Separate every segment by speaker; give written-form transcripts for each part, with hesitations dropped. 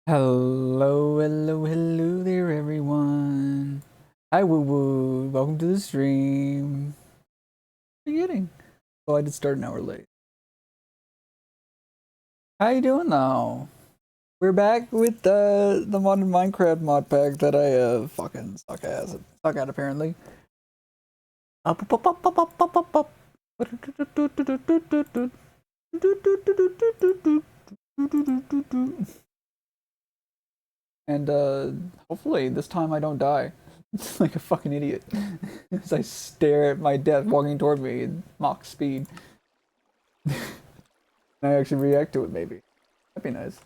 Speaker 1: Hello, hello, hello there, everyone. Hi, Woo Woo. Welcome to the stream. What are you getting? Oh, I did start an hour late. How you doing, though? We're back with the modern Minecraft mod pack that I fucking suck at apparently. Up, up, up, up, up, up, up, up. And hopefully this time I don't die. Like a fucking idiot. As I stare at my death walking toward me at Mach speed. And I actually react to it, maybe. That'd be nice.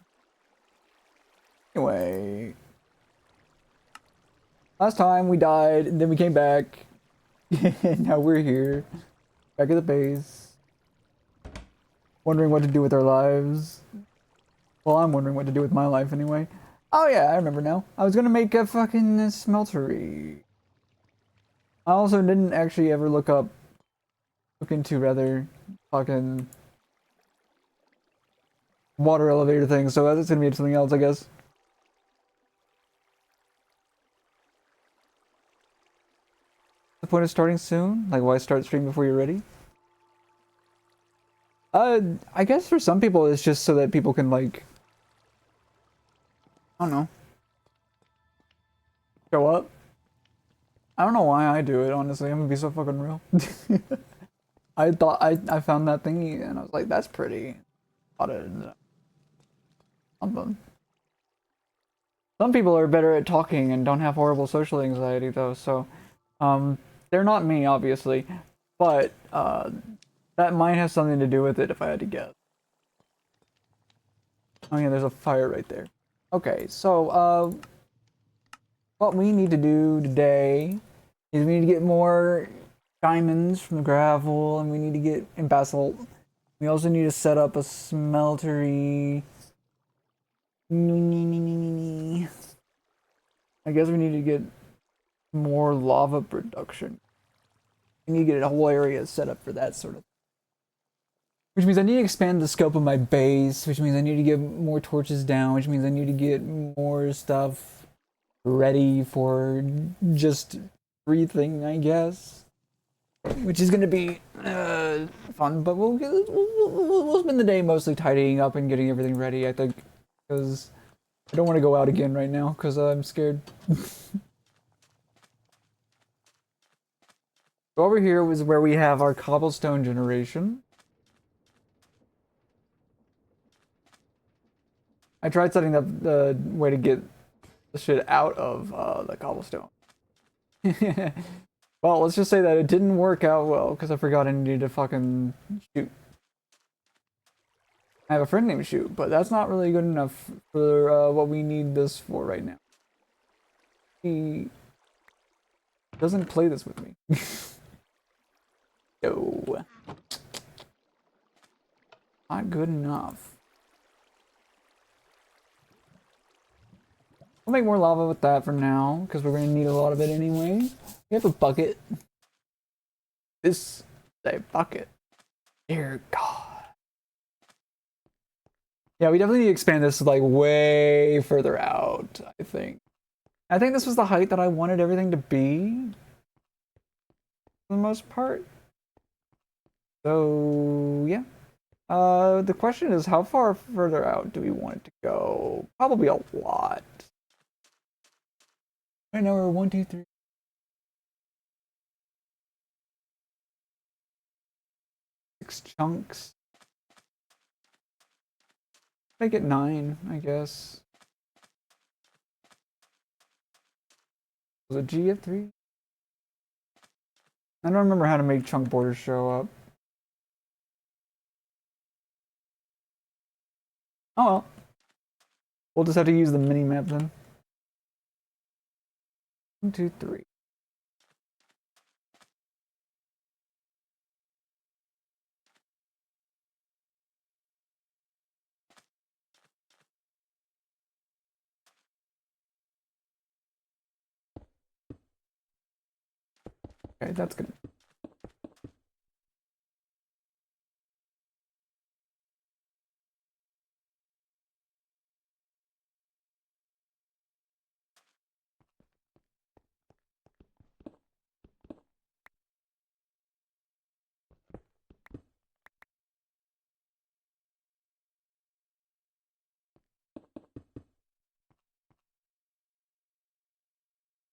Speaker 1: Anyway. Last time we died, and then we came back. And now we're here. Back at the base. Wondering what to do with our lives. Well, I'm wondering what to do with my life anyway. Oh yeah, I remember now. I was gonna make a fucking smeltery. I also didn't actually ever look into rather fucking water elevator thing, so that's gonna be something else, I guess. The point of starting soon? Like, why start stream before you're ready? I guess for some people it's just so that people can, like, I don't know, show up. I don't know why I do it, honestly. I'm gonna be so fucking real. I found that thingy and I was like, that's pretty. Thought it something. Some people are better at talking and don't have horrible social anxiety though, so they're not me, obviously, but that might have something to do with it if I had to guess. Oh yeah, there's a fire right there. Okay, so what we need to do today is we need to get more diamonds from the gravel, and we need to get in basalt. We also need to set up a smeltery. I guess we need to get more lava production. We need to get a whole area set up for that sort of. Which means I need to expand the scope of my base, which means I need to get more torches down, which means I need to get more stuff ready for just breathing, I guess. Which is gonna be fun, but we'll spend the day mostly tidying up and getting everything ready, I think, because I don't want to go out again right now, because I'm scared. Over here was where we have our cobblestone generation. I tried setting up the way to get the shit out of the cobblestone. Well, let's just say that it didn't work out well because I forgot I needed to fucking shoot. I have a friend named Shoot, but that's not really good enough for what we need this for right now. He doesn't play this with me. No. Not good enough. We'll make more lava with that for now, because we're going to need a lot of it anyway. We have a bucket. This is a bucket. Dear God. Yeah, we definitely need to expand this like way further out, I think. I think this was the height that I wanted everything to be, for the most part. So, yeah. The question is, how far further out do we want it to go? Probably a lot. Right now we're 1, 2, 3. Six chunks. Make it 9, I guess. Was it G at 3? I don't remember how to make chunk borders show up. Oh well. We'll just have to use the mini map then. 1, 2, 3. Okay, that's good.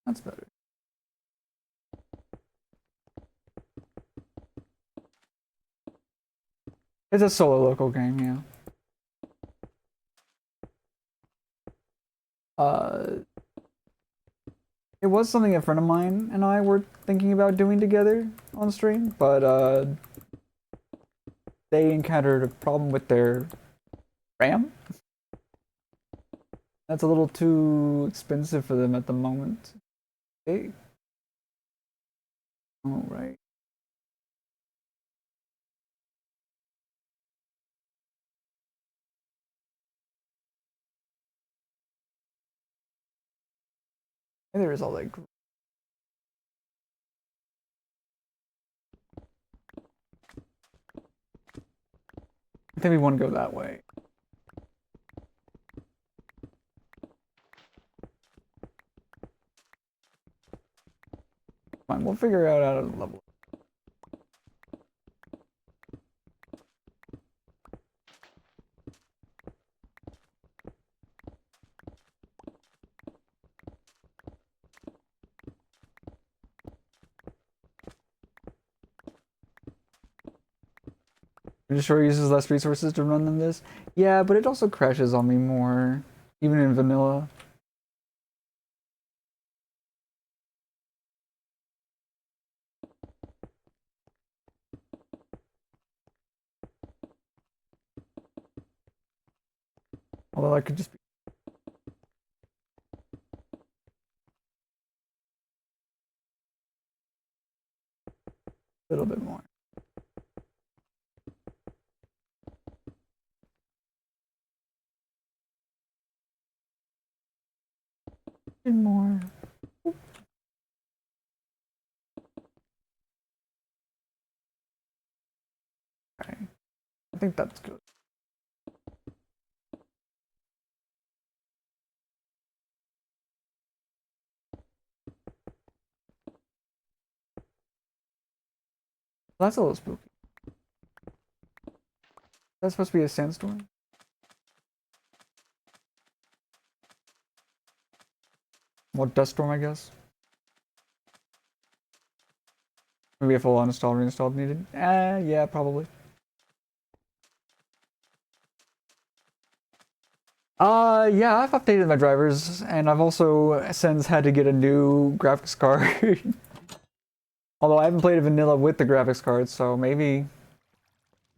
Speaker 1: That's better. It's a solo local game, yeah. It was something a friend of mine and I were thinking about doing together on stream, but they encountered a problem with their RAM. That's a little too expensive for them at the moment. Okay. All right. And there is all like. I think we want to go that way. Fine, we'll figure out how to level. Are you sure it uses less resources to run than this? Yeah, but it also crashes on me more, even in vanilla. Although I could just be a little bit more. And more. Okay. I think that's good. That's a little spooky. That's supposed to be a sandstorm? Well, dust storm, I guess. Maybe a full uninstall, reinstall needed. Yeah, probably. Yeah, I've updated my drivers, and I've also since had to get a new graphics card. Although I haven't played a vanilla with the graphics card, so maybe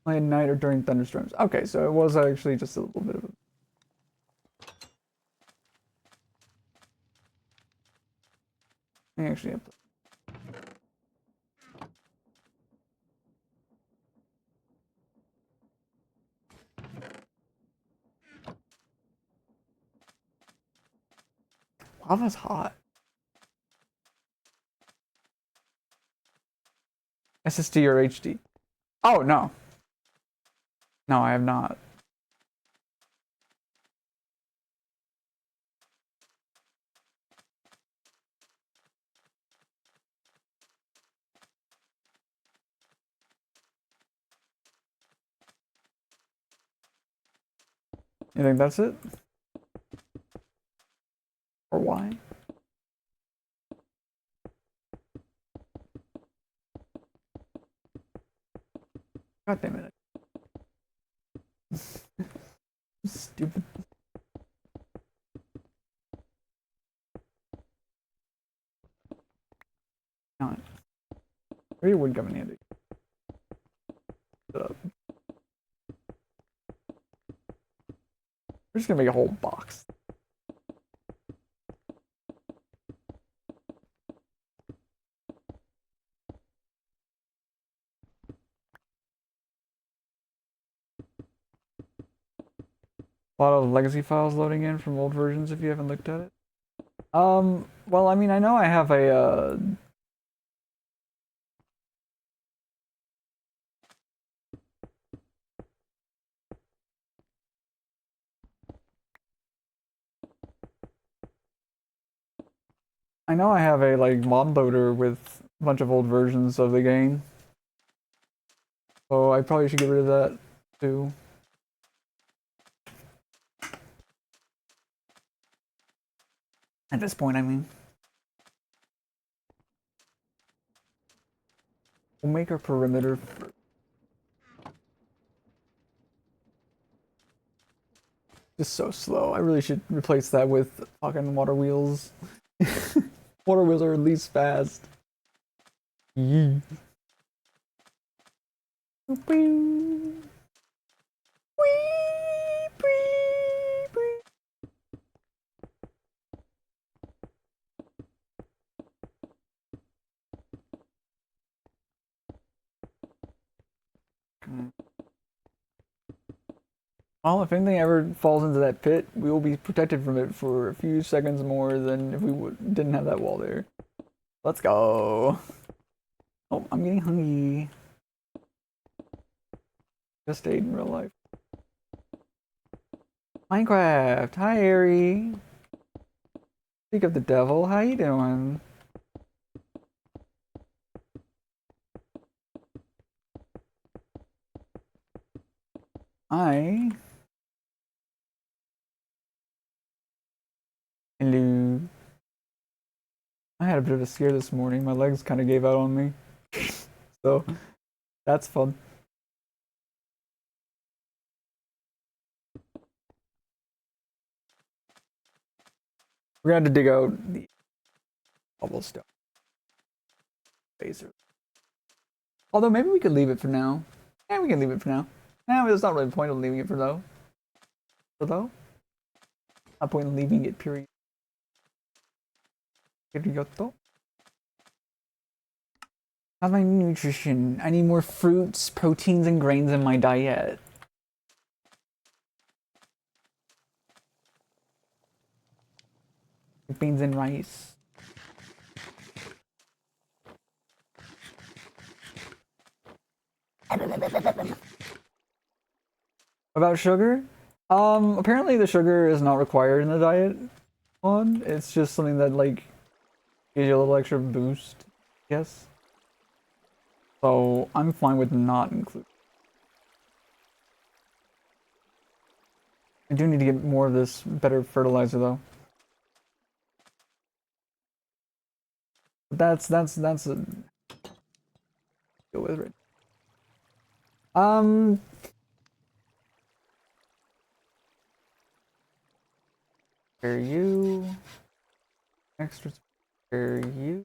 Speaker 1: play at night or during thunderstorms. Okay, so it was actually just a little bit of a... I actually have to... Lava's hot. SSD or HD? Oh, no. No, I have not. You think that's it? Or why? God damn it. Stupid. Not. Maybe it would come in handy. Shut up. We're just gonna make a whole box. A lot of legacy files loading in from old versions if you haven't looked at it. Well, I mean, I know I have a, I know I have a, like, mod loader with a bunch of old versions of the game. So I probably should get rid of that, too. At this point, I mean. We'll make our perimeter. Just so slow. I really should replace that with fucking water wheels. Water wheels are at least fast. Yee. Well, if anything ever falls into that pit, we will be protected from it for a few seconds more than if we didn't have that wall there. Let's go. Oh, I'm getting hungry. Just ate in real life. Minecraft. Hi, Ari. Speak of the devil. How you doing? Hi. Hello. I had a bit of a scare this morning. My legs kind of gave out on me. So, that's fun. We're going to dig out the cobblestone. Phaser. Although maybe we could leave it for now. Yeah, we can leave it for now. No, there's not really a point of leaving it for though. No point in leaving it, period. How's my nutrition? I need more fruits, proteins, and grains in my diet. Beans and rice. About sugar? Apparently the sugar is not required in the diet one. It's just something that like gives you a little extra boost, yes. So I'm fine with not including. I do need to get more of this better fertilizer though. That's a deal with it. Spare you. Extra spare you.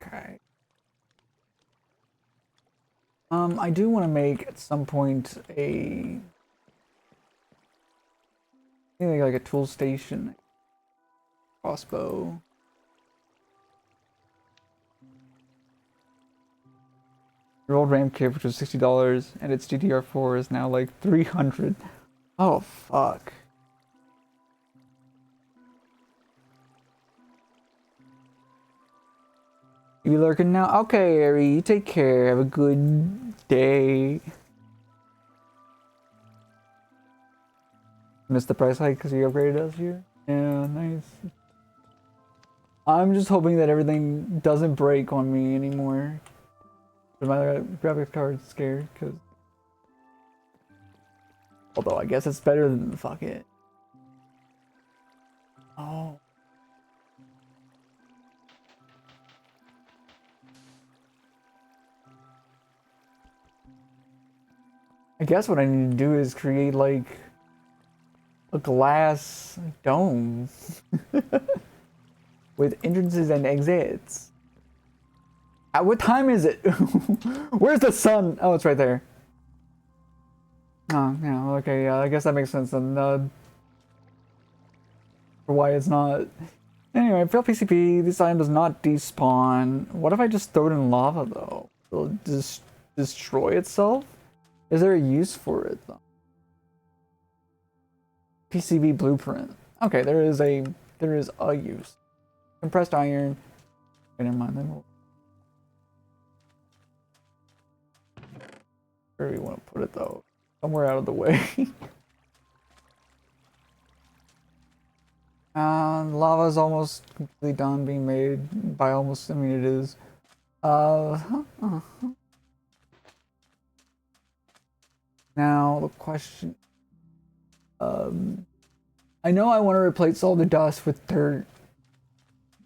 Speaker 1: Okay. I do want to make at some point maybe like a tool station. Crossbow. Your old RAM kit, which was $60, and its DDR4 is now like 300. Oh fuck. You be lurking now? Okay, Ari, you take care. Have a good day. Missed the price hike because you upgraded us here? Yeah, nice. I'm just hoping that everything doesn't break on me anymore. My graphics card's scared because. Although I guess it's better than fuck it. Oh. I guess what I need to do is create like a glass dome with entrances and exits. At what time is it? Where's the sun? Oh, it's right there. Oh, yeah, okay, yeah, I guess that makes sense then. For why it's not. Anyway, fail PCP, this item does not despawn. What if I just throw it in lava though? Will it just destroy itself? Is there a use for it though? PCB blueprint. Okay, there is a use. Compressed iron. Okay, never mind then. Where do we want to put it though? Somewhere out of the way. Lava's almost completely done being made. By almost, I mean it is. Now the question. I know I want to replace all the dust with dirt.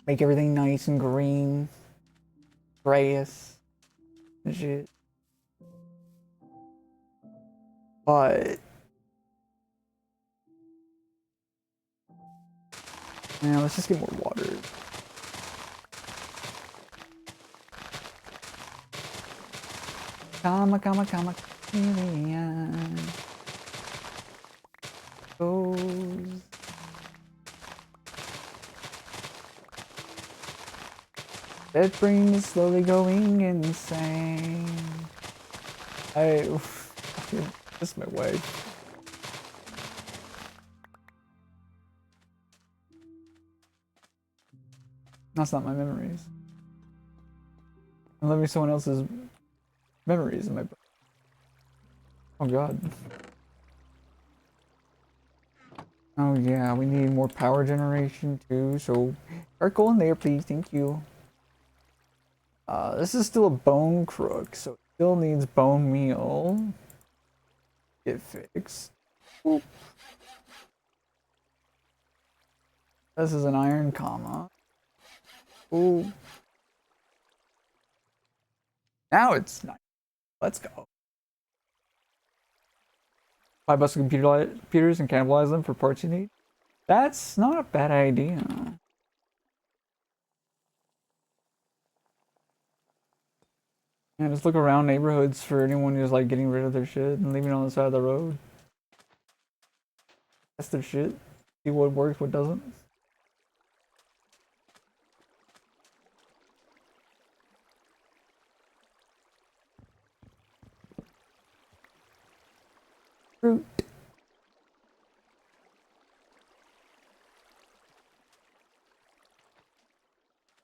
Speaker 1: Make everything nice and green. grass and shit. But yeah, let's just get more water. Come, chameleon. Goes. That brain is slowly going insane. This is my wife. That's not my memories. I'm living someone else's memories in my brain. Oh god. Oh yeah, we need more power generation too, so charcoal in there please, thank you. This is still a bone crook, so it still needs bone meal. Get fixed. Oop. This is an iron comma. Ooh. Now it's nice. Let's go. Buy bus computers and cannibalize them for parts you need. That's not a bad idea. Yeah, just look around neighborhoods for anyone who's like getting rid of their shit and leaving it on the side of the road. That's their shit. See what works, what doesn't. Fruit.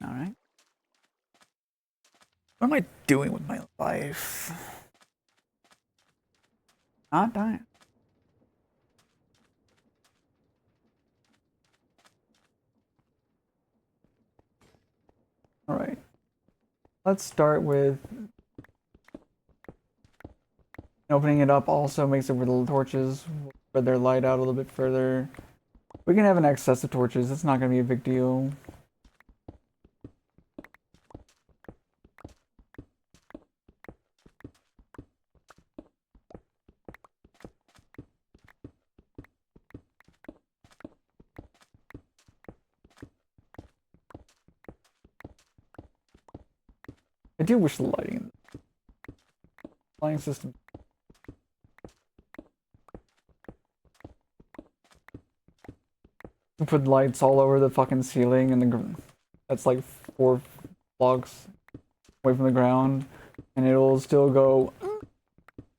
Speaker 1: Alright. What am I doing with my life? Not dying. Alright. Let's start with opening it up also makes it where the torches spread their light out a little bit further. We can have an excess of torches, it's not gonna be a big deal. I do wish the lighting system. We put lights all over the fucking ceiling and that's like 4 blocks away from the ground, and it'll still go.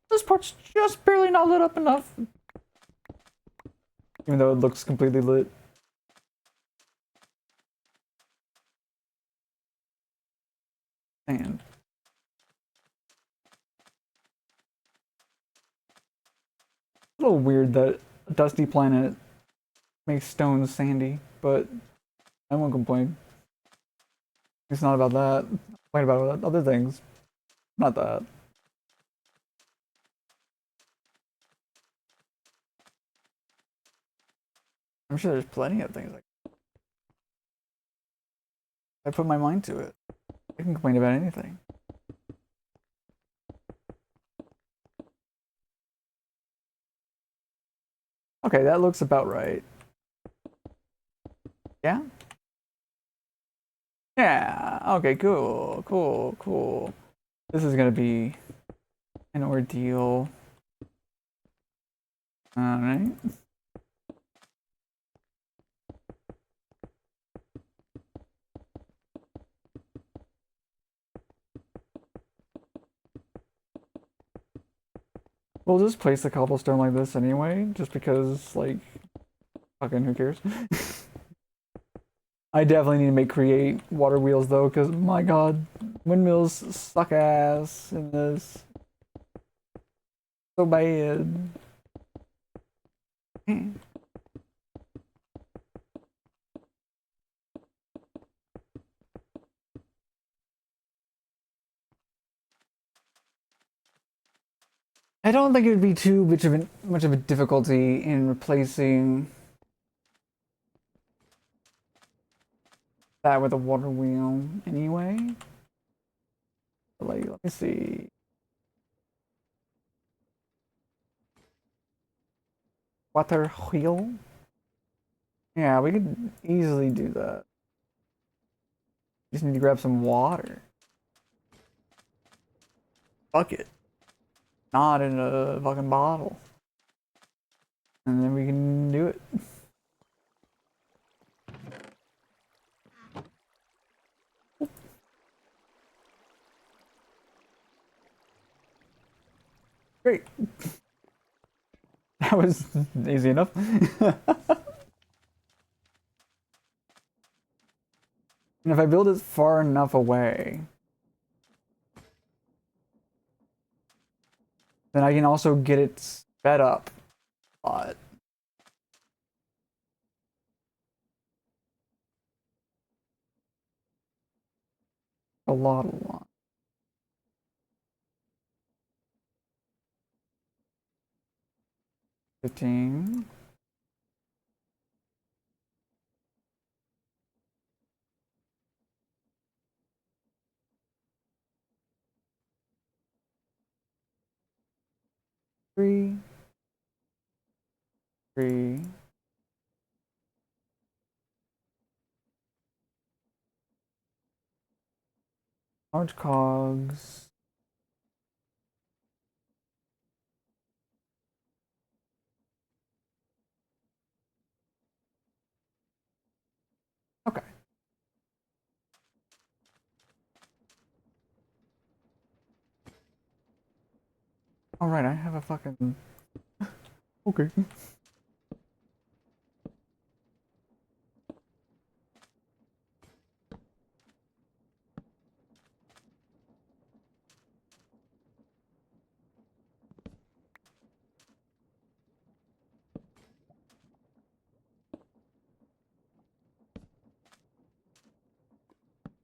Speaker 1: This part's just barely not lit up enough, even though it looks completely lit. And a little weird that a dusty planet makes stones sandy, but I won't complain. It's not about that. Complain about other things. Not that. I'm sure there's plenty of things like I put my mind to it. I can complain about anything. Okay, that looks about right. Yeah? Yeah, okay, cool, cool, cool. This is gonna be an ordeal. Alright. We'll just place the cobblestone like this anyway, just because, like, fucking who cares? I definitely need to create water wheels though, because my god, windmills suck ass in this. So bad. I don't think it would be too much of a difficulty in replacing that with a water wheel anyway. Like, let me see. Water wheel? Yeah, we could easily do that. Just need to grab some water. Bucket. Not in a fucking bottle. And then we can do it. Great. That was easy enough. And if I build it far enough away, then I can also get it sped up a lot. A lot, a lot. 15. Three. Three. Large cogs. Okay. Alright, I have a fucking... Okay.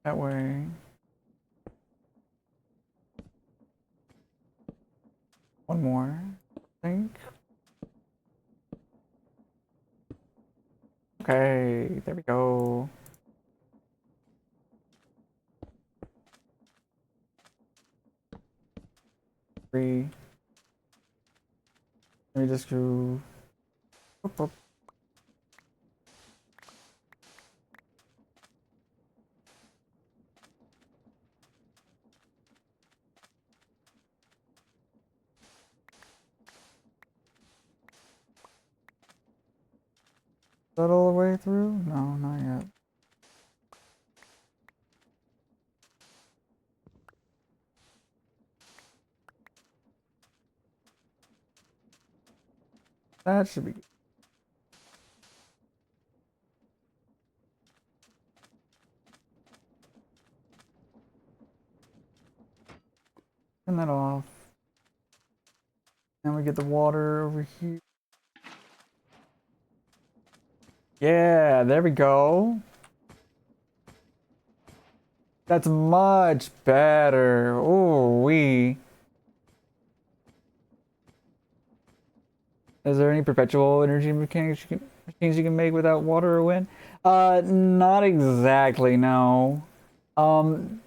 Speaker 1: That way. One more, I think. Okay, there we go. Three. Let me just go. Whoop, whoop. Is that all the way through? No, not yet. That should be good. Turn that off. And we get the water over here. Yeah, there we go. That's much better. Oh, we. Is there any perpetual energy machines you can make without water or wind? Not exactly, no. Um,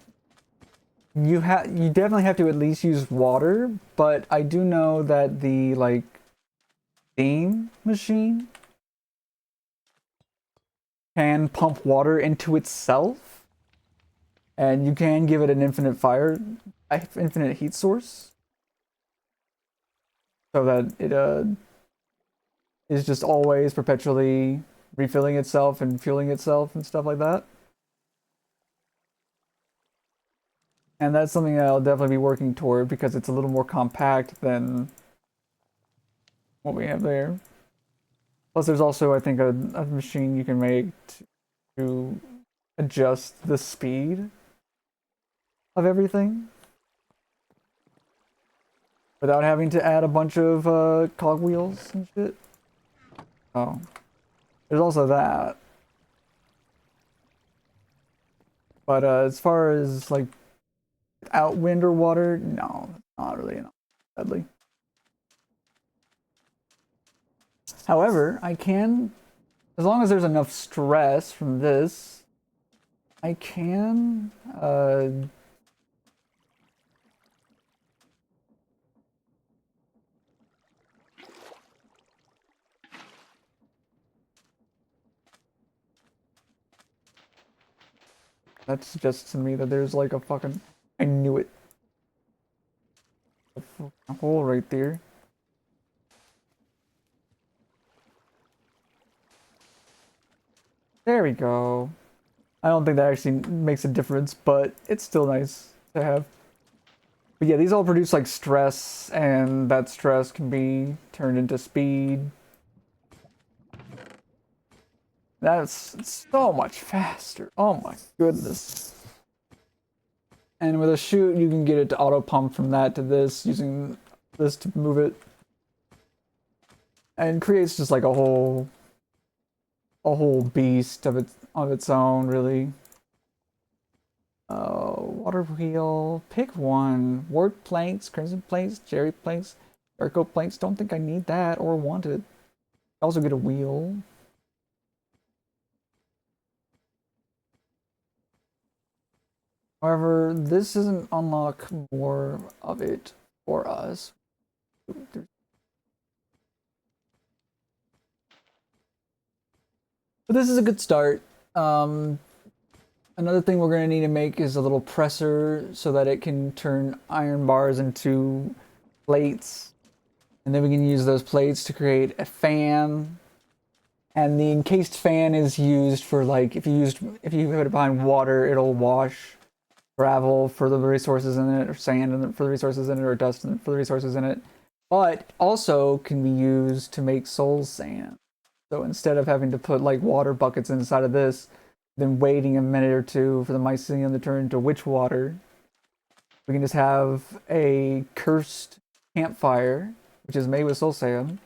Speaker 1: you definitely have to at least use water, but I do know that the like steam machine can pump water into itself, and you can give it an infinite heat source, so that it is just always perpetually refilling itself and fueling itself and stuff like that. And that's something that I'll definitely be working toward because it's a little more compact than what we have there. Plus, there's also, I think, a machine you can make to adjust the speed of everything without having to add a bunch of cogwheels and shit. Oh, there's also that. But as far as like without wind or water, no, not really enough, sadly. However, I can, as long as there's enough stress from this, I can That suggests to me that there's like a fucking... I knew it. A hole right there. There we go. I don't think that actually makes a difference, but it's still nice to have. But yeah, these all produce like stress, and that stress can be turned into speed. That's so much faster. Oh my goodness. And with a shoot, you can get it to auto pump from that to this, using this to move it. And creates just like a whole beast of its own, really. Water wheel. Pick one. Wart planks, crimson planks, cherry planks, charcoal planks. Don't think I need that or want it. Also get a wheel. However, this doesn't unlock more of it for us. But this is a good start. Another thing we're going to need to make is a little presser so that it can turn iron bars into plates. And then we can use those plates to create a fan. And the encased fan is used for like, if you put it behind water, it'll wash gravel for the resources in it, or sand for the resources in it, or dust for the resources in it. But also can be used to make soul sand. So instead of having to put like water buckets inside of this, then waiting a minute or two for the mycelium to turn into witch water, we can just have a cursed campfire, which is made with soul sand,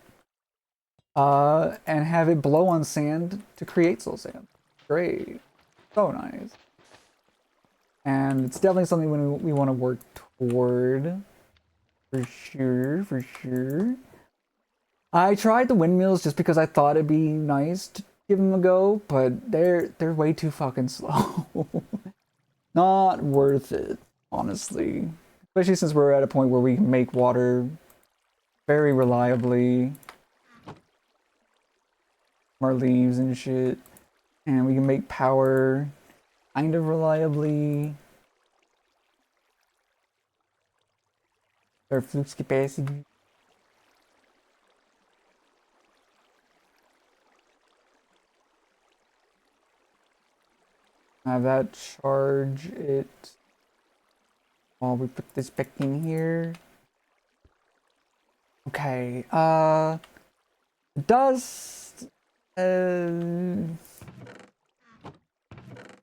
Speaker 1: and have it blow on sand to create soul sand. Great. So nice. And it's definitely something we want to work toward. For sure, for sure. I tried the windmills just because I thought it'd be nice to give them a go, but they're way too fucking slow. Not worth it, honestly. Especially since we're at a point where we can make water very reliably from our leaves and shit. And we can make power kind of reliably. Our flux capacity. Have that charge it while we put this back in here. Okay, dust.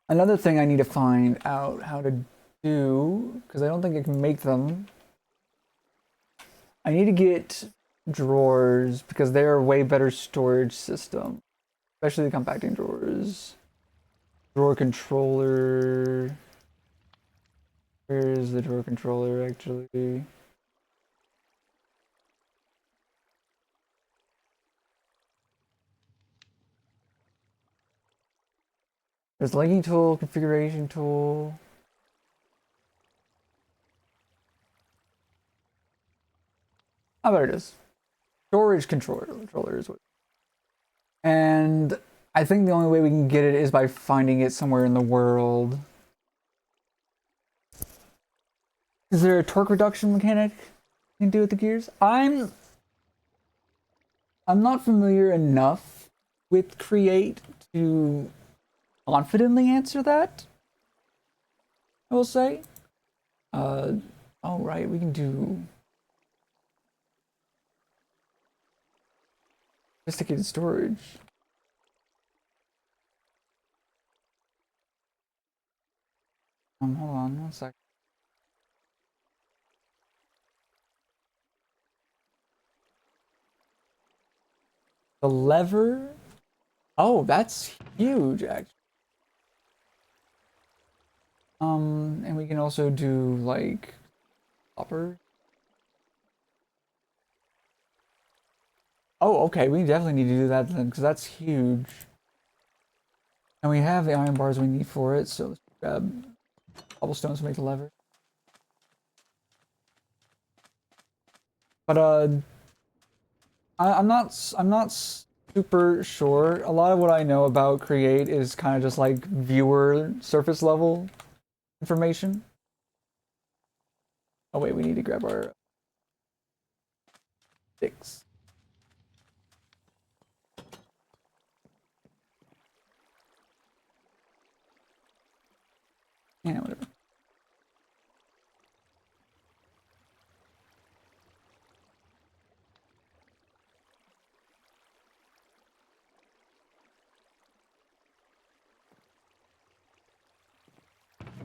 Speaker 1: Another thing I need to find out how to do, because I don't think I can make them. I need to get drawers because they're a way better storage system, especially the compacting drawers. Drawer controller. Where is the drawer controller actually? There's linking tool, configuration tool. Oh, there it is. Storage controller is what. And I think the only way we can get it is by finding it somewhere in the world. Is there a torque reduction mechanic you can do with the gears? I'm not familiar enough with Create to confidently answer that, I will say. Oh right, we can do sophisticated storage. Hold on one sec. The lever? Oh, that's huge, actually. And we can also do like copper. Oh, okay, we definitely need to do that then, because that's huge. And we have the iron bars we need for it, so let's grab cobblestones to make the lever. But I'm not super sure. A lot of what I know about Create is kind of just like viewer surface level information. Oh wait, we need to grab our sticks. Yeah, whatever.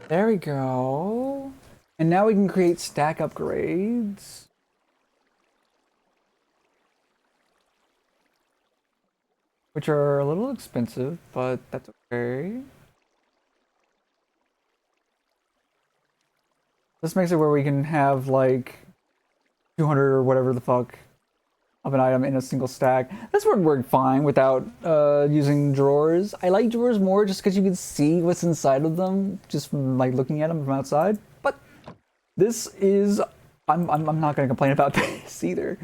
Speaker 1: There we go. And now we can create stack upgrades. Which are a little expensive, but that's okay. This makes it where we can have like 200 or whatever the fuck of an item in a single stack. This would work fine without using drawers. I like drawers more just because you can see what's inside of them just from like looking at them from outside. But this is, I'm not gonna complain about this either.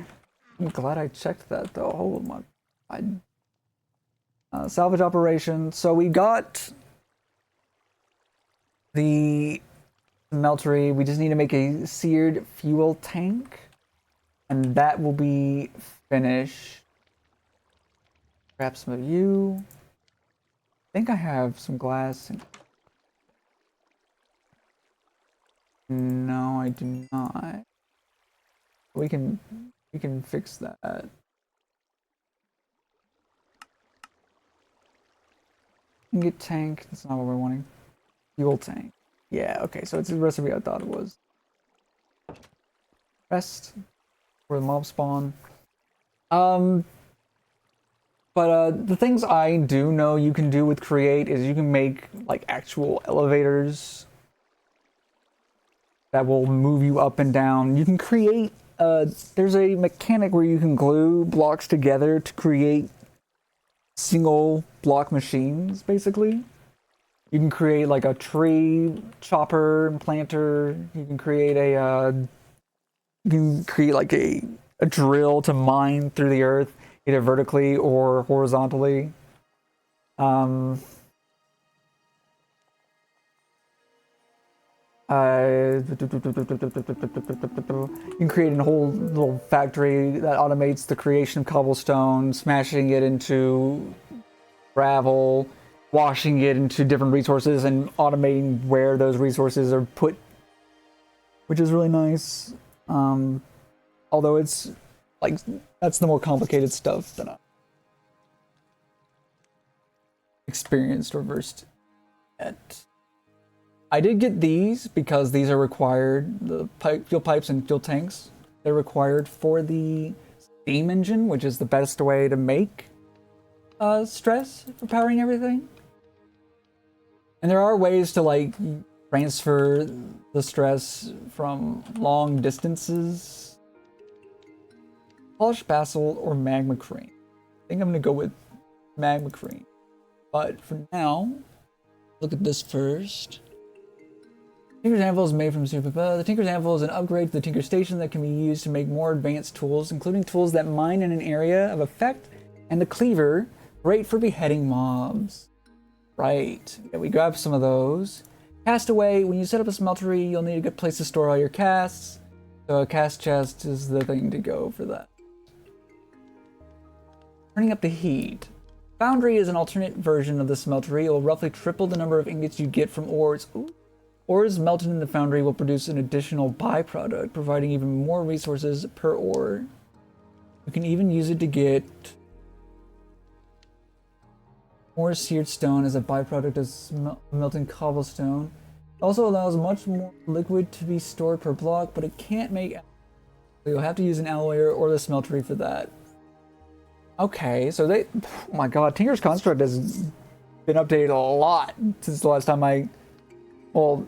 Speaker 1: I'm glad I checked that though. Hold on, salvage operation. So we got the smeltery. We just need to make a seared fuel tank. And that will be finished. Grab some of you. I think I have some glass. No, I do not. We can fix that. Get tank. That's not what we're wanting. Fuel tank. Yeah. Okay. So it's the recipe I thought it was. Rest. For the mob spawn. But the things I do know you can do with Create is you can make like actual elevators that will move you up and down. You can create there's a mechanic where you can glue blocks together to create single block machines, basically. You can create like a tree chopper and planter. You can create like a drill to mine through the earth, either vertically or horizontally. You can create a whole little factory that automates the creation of cobblestone, smashing it into gravel, washing it into different resources, and automating where those resources are put, which is really nice. Although it's like that's the more complicated stuff that I'm experienced or versed at. I did get these because these are required. The fuel pipes and fuel tanks, they're required for the steam engine, which is the best way to make stress for powering everything. And there are ways to like transfer the stress from long distances. Polished basalt or magma cream. I think I'm gonna go with magma cream. But for now, look at this first. Tinker's Anvil is made from super. The Tinker's Anvil is an upgrade to the Tinker Station that can be used to make more advanced tools, including tools that mine in an area of effect, and the Cleaver, great for beheading mobs. Right, yeah, we grabbed some of those. Castaway, when you set up a smeltery, you'll need a good place to store all your casts. So a cast chest is the thing to go for that. Turning up the heat. Foundry is an alternate version of the smeltery. It will roughly triple the number of ingots you get from ores. Ooh. Ores melted in the foundry will produce an additional byproduct, providing even more resources per ore. You can even use it to get more seared stone as a byproduct of melting cobblestone. It also allows much more liquid to be stored per block, but it can't make. So you'll have to use an alloyer or the smeltery for that. Okay, so they. Oh my god, Tinker's Construct has been updated a lot since the last time well,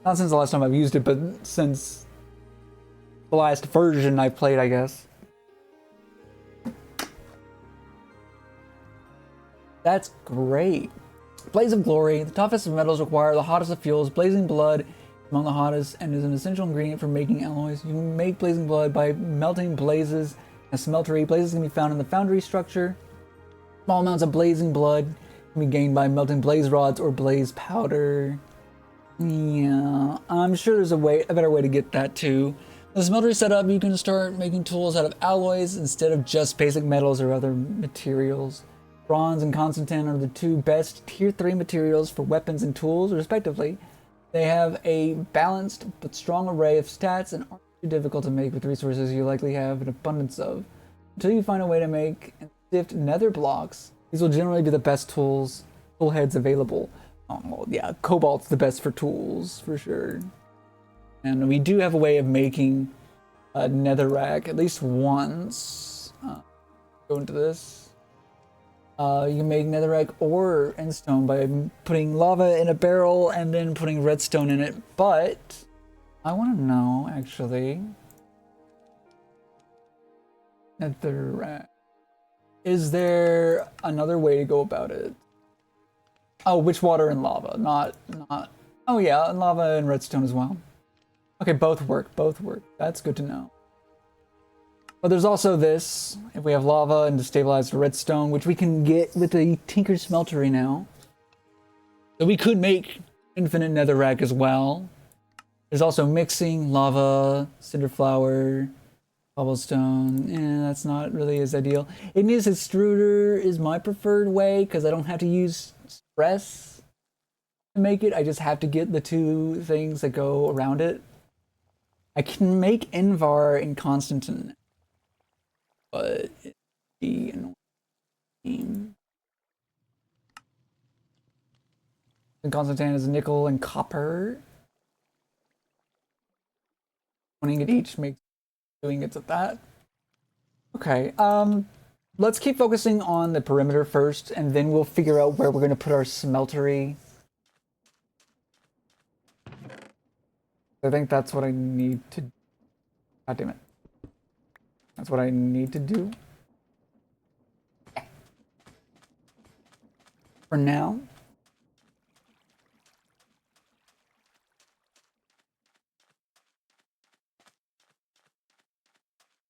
Speaker 1: not since the last time I've used it, but since the last version I played, I guess. That's great. Blaze of Glory. The toughest of metals require the hottest of fuels. Blazing blood among the hottest and is an essential ingredient for making alloys. You can make blazing blood by melting blazes and smeltery. Blazes can be found in the foundry structure. Small amounts of blazing blood can be gained by melting blaze rods or blaze powder. Yeah, I'm sure there's a better way to get that too. The smeltery setup, you can start making tools out of alloys instead of just basic metals or other materials. Bronze and Constantan are the two best tier 3 materials for weapons and tools, respectively. They have a balanced but strong array of stats and aren't too difficult to make with resources you likely have an abundance of. Until you find a way to make and sift nether blocks, these will generally be the best tool heads available. Oh, well, yeah, cobalt's the best for tools, for sure. And we do have a way of making a netherrack at least once. Go into this. You can make netherrack ore and stone by putting lava in a barrel and then putting redstone in it. But I want to know, actually, netherrack. Is there another way to go about it? Oh, witch water and lava, not. Oh yeah, and lava and redstone as well. Okay, both work. That's good to know. But there's also this, if we have lava and destabilized redstone, which we can get with the Tinker Smeltery now. So we could make infinite netherrack as well. There's also mixing, lava, cinder flower, cobblestone. That's not really as ideal. Igneous extruder is my preferred way because I don't have to use stress to make it. I just have to get the two things that go around it. I can make Invar and Constantin, but it'd be annoying. And Constantin is nickel and copper. 20 at each makes doing it at that. Okay, let's keep focusing on the perimeter first, and then we'll figure out where we're going to put our smeltery. I think that's what I need to... God damn it. That's what I need to do. For now.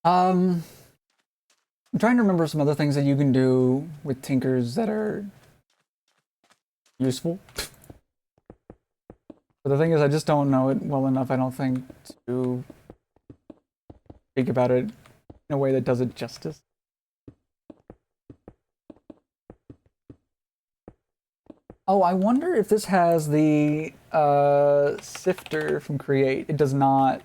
Speaker 1: I'm trying to remember some other things that you can do with tinkers that are useful. But the thing is, I just don't know it well enough, I don't think, to speak about it in a way that does it justice. Oh, I wonder if this has the sifter from Create. It does not.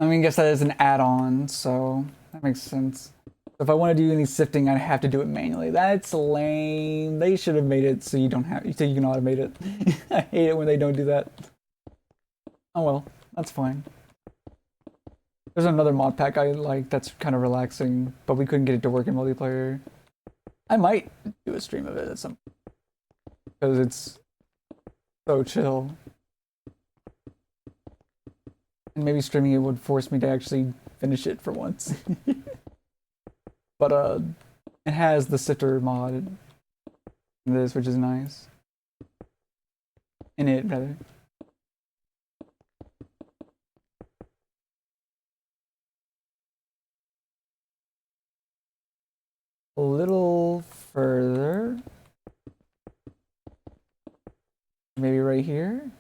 Speaker 1: I mean, I guess that is an add-on, so that makes sense. If I want to do any sifting, I have to do it manually. That's lame. They should have made it so you don't have, so you can automate it. I hate it when they don't do that. Oh well, that's fine. There's another mod pack I like that's kind of relaxing, but we couldn't get it to work in multiplayer. I might do a stream of it at some point, because it's so chill. And maybe streaming it would force me to actually finish it for once. But it has the sitter mod in this, which is nice. In it, rather. A little further. Maybe right here?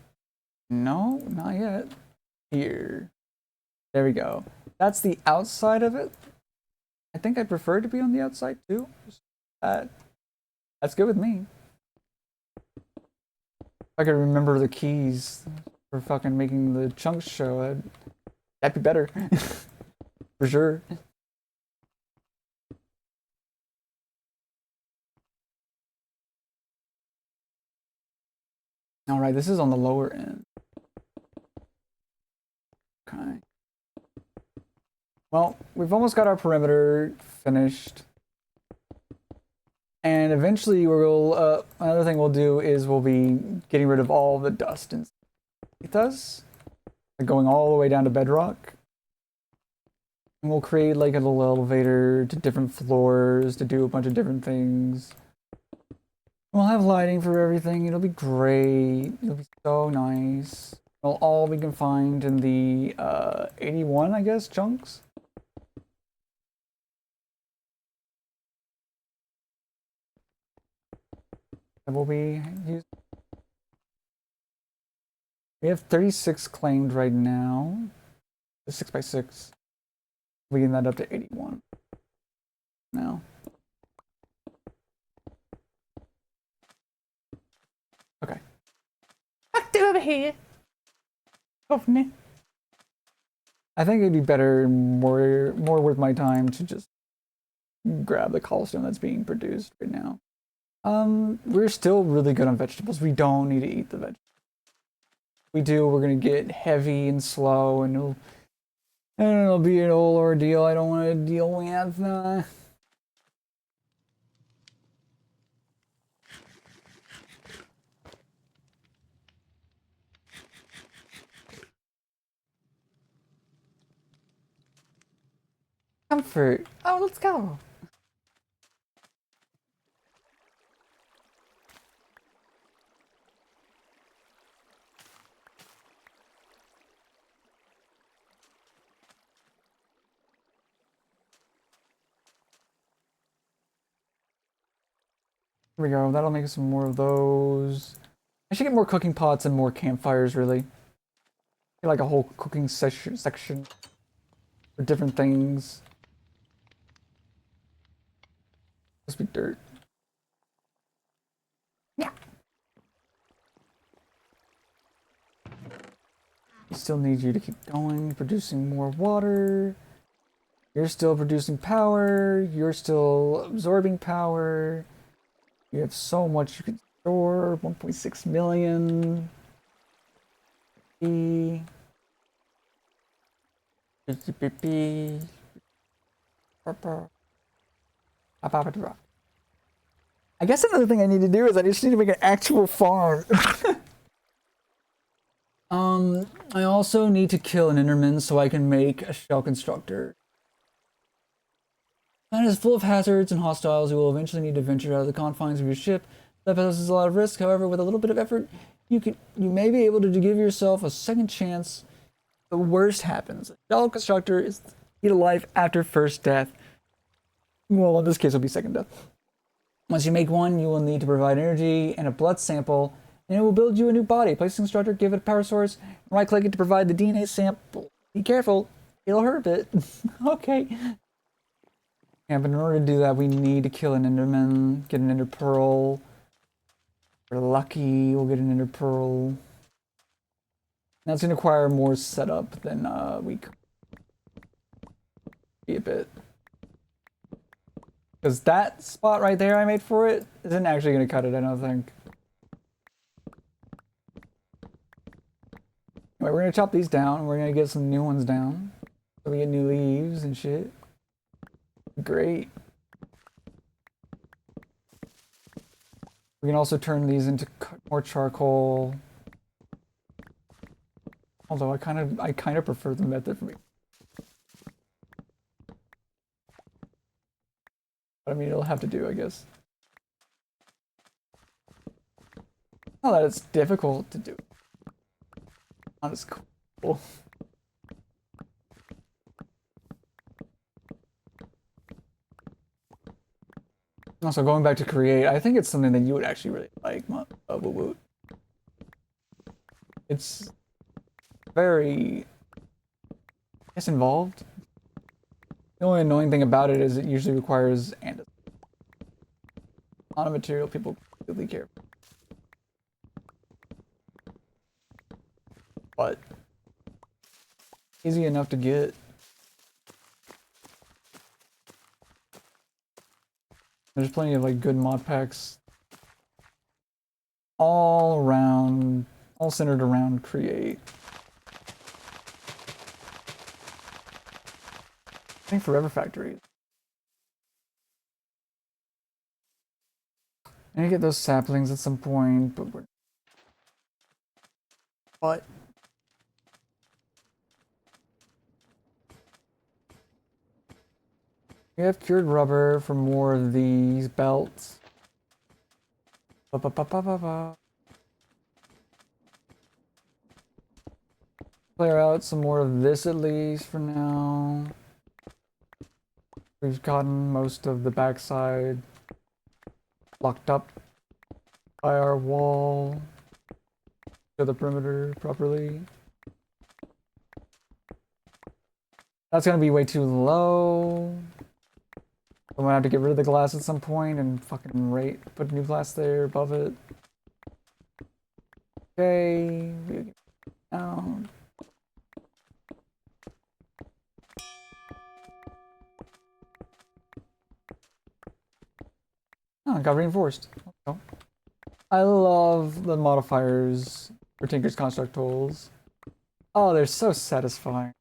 Speaker 1: No, not yet. Here. There we go. That's the outside of it. I think I prefer to be on the outside too. That's good with me. If I could remember the keys for fucking making the chunks show, that'd be better. For sure. Alright, this is on the lower end. Okay. Well, we've almost got our perimeter finished. And eventually we'll, another thing we'll do is we'll be getting rid of all the dust and it does. Like going all the way down to bedrock. And we'll create like a little elevator to different floors to do a bunch of different things. We'll have lighting for everything. It'll be great. It'll be so nice. Well, all we can find in the 81, I guess, chunks. that will be used. We have 36 claimed right now. The 6x6. We getting that up to 81 now. Okay. Back to over here. Governor. I think it'd be better, more worth my time to just grab the cobblestone that's being produced right now. We're still really good on vegetables. We don't need to eat the vegetables. We do, we're gonna get heavy and slow, and it'll be an old ordeal I don't want to deal with. Comfort. Oh, let's go. Here we go. That'll make some more of those. I should get more cooking pots and more campfires, really. Get like a whole cooking section for different things. Must be dirt. Yeah. We still need you to keep going, producing more water. You're still producing power. You're still absorbing power. You have so much you can store. 1.6 million. I guess another thing I need to do is I just need to make an actual farm. I also need to kill an Enderman so I can make a shell constructor. The planet is full of hazards and hostiles who will eventually need to venture out of the confines of your ship. That poses a lot of risk. However, with a little bit of effort, you may be able to give yourself a second chance. The worst happens. A shell constructor is the key to life after first death. Well, in this case, it'll be second death. Once you make one, you will need to provide energy and a blood sample, and it will build you a new body. Place the constructor, give it a power source, and right-click it to provide the DNA sample. Be careful, it'll hurt a bit. Okay. Yeah, but in order to do that, we need to kill an Enderman, get an Ender Pearl. If we're lucky, we'll get an Ender Pearl. That's going to require more setup than we could be a bit. Because that spot right there I made for it isn't actually going to cut it, I don't think. Anyway, we're going to chop these down. We're going to get some new ones down. So we get new leaves and shit. Great. We can also turn these into more charcoal. Although I kind of prefer the method for me. But I mean, it'll have to do, I guess. Not that it's difficult to do. Not as cool. Also, going back to create, I think it's something that you would actually really like, Woot. It's very, I guess, involved. The only annoying thing about it is it usually requires a lot of material people really care. But easy enough to get. There's plenty of like good mod packs all around, all centered around create. I think Forever Factory. I need to get those saplings at some point, but we have cured rubber for more of these belts. Clear out some more of this at least for now. We've gotten most of the backside locked up. by our wall to the perimeter properly. That's gonna be way too low. I'm gonna have to get rid of the glass at some point and fucking put new glass there above it. Okay, down. Oh, it got reinforced. Oh. I love the modifiers for Tinker's Construct tools. Oh, they're so satisfying.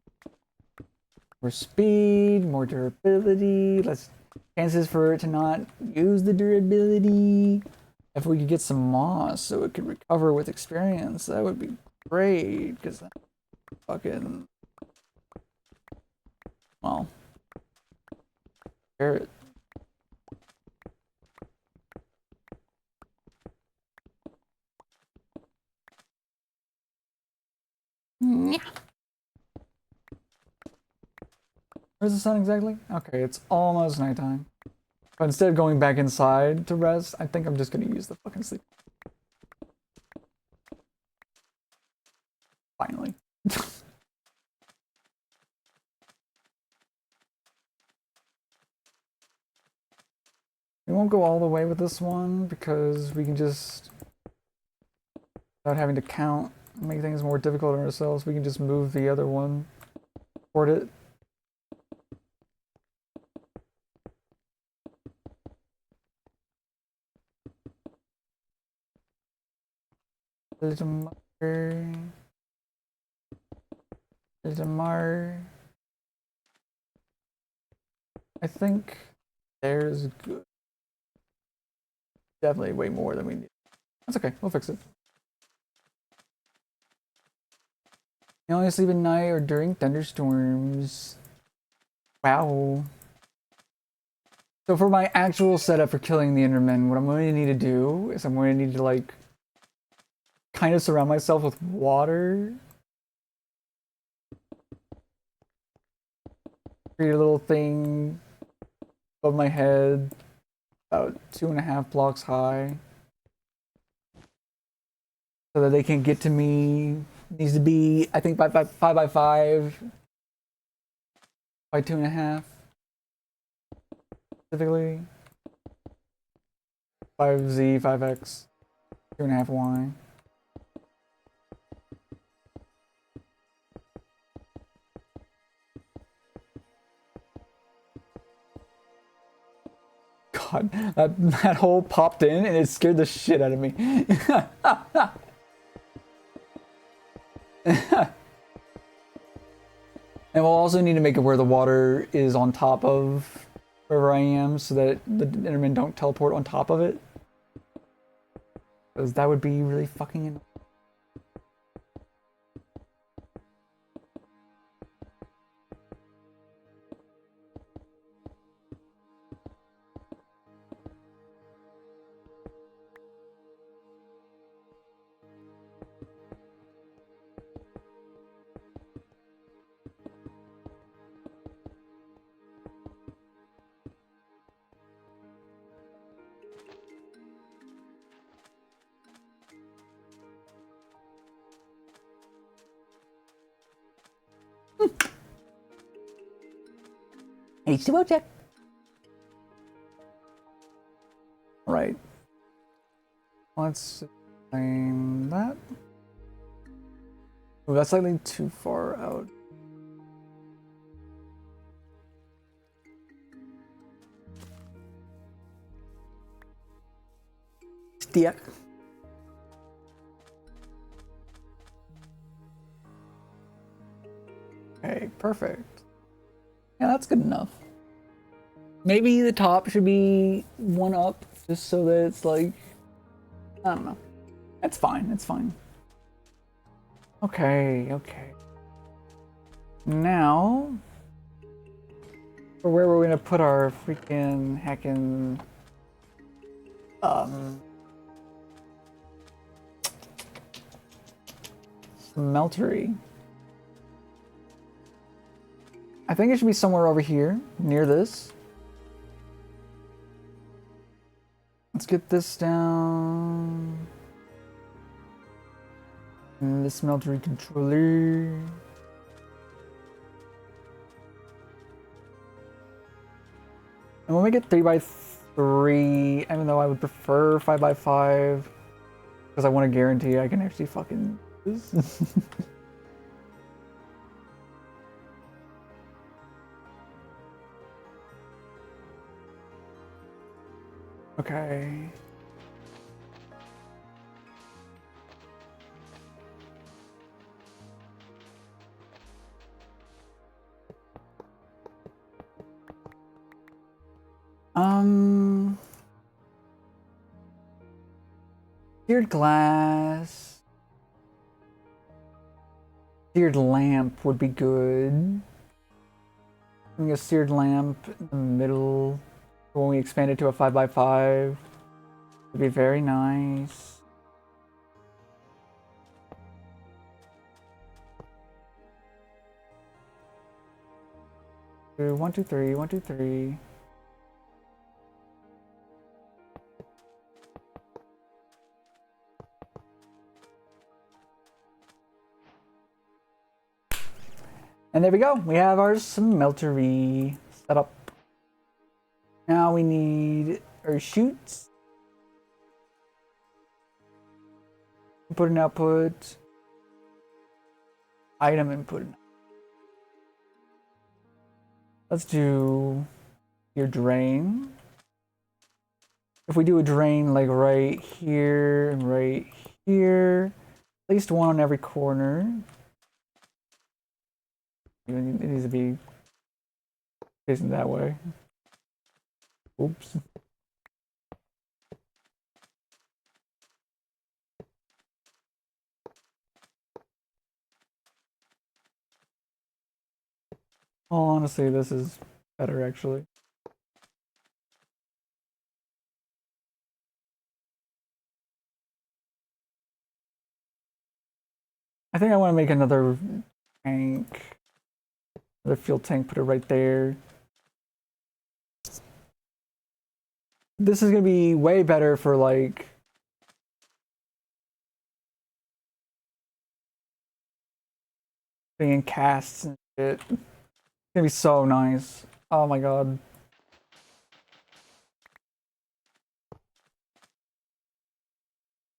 Speaker 1: More speed, more durability, less chances for it to not use the durability. If we could get some moss so it could recover with experience, that would be great, because fucking... Well... Carrot. Yeah. Where's the sun exactly? Okay, it's almost nighttime. But instead of going back inside to rest, I think I'm just gonna use the fucking sleep. Finally. We won't go all the way with this one because we can just, without having to count, make things more difficult on ourselves, we can just move the other one toward it. There's a marker. There's a mar. I think there's good. Definitely way more than we need. That's okay, we'll fix it. You only sleep at night or during thunderstorms. Wow. So for my actual setup for killing the Endermen, what I'm going to need to do is I'm going to need to like kind of surround myself with water. Create a little thing above my head, about 2.5 blocks high, so that they can't get to me. Needs to be, I think, 5 by 5 by 2.5 specifically. 5Z, 5X, 2.5Y. God, that hole popped in and it scared the shit out of me. And we'll also need to make it where the water is on top of wherever I am so that the Endermen don't teleport on top of it. Because that would be really fucking annoying. H2O check. Right. Let's claim that. Oh, that's slightly too far out. Yeah. Okay, perfect. Yeah, that's good enough. Maybe the top should be one up, just so that it's like, I don't know. It's fine, it's fine. Okay, okay. Now, for where we're gonna put our freaking heckin' smeltery. I think it should be somewhere over here, near this. Let's get this down. the smeltery controller. And when we get 3x3, even though I would prefer 5x5, because I want to guarantee I can actually fucking do this. Okay. Seared glass. Seared lamp would be good. Having a seared lamp in the middle when we expand it to a 5x5 would be very nice. One, two, three, 1, 2, 3. And there we go. We have our smeltery set up. Now we need our chutes. Input and output. Item input. Let's do your drain. If we do a drain like right here and right here, at least one on every corner. It needs to be facing that way. Oops. Oh, honestly, this is better actually. I think I want to make another tank. Another fuel tank, put it right there. This is gonna be way better for like being casts and shit. It's gonna be so nice. Oh my god.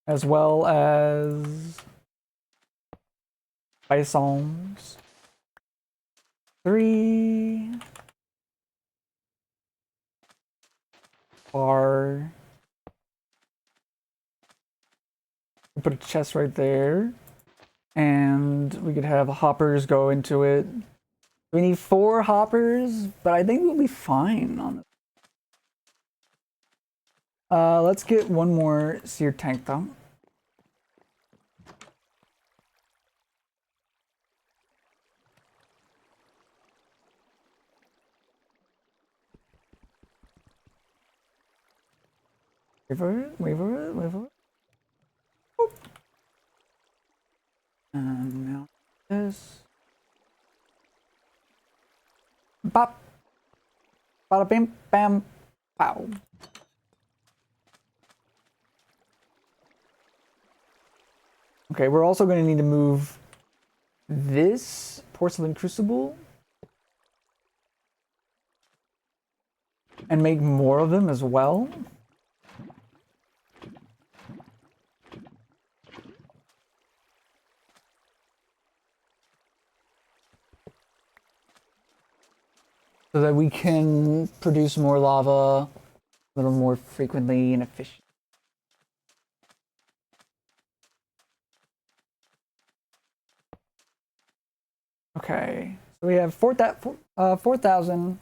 Speaker 1: As well as Bisons. 3 bar. Put a chest right there. And we could have hoppers go into it. We need 4 hoppers, but I think we'll be fine on it. Let's get one more sear tank though. Wait for it, wait for it, wait for it. Boop. And now this. Bop. Bada bim bam pow. Okay, we're also going to need to move this porcelain crucible and make more of them as well. So that we can produce more lava a little more frequently and efficiently. Okay, so we have 4,000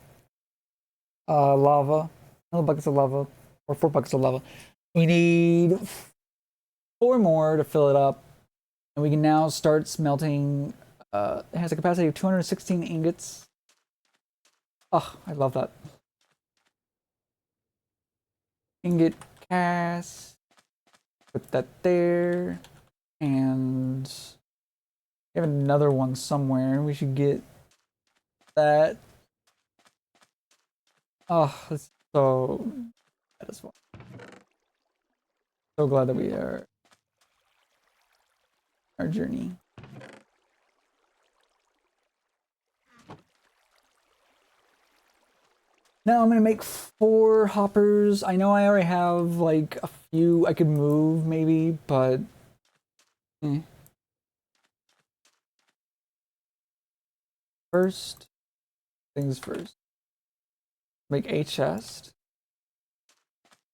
Speaker 1: lava, another buckets of lava, or 4 buckets of lava. We need 4 more to fill it up, and we can now start smelting. It has a capacity of 216 ingots. Oh, I love that. Ingot cast. Put that there, and we have another one somewhere. We should get that. Oh, it's so satisfying. So glad that we are. our journey. Now I'm gonna make 4 hoppers. I know I already have like a few I could move maybe, but first things first. Make a chest.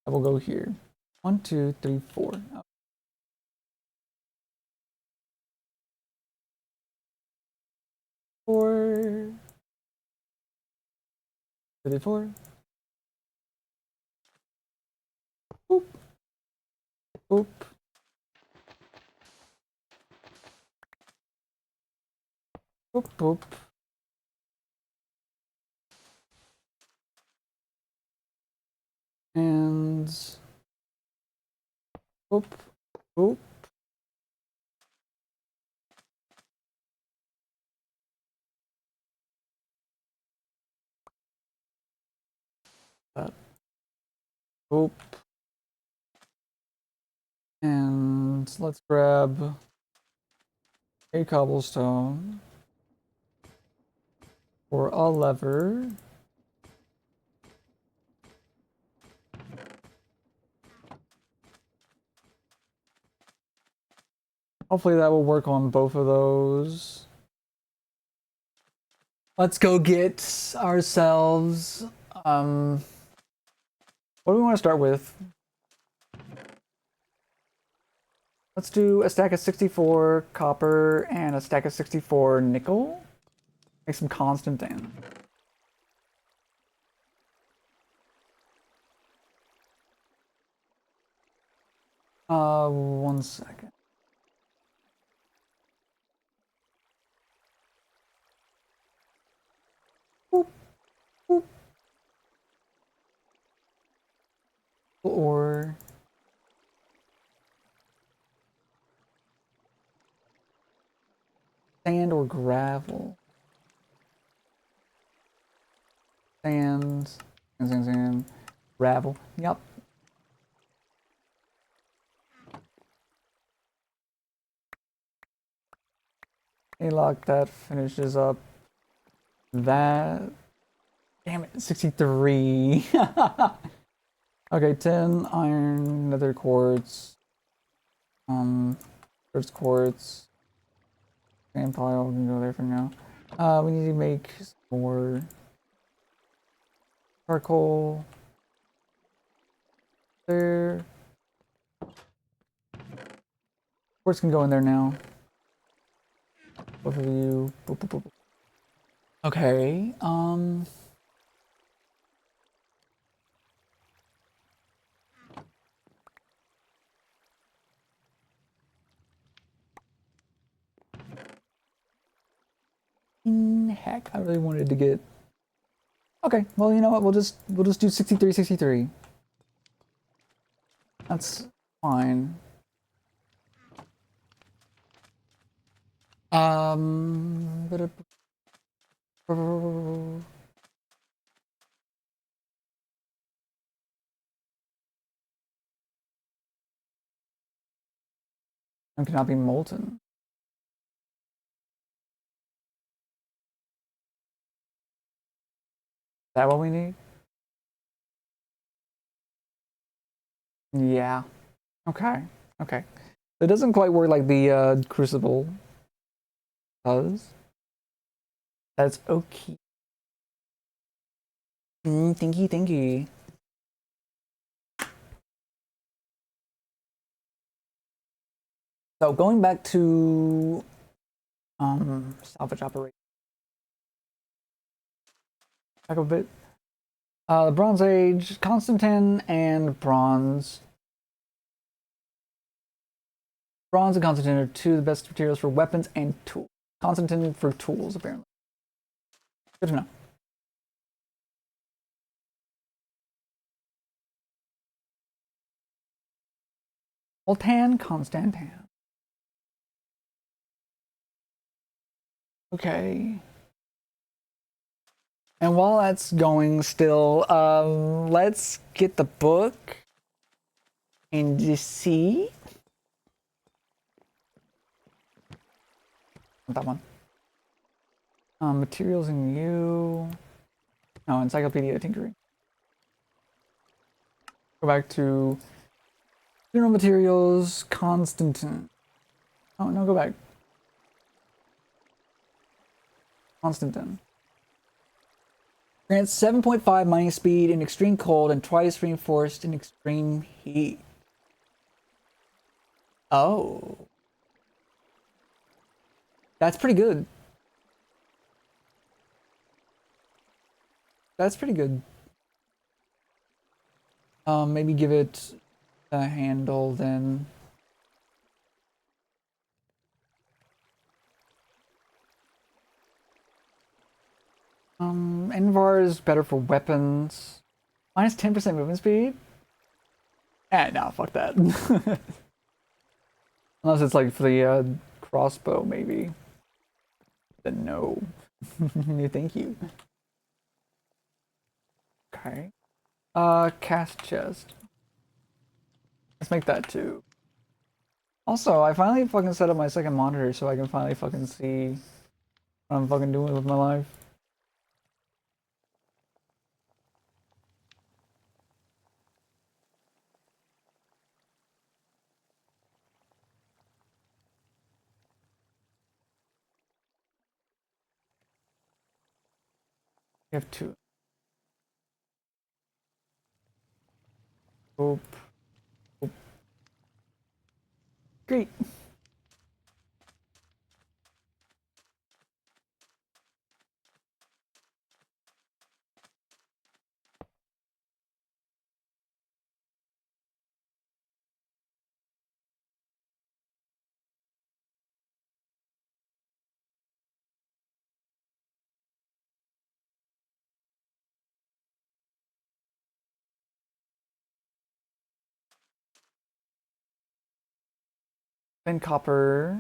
Speaker 1: I will go here. 1, 2, 3, 4. Oh. 4. 34. Boop. Boop. Boop, boop. And boop, boop. Boop. And let's grab a cobblestone or a lever. Hopefully that will work on both of those. Let's go get ourselves, what do we want to start with? Let's do a stack of 64 copper and a stack of 64 nickel. Make some constant in. One second. Boop, boop. Or sand or gravel. Sand, sand, gravel. Yep. A lock that finishes up that. Damn it, 63. Okay, 10 iron, nether quartz. First quartz. Sand pile, we can go there for now. We need to make some more charcoal. There. Quartz can go in there now. Both of you. Boop, boop, boop. Okay, heck, I really wanted to get. Okay, well, you know what? We'll just do 63, 63. That's fine. But it cannot be molten. Is that what we need? Yeah. Okay. Okay. It doesn't quite work like the crucible does. That's okay. Thanky, thanky. So going back to salvage operation. Back a bit. The Bronze Age, Constantine and Bronze. Bronze and Constantine are two of the best materials for weapons and tools. Constantine for tools, apparently. Good to know. Voltan, Constantin. Okay. And while that's going still, let's get the book and just see. Not that one. Materials in you. No, encyclopedia tinkering. Go back to general materials, Constantin. Oh, no, go back. Constantin. Grants 7.5 mining speed in extreme cold and twice reinforced in extreme heat. Oh. That's pretty good. That's pretty good. Maybe give it a handle then. Envar is better for weapons. Minus 10% movement speed? Eh, no, fuck that. Unless it's like for the crossbow, maybe. Then no. Thank you. Okay. Cast chest. Let's make that too. Also, I finally fucking set up my second monitor so I can finally fucking see what I'm fucking doing with my life. We have two. Oop. Oop. Great. Then copper.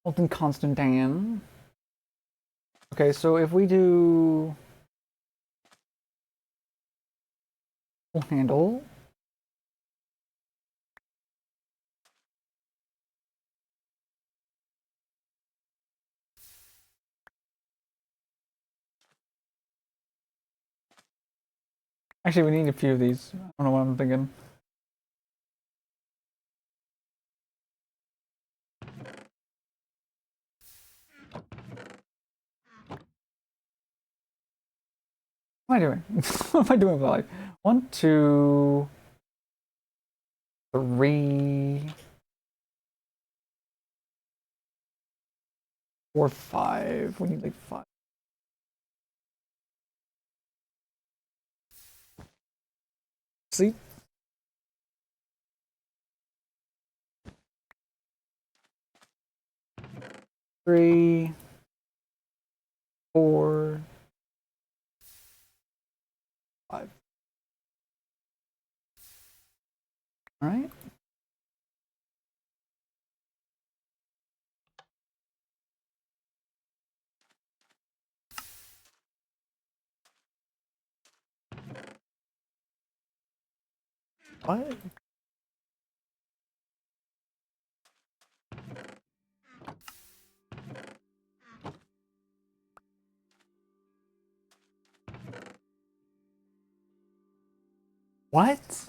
Speaker 1: Molten Constantan. Okay, so if we do full handle. Actually, we need a few of these. I don't know what I'm thinking. What am I doing? What am I doing with my life? 1, 2, 3, 4, 5. We need like 5. Sleep. 3, 4, 5. All right. What? What?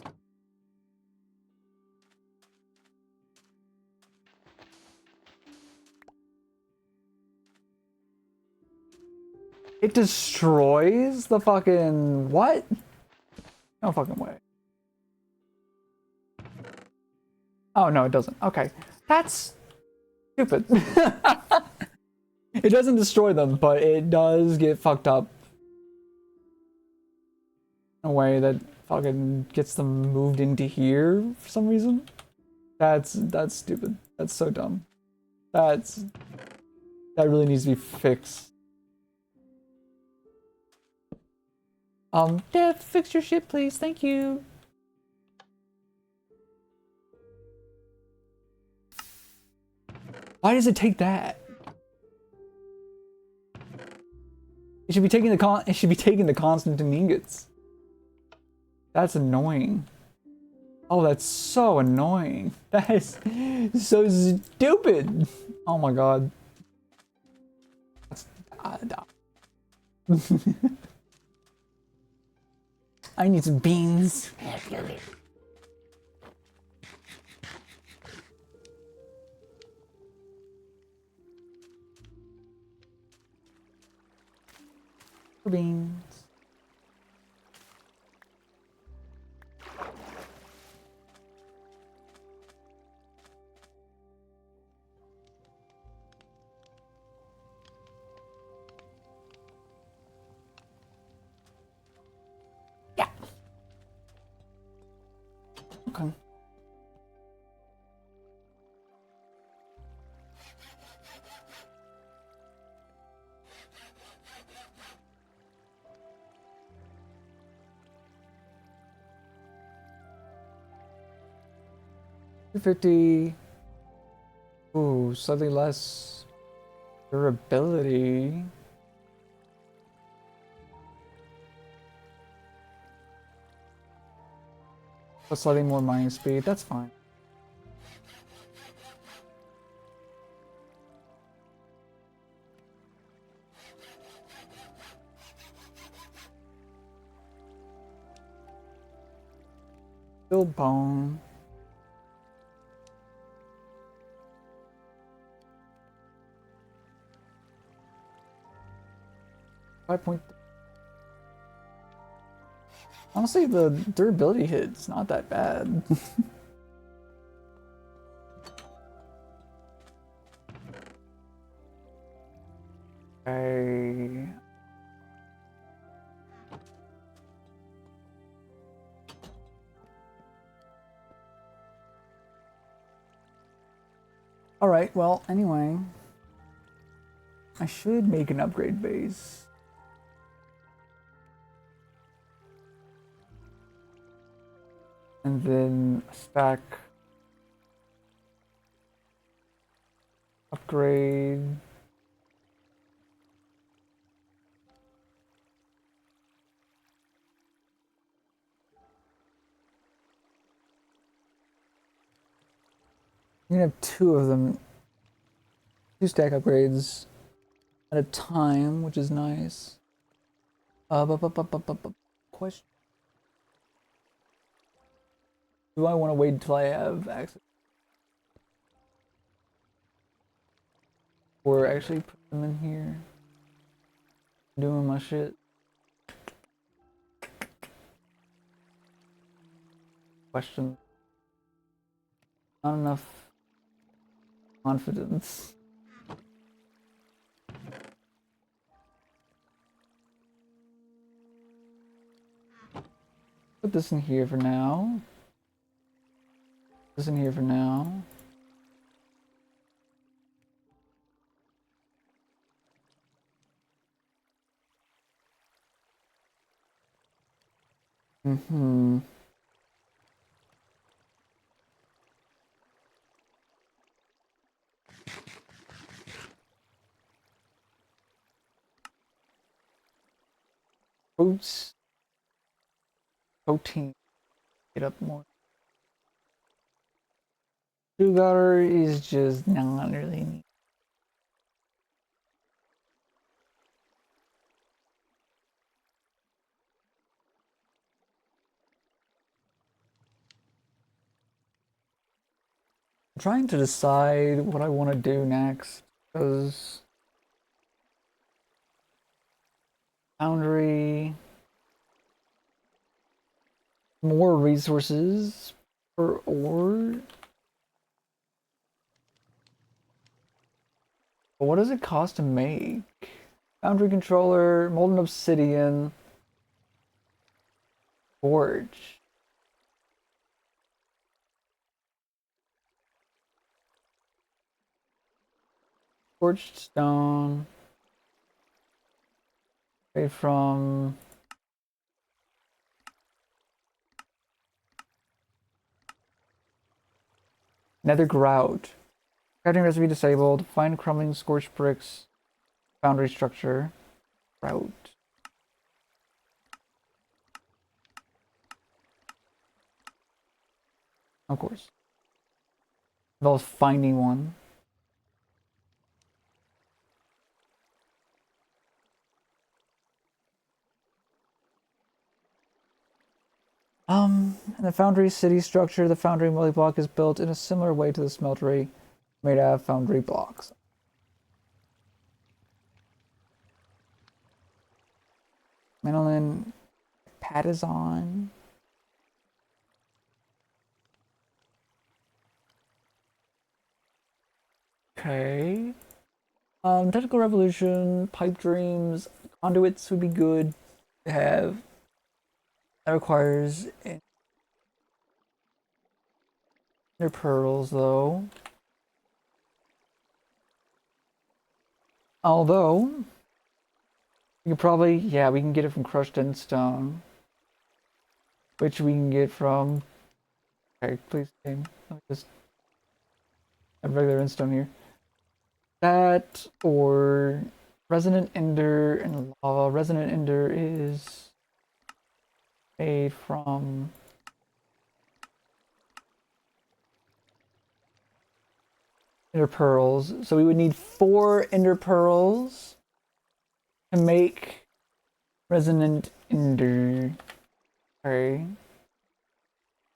Speaker 1: It destroys the fucking what? No fucking way. Oh no, it doesn't. Okay. That's stupid. It doesn't destroy them, but it does get fucked up in a way that fucking gets them moved into here for some reason. That's stupid. That's so dumb. That really needs to be fixed. Dev, fix your shit, please. Thank you. Why does it take that? It should be taking the constant ingots. That's annoying. Oh, that's so annoying. That is so stupid. Oh my god. That's, I need some beans. Beans. Yeah. Okay. $250. Ooh, slightly less durability. But slightly more mining speed. That's fine. Still bone. 5 point. Honestly, the durability hit's not that bad. Okay. Alright, well, anyway. I should make an upgrade base. And then stack. Upgrade. You can have two of them. 2 stack upgrades at a time, which is nice. Question. Do I want to wait until I have access? Or actually put them in here? Doing my shit. Question. Not enough confidence. Put this in here for now. This in here for now. Mm-hmm. Oats. Protein. Get up more. Sugar is just not really neat. I'm trying to decide what I want to do next, because Foundry, more resources per ore. But what does it cost to make? Foundry controller, molten obsidian, forge. Forged stone. Made from nether grout. Crafting recipe disabled. Find crumbling scorched bricks. Foundry structure. Grout. Of course. As well as finding one. In the foundry city structure, the foundry multi-block is built in a similar way to the smeltery made out of foundry blocks. Manolin Patizon. Okay. Technical revolution, pipe dreams, conduits would be good to have. That requires inner pearls though. Although we could probably, yeah, we can get it from crushed endstone, which we can get from. Okay, please game. Let me just have regular endstone here. That or resonant ender and lava. Resonant ender is made from ender pearls. So we would need 4 ender pearls to make resonant ender. Okay.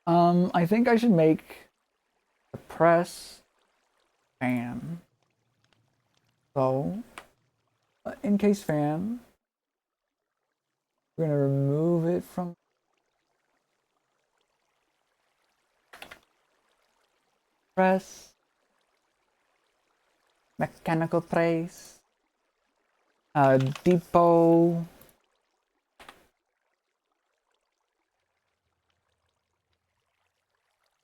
Speaker 1: I think I should make a press fan. So, in-case fan. We're gonna remove it from press. Mechanical press. Depot.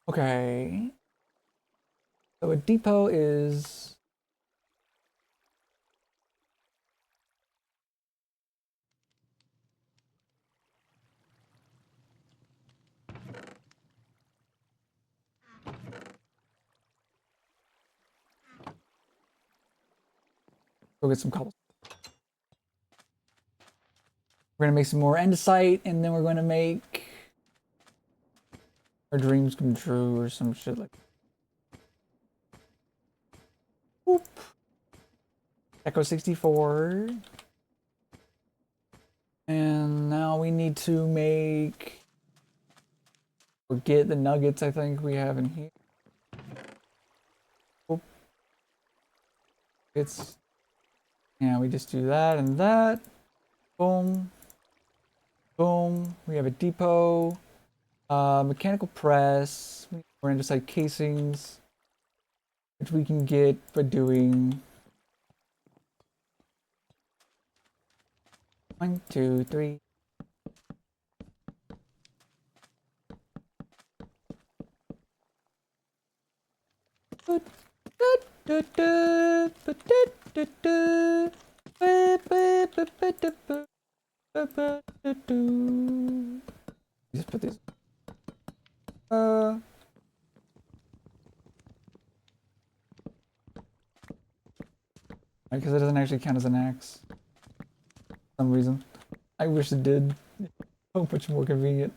Speaker 1: Okay. So a depot is go get some cobble. We're gonna make some more andesite, and then we're gonna make our dreams come true or some shit like. Whoop. Echo 64. And now we need to make or get the nuggets I think we have in here. Whoop. It's yeah, we just do that and that. Boom. Boom. We have a depot. Mechanical press. We're andesite casings, which we can get by doing 1, 2, 3. Just put this. Because it doesn't actually count as an axe. For some reason. I wish it did. So much more convenient.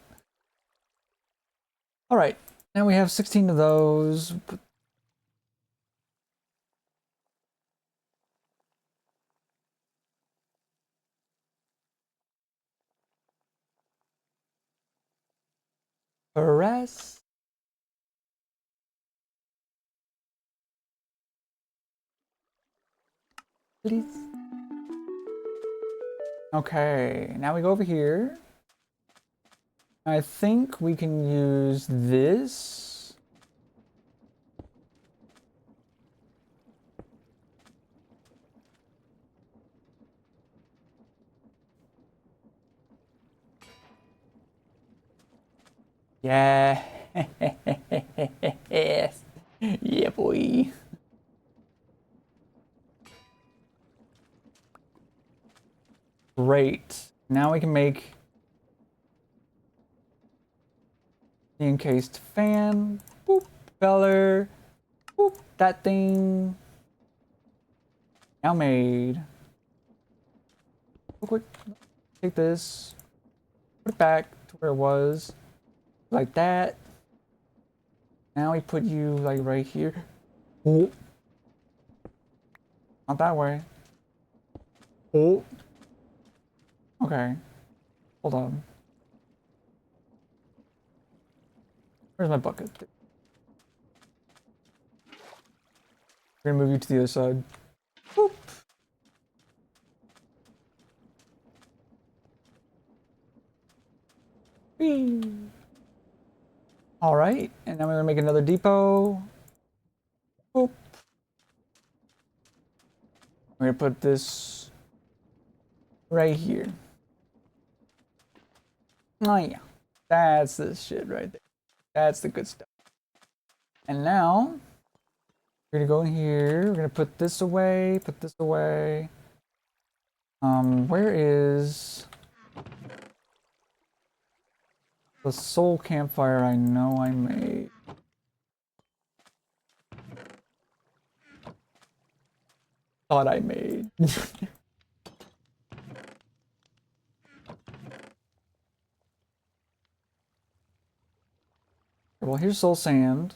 Speaker 1: Alright, now we have 16 of those. Press. Please. Okay, now we go over here. I think we can use this. Yeah. Yes. Yeah, boy. Great. Now we can make the encased fan. Boop. Color. Boop. That thing. Now made. Real quick. Take this. Put it back to where it was. Like that. Now we put you like right here. Oh. Not that way. Oh. Okay. Hold on. Where's my bucket? We're gonna move you to the other side. Boop. Whee. All right, and then we're gonna make another depot. Boop. We're gonna put this right here. Oh yeah, that's this shit right there. That's the good stuff. And now we're gonna go in here. We're gonna put this away. Put this away. Where is the soul campfire I know I made? Thought I made. Well, here's soul sand.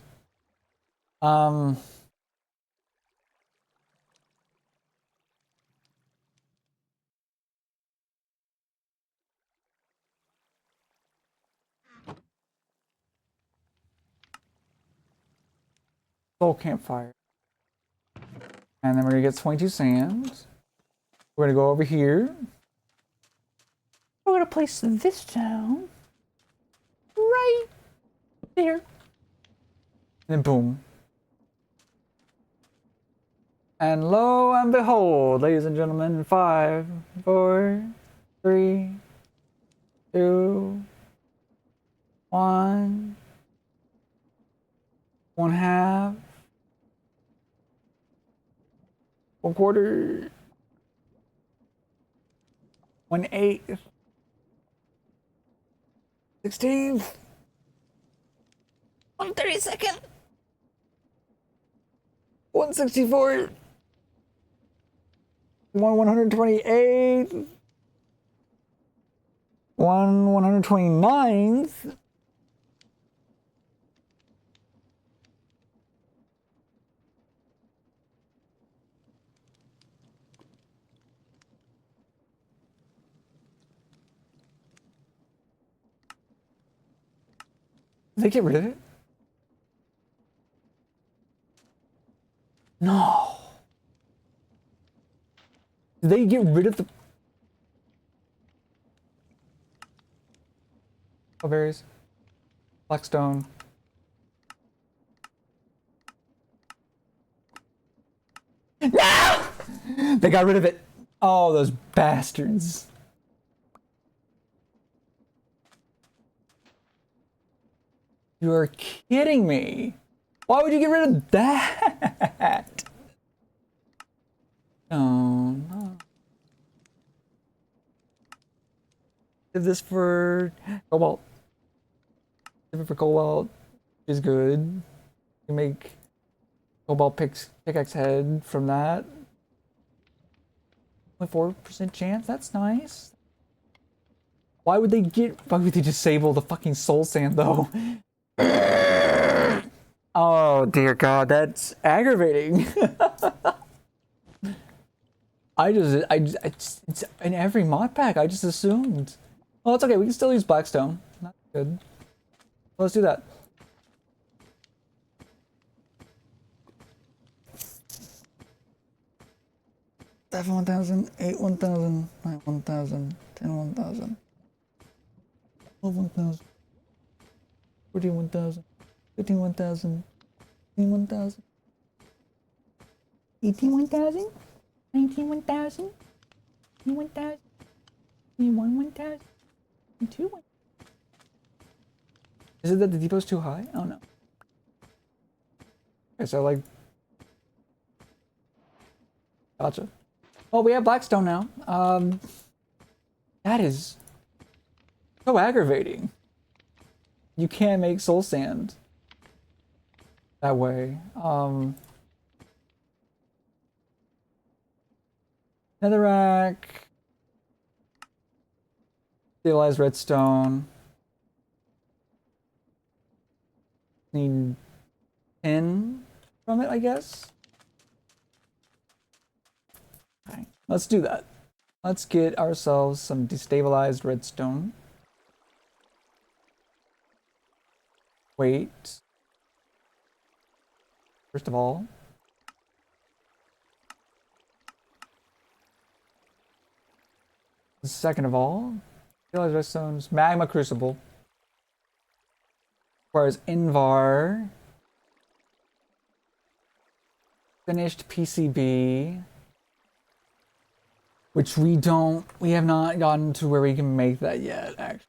Speaker 1: Soul campfire. And then we're gonna get 22 sand. We're gonna go over here. We're gonna place this down right there. And then boom. And lo and behold, ladies and gentlemen, 5, 4, 3, 2, 1, 1/2, 1/4, 1/8, 16th, 1/32nd, 1/64, 1/128, 1/129th. Did they get rid of it? No. Did they get rid of the berries? Blackstone. No! They got rid of it. Oh, those bastards. You are kidding me. Why would you get rid of that? Oh, no. Did this for cobalt. Did it for cobalt is good. You make cobalt pickaxe head from that. Only 4% chance. That's nice. Why would they disable the fucking soul sand though? Oh dear God, that's aggravating. It's in every mod pack. I just assumed. Well, it's okay. We can still use Blackstone. Not good. Let's do that. Seven 1,000, 8 1,000, 9 1,000, 10 1,000, 12 1,000, 14 1,000, 15 1,000, 16 1,000, 18 1,000, 19 1,000, 20 1,000, 21 1,000, 22 1,000. Is it that the depot's too high? Oh no. Okay, so like, gotcha. Well, we have Blackstone now. That is so aggravating. You can't make soul sand that way. Netherrack, stabilized redstone. Need tin from it, I guess. Okay, let's do that. Let's get ourselves some destabilized redstone. Wait. First of all. Second of all, destabilized redstone's magma crucible. Requires Invar. Finished PCB. Which we have not gotten to where we can make that yet, actually.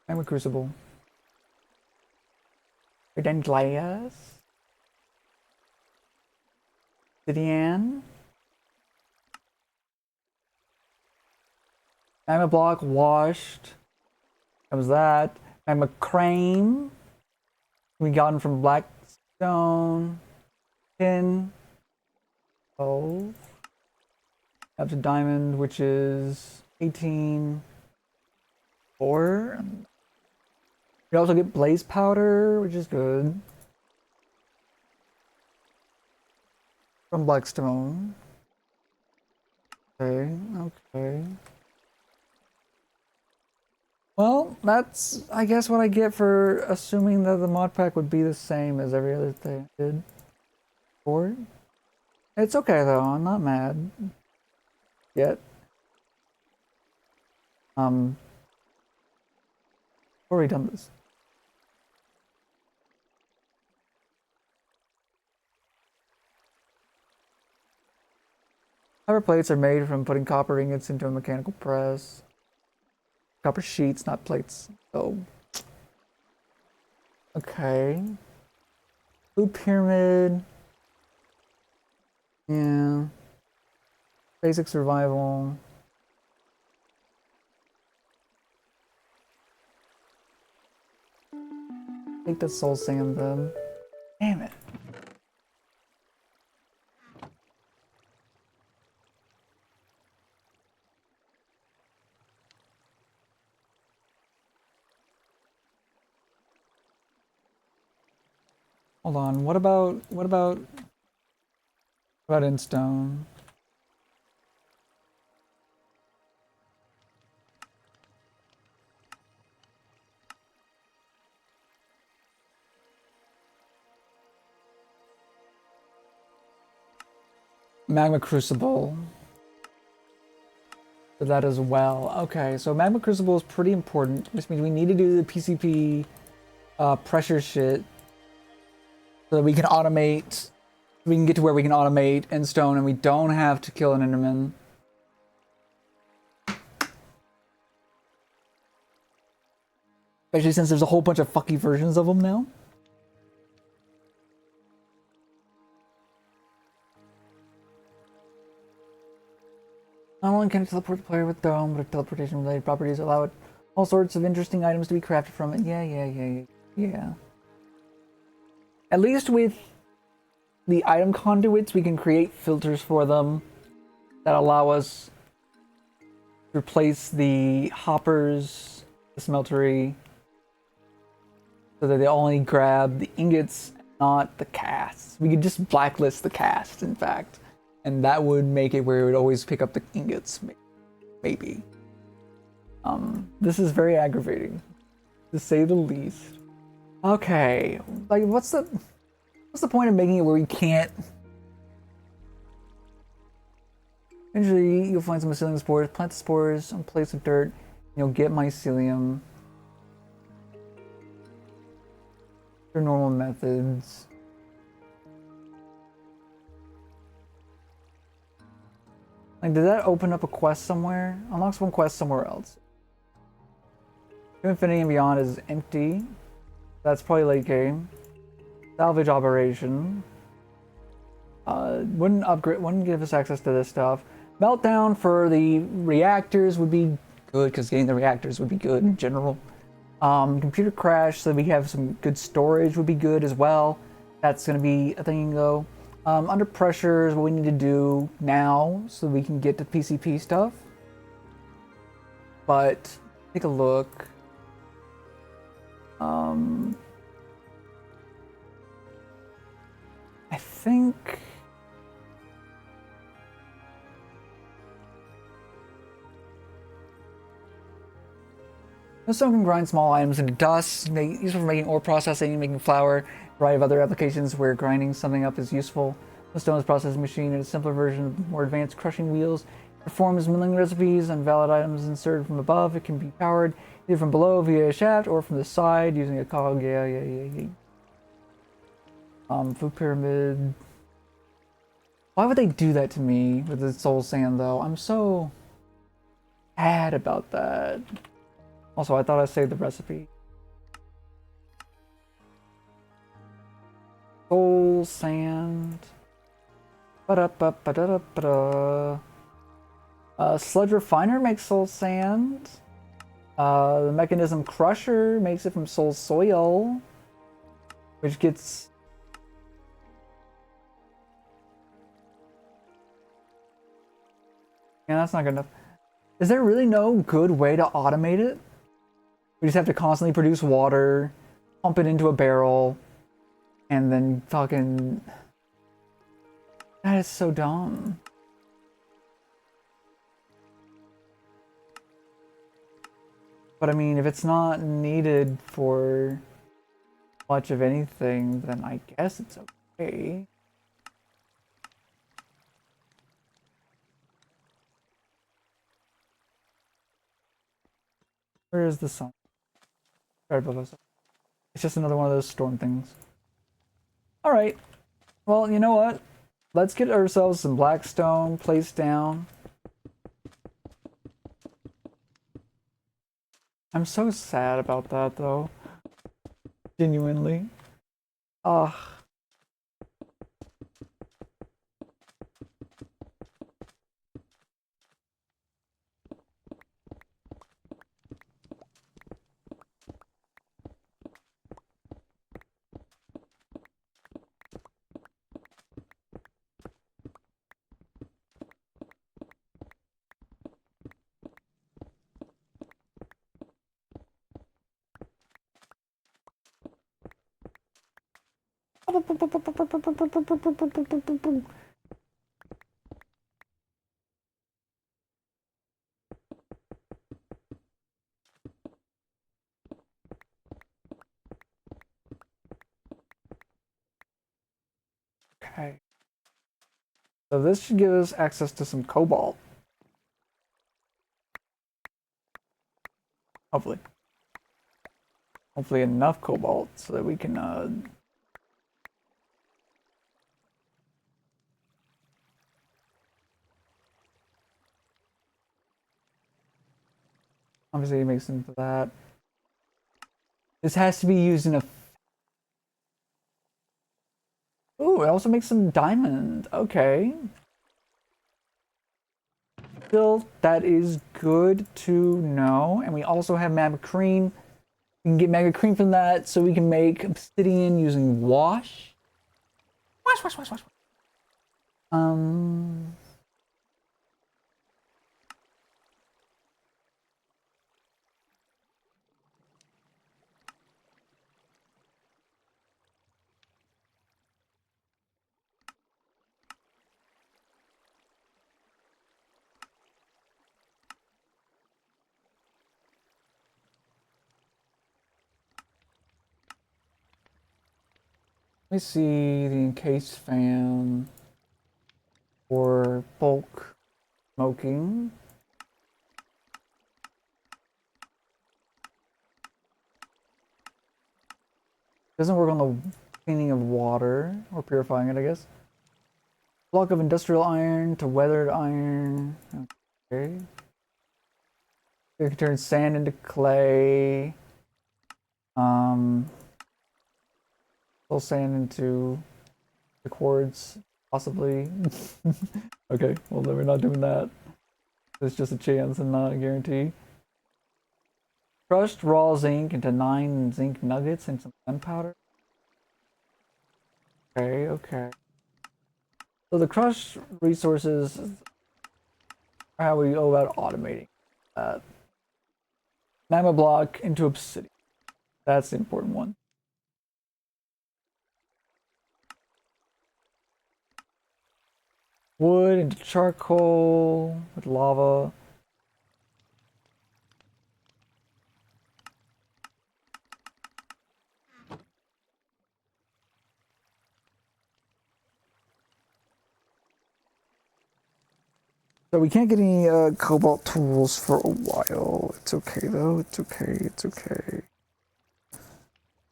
Speaker 1: Magma crucible. Ardent glass. Obsidian. Magma block washed. That was that. Magma crane. We gotten from blackstone. Tin. Oh. Up to diamond, which is 18. 4. We also get blaze powder, which is good. From blackstone. Okay, okay. Well, that's, I guess, what I get for assuming that the mod pack would be the same as every other thing I did for it. It's okay, though. I'm not mad. Yet. Already done this. Copper plates are made from putting copper ingots into a mechanical press. Copper sheets, not plates. So, okay. Blue pyramid. Yeah. Basic survival. Take the soul sand then. Damn it. Hold on, what about in stone? Magma crucible. For that as well. Okay, so magma crucible is pretty important. Which means we need to do the PCP pressure shit so that we can automate. We can get to where we can automate in stone and we don't have to kill an Enderman. Especially since there's a whole bunch of fucky versions of them now. Not only can it teleport the player with dome, but teleportation-related properties allow it all sorts of interesting items to be crafted from it. Yeah. At least with the item conduits, we can create filters for them that allow us to replace the hoppers, the smeltery, so that they only grab the ingots, not the casts. We could just blacklist the casts, in fact. And that would make it where it would always pick up the ingots, maybe. This is very aggravating, to say the least. Okay, like what's the point of making it where we can't? Eventually, you'll find some mycelium spores. Plant the spores on plates of dirt. You'll get mycelium. They're normal methods. Like, did that open up a quest somewhere? Unlocks one quest somewhere else. Infinity and Beyond is empty. That's probably late game. Salvage operation. Wouldn't give us access to this stuff. Meltdown for the reactors would be good, because getting the reactors would be good in general. Computer crash, so we have some good storage would be good as well. That's gonna be a thing though. Under pressure is what we need to do now so we can get to PCP stuff. But take a look. Um, I think the stone can grind small items into dust, useful for making ore processing, making flour, a variety of other applications where grinding something up is useful. The stone's processing machine is a simpler version of more advanced crushing wheels. It performs milling recipes on valid items inserted from above. It can be powered either from below via a shaft or from the side using a cog. Yeah. Food pyramid. Why would they do that to me with the soul sand though? I'm so sad about that. Also, I thought I saved the recipe. Soul sand. Ba-da-ba-ba-da-da-ba-da. Sludge refiner makes soul sand. The mechanism crusher makes it from soul soil, which gets. Yeah, that's not good enough. Is there really no good way to automate it? We just have to constantly produce water, pump it into a barrel, and then fucking. That is so dumb. But I mean, if it's not needed for much of anything, then I guess it's okay. Where is the sun? Right above us. It's just another one of those storm things. Alright. Well, you know what? Let's get ourselves some black stone placed down. I'm so sad about that, though. Genuinely. Ugh. Okay. So this should give us access to some cobalt. Hopefully. Hopefully enough cobalt so that we can obviously it makes sense for that. This has to be used in a. Ooh, it also makes some diamond. Okay. Still, that is good to know. And we also have magma cream. We can get magma cream from that so we can make obsidian using wash. Wash. Um. Let me see the encased fan for bulk smoking. Doesn't work on the cleaning of water or purifying it, I guess. Block of industrial iron to weathered iron. Okay. You can turn sand into clay. Full sand into the quartz, possibly. Okay, well then we're not doing that. It's just a chance and not a guarantee. Crushed raw zinc into 9 zinc nuggets and some gunpowder. Okay. So the crushed resources are how we go about automating that. Magma block into obsidian. That's the important one. Wood into charcoal with lava. So we can't get any cobalt tools for a while. It's okay though. It's okay. It's okay.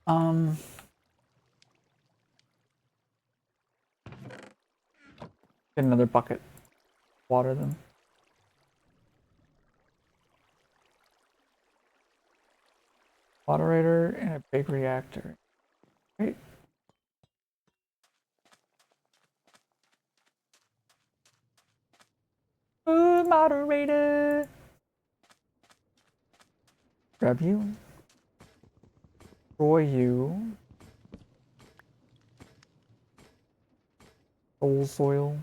Speaker 1: Um, get another bucket. Water them. Moderator and a big reactor. Great. Ooh, moderator. Grab you. Destroy you. Soul soil.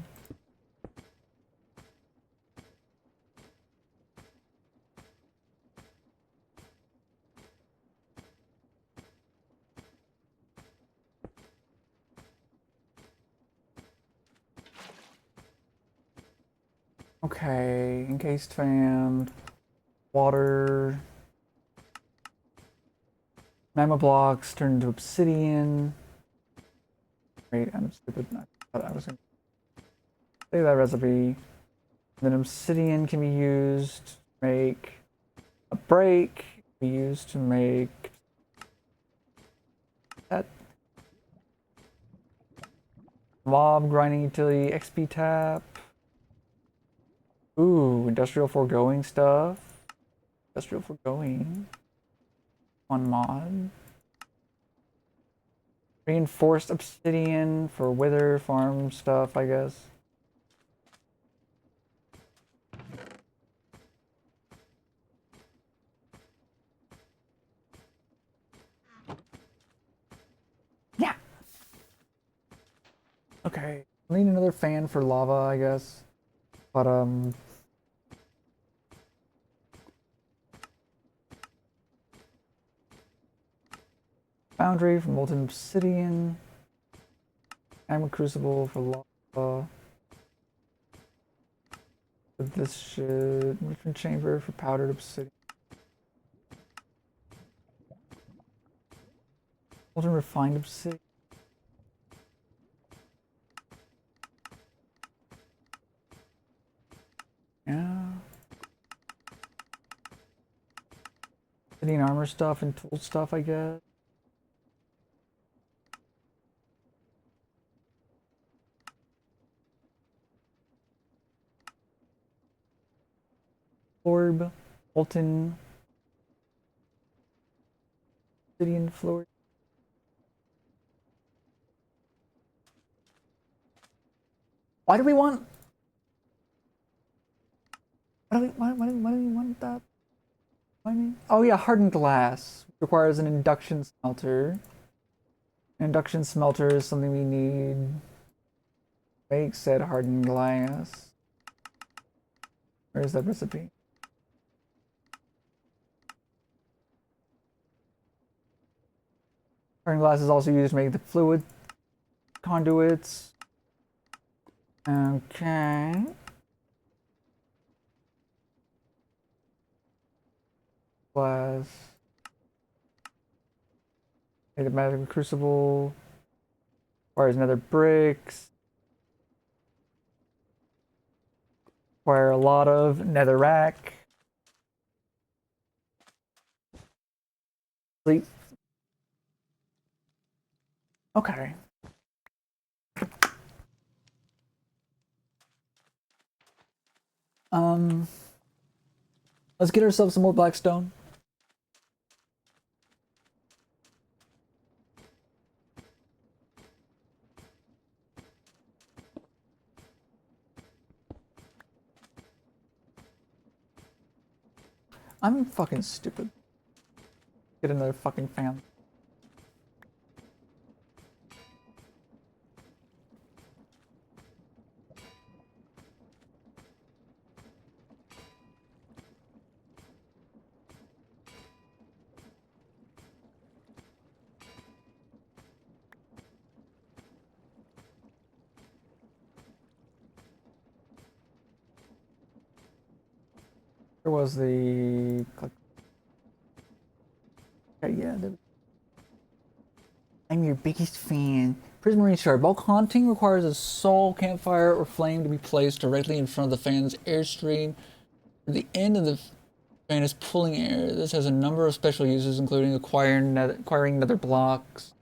Speaker 1: Okay, encased fan, water, magma blocks turned into obsidian. Wait, I'm stupid. I thought I was gonna say that recipe. Then obsidian can be used to make a break. Be used to make that mob grinding utility XP tap. Ooh, industrial foregoing stuff. Industrial foregoing. One mod. Reinforced obsidian for wither farm stuff, I guess. Yeah. Okay. I need another fan for lava, I guess. But foundry for molten obsidian. Magma crucible for lava. This should enrichment chamber for powdered obsidian. Molten refined obsidian. Yeah. Obsidian armor stuff and tool stuff, I guess. Orb. Molten obsidian floor. Why do we want? Why do we want that? Why me? Oh yeah, hardened glass requires an induction smelter. An induction smelter is something we need. Make said hardened glass. Where's that recipe? Hardened glass is also used to make the fluid conduits. Okay. Glass. Made a magic crucible. Requires nether bricks. Require a lot of netherrack. Sleep. Okay. Um, let's get ourselves some more blackstone. I'm fucking stupid. Get another fucking fan. There was the... Okay, yeah. I'm your biggest fan. Prismarine Shard. Bulk haunting requires a soul, campfire, or flame to be placed directly in front of the fan's airstream. At the end of the fan is pulling air. This has a number of special uses, including acquiring nether blocks.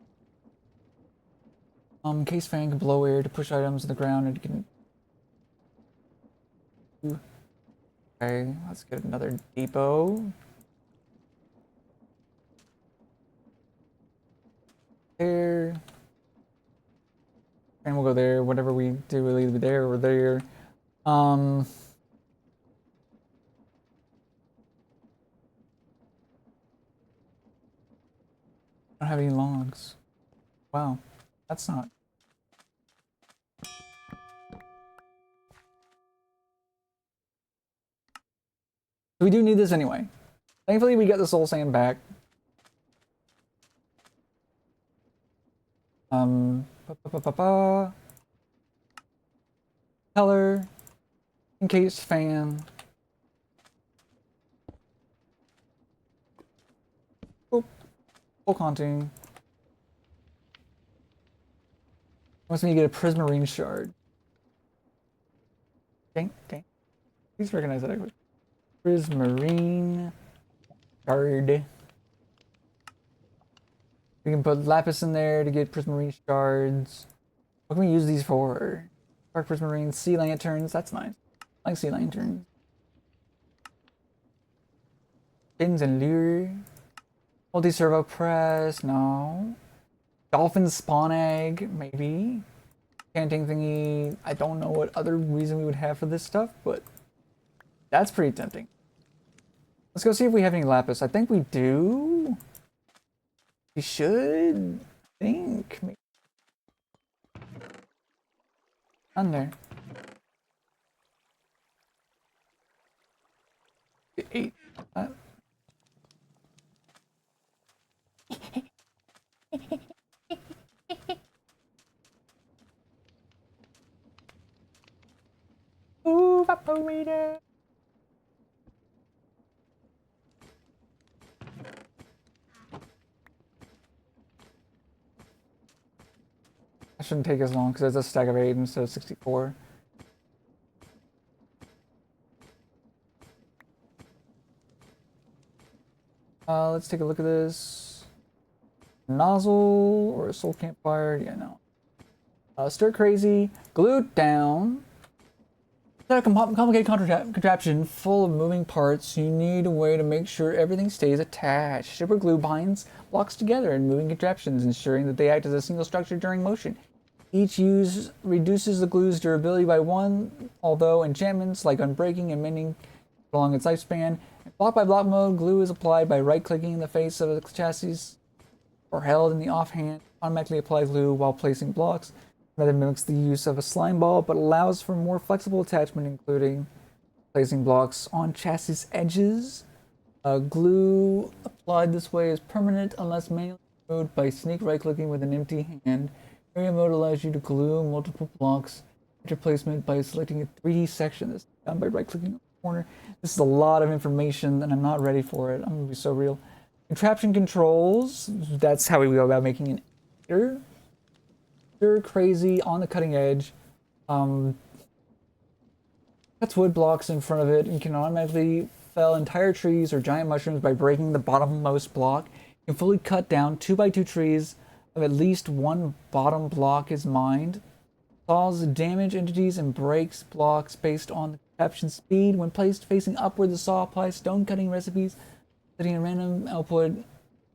Speaker 1: Case fan can blow air to push items to the ground and can... Okay, let's get another depot. There. And we'll go there. Whatever we do, we'll either be there or there. I don't have any logs. Wow. That's not... We do need this anyway. Thankfully, we get the soul sand back. Color. Encased fan. Oh. Full haunting. Wants me to get a prismarine shard. Okay, okay. Please recognize that. Prismarine shard. We can put lapis in there to get prismarine shards. What can we use these for? Dark prismarine, sea lanterns. That's nice. I like sea lanterns. Pins and lure. Multi-servo press. No. Dolphin spawn egg. Maybe. Chanting thingy. I don't know what other reason we would have for this stuff, but that's pretty tempting. Let's go see if we have any lapis. I think we do. We should think. On there. 8. Ooh, evaporator. That shouldn't take as long because it's a stack of 8 instead of 64. Let's take a look at this. Nozzle or a soul campfire? Yeah, no. Stir crazy. Glue down. It's a complicated contraption full of moving parts. You need a way to make sure everything stays attached. Super glue binds blocks together in moving contraptions, ensuring that they act as a single structure during motion. Each use reduces the glue's durability by 1, although enchantments like unbreaking and mending prolong its lifespan. In block by block mode, glue is applied by right-clicking in the face of the chassis or held in the offhand. Automatically apply glue while placing blocks. Method mimics the use of a slime ball, but allows for more flexible attachment, including placing blocks on chassis edges. Glue applied this way is permanent unless manually removed by sneak right-clicking with an empty hand. Area mode allows you to glue multiple blocks into placement by selecting a 3D section. This is done by right-clicking on the corner. This is a lot of information, and I'm not ready for it. I'm gonna be so real. Contraption controls. That's how we go about making an editor. They're crazy on the cutting edge. Cuts wood blocks in front of it and can automatically fell entire trees or giant mushrooms by breaking the bottommost block. You can fully cut down 2x2 trees of at least one bottom block is mined. Saws damage entities and breaks blocks based on the contraption speed. When placed facing upward, the saw applies stone cutting recipes, setting a random output.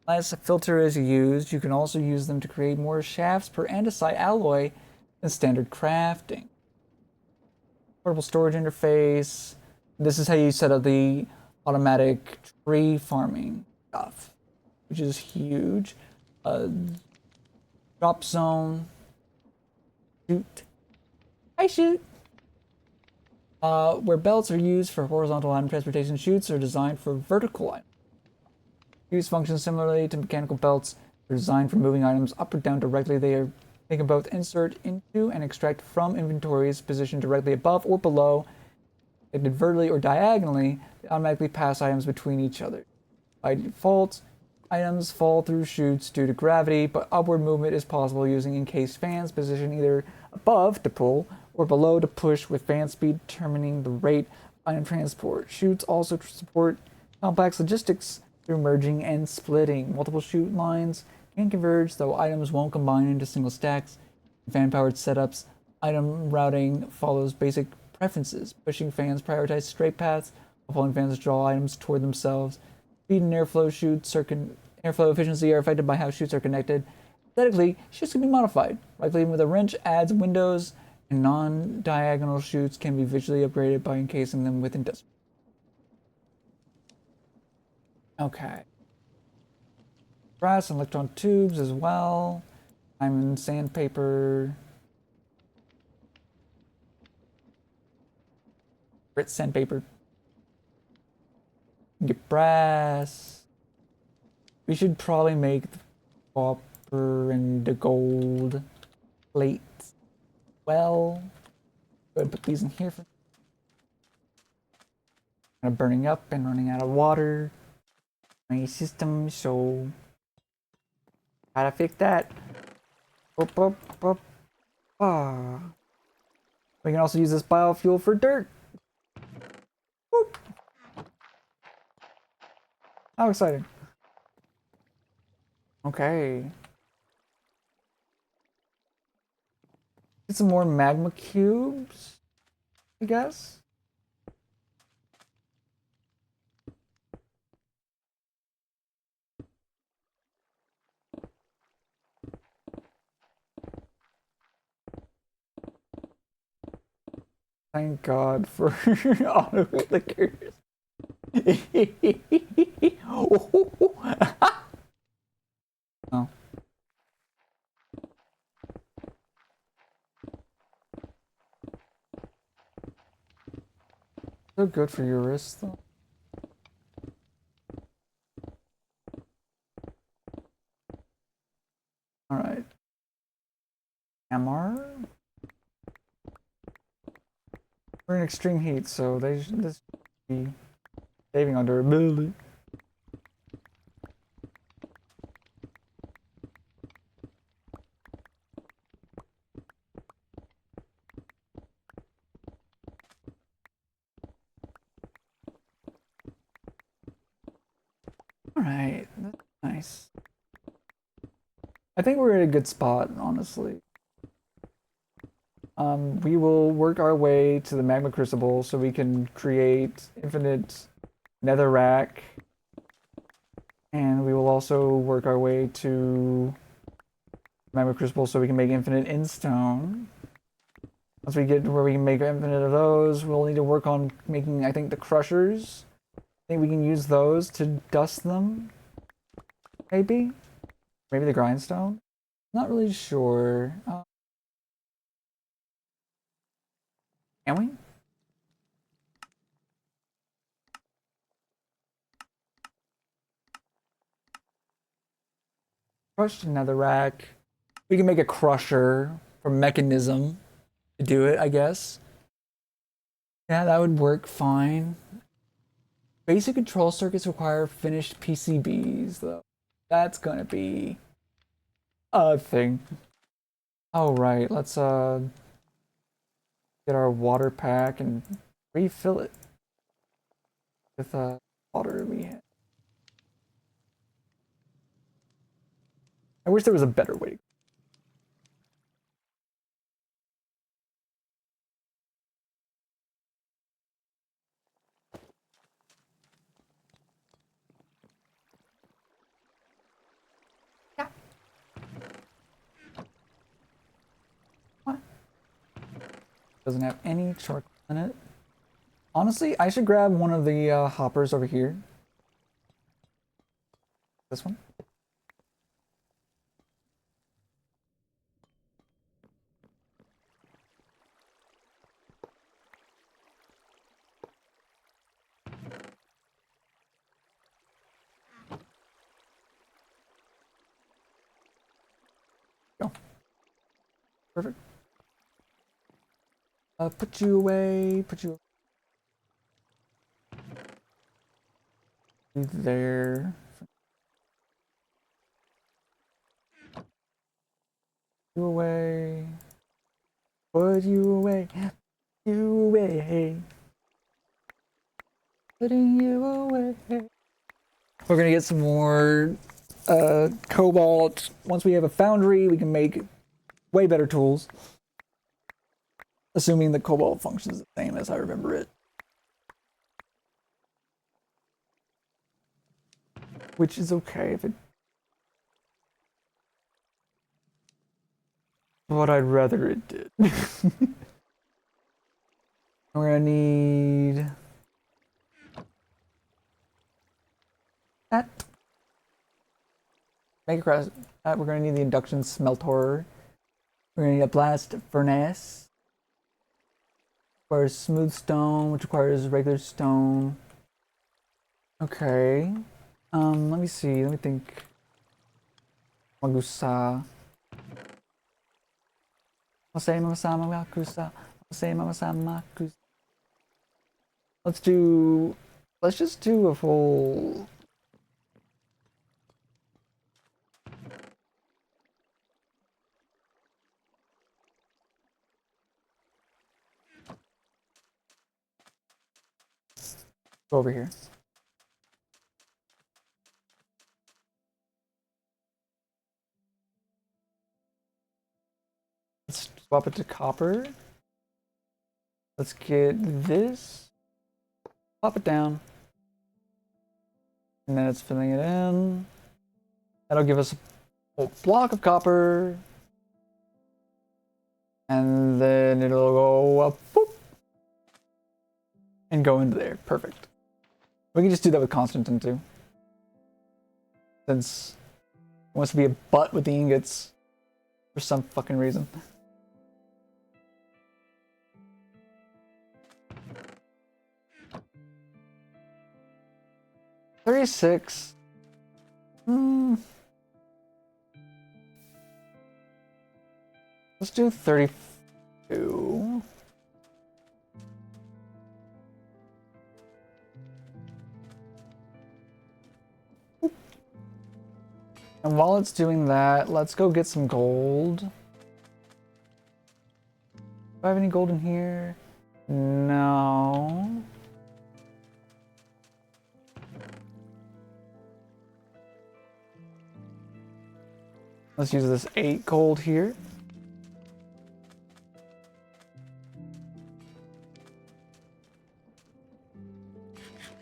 Speaker 1: As a filter is used, you can also use them to create more shafts per andesite alloy than standard crafting. Portable storage interface. This is how you set up the automatic tree farming stuff, which is huge. Drop zone. Shoot. I shoot. Where belts are used for horizontal item transportation, chutes are designed for vertical items. Use functions similarly to mechanical belts. They're designed for moving items up or down directly. They can both insert into and extract from inventories positioned directly above or below connected vertically or diagonally, they automatically pass items between each other. By default, items fall through chutes due to gravity, but upward movement is possible using encased fans positioned either above to pull or below to push, with fan speed determining the rate of item transport. Chutes also support complex logistics through merging and splitting. Multiple chute lines can converge, though items won't combine into single stacks. In fan-powered setups, item routing follows basic preferences. Pushing fans prioritize straight paths, while pulling fans draw items toward themselves. Speed and airflow efficiency are affected by how chutes are connected. Aesthetically, chutes can be modified. Right-clicking with a wrench adds windows, and non-diagonal chutes can be visually upgraded by encasing them with industrial. Okay. Brass and electron tubes as well. Diamond sandpaper. Grit sandpaper. Get brass. We should probably make the copper and the gold plates. Well, go ahead and put these in here for kind of burning up and running out of water. My system, so gotta fix that. Up, up, up. Ah. We can also use this biofuel for dirt. Whoop. How exciting. Okay. Get some more magma cubes, I guess. Thank God for auto clickers. Oh. So good for your wrist, though. All right. MR. We're in extreme heat, so this should be saving on durability. All right, that's nice. I think we're at a good spot, honestly. We will work our way to the magma crucible so we can create infinite netherrack, and we will also work our way to magma crucible so we can make infinite endstone. Once we get to where we can make infinite of those, we'll need to work on making, I think, the crushers. I think we can use those to dust them. Maybe? Maybe the grindstone? Not really sure. Can we? Crushed netherrack. We can make a crusher or mechanism to do it, I guess. Yeah, that would work fine. Basic control circuits require finished PCBs, though. That's gonna be a thing. Oh, right. Let's get our water pack and refill it with water we have. I wish there was a better way. Yeah. What? Doesn't have any charcoal in it. Honestly, I should grab one of the hoppers over here. This one. Go. Perfect. Put you away. Put you. there. You away. Put you away. You away. Putting you away. We're gonna get some more cobalt. Once we have a foundry, we can make way better tools. Assuming the cobalt functions the same as I remember it. Which is okay if it... But I'd rather it did. We're gonna need... that. Make a cross. We're gonna need the induction smelter. We're gonna need a blast furnace. Requires smooth stone, which requires regular stone. Okay. Let me see. Let me think. Magusa. Let's just do a full... Go over here. Let's swap it to copper. Let's get this. Pop it down. And then it's filling it in. That'll give us a whole block of copper. And then it'll go up, boop, and go into there. Perfect. We can just do that with Constantine too. Since it wants to be a butt with the ingots for some fucking reason. $36. Let's do 32. And while it's doing that, let's go get some gold. Do I have any gold in here? No. Let's use this 8 gold here.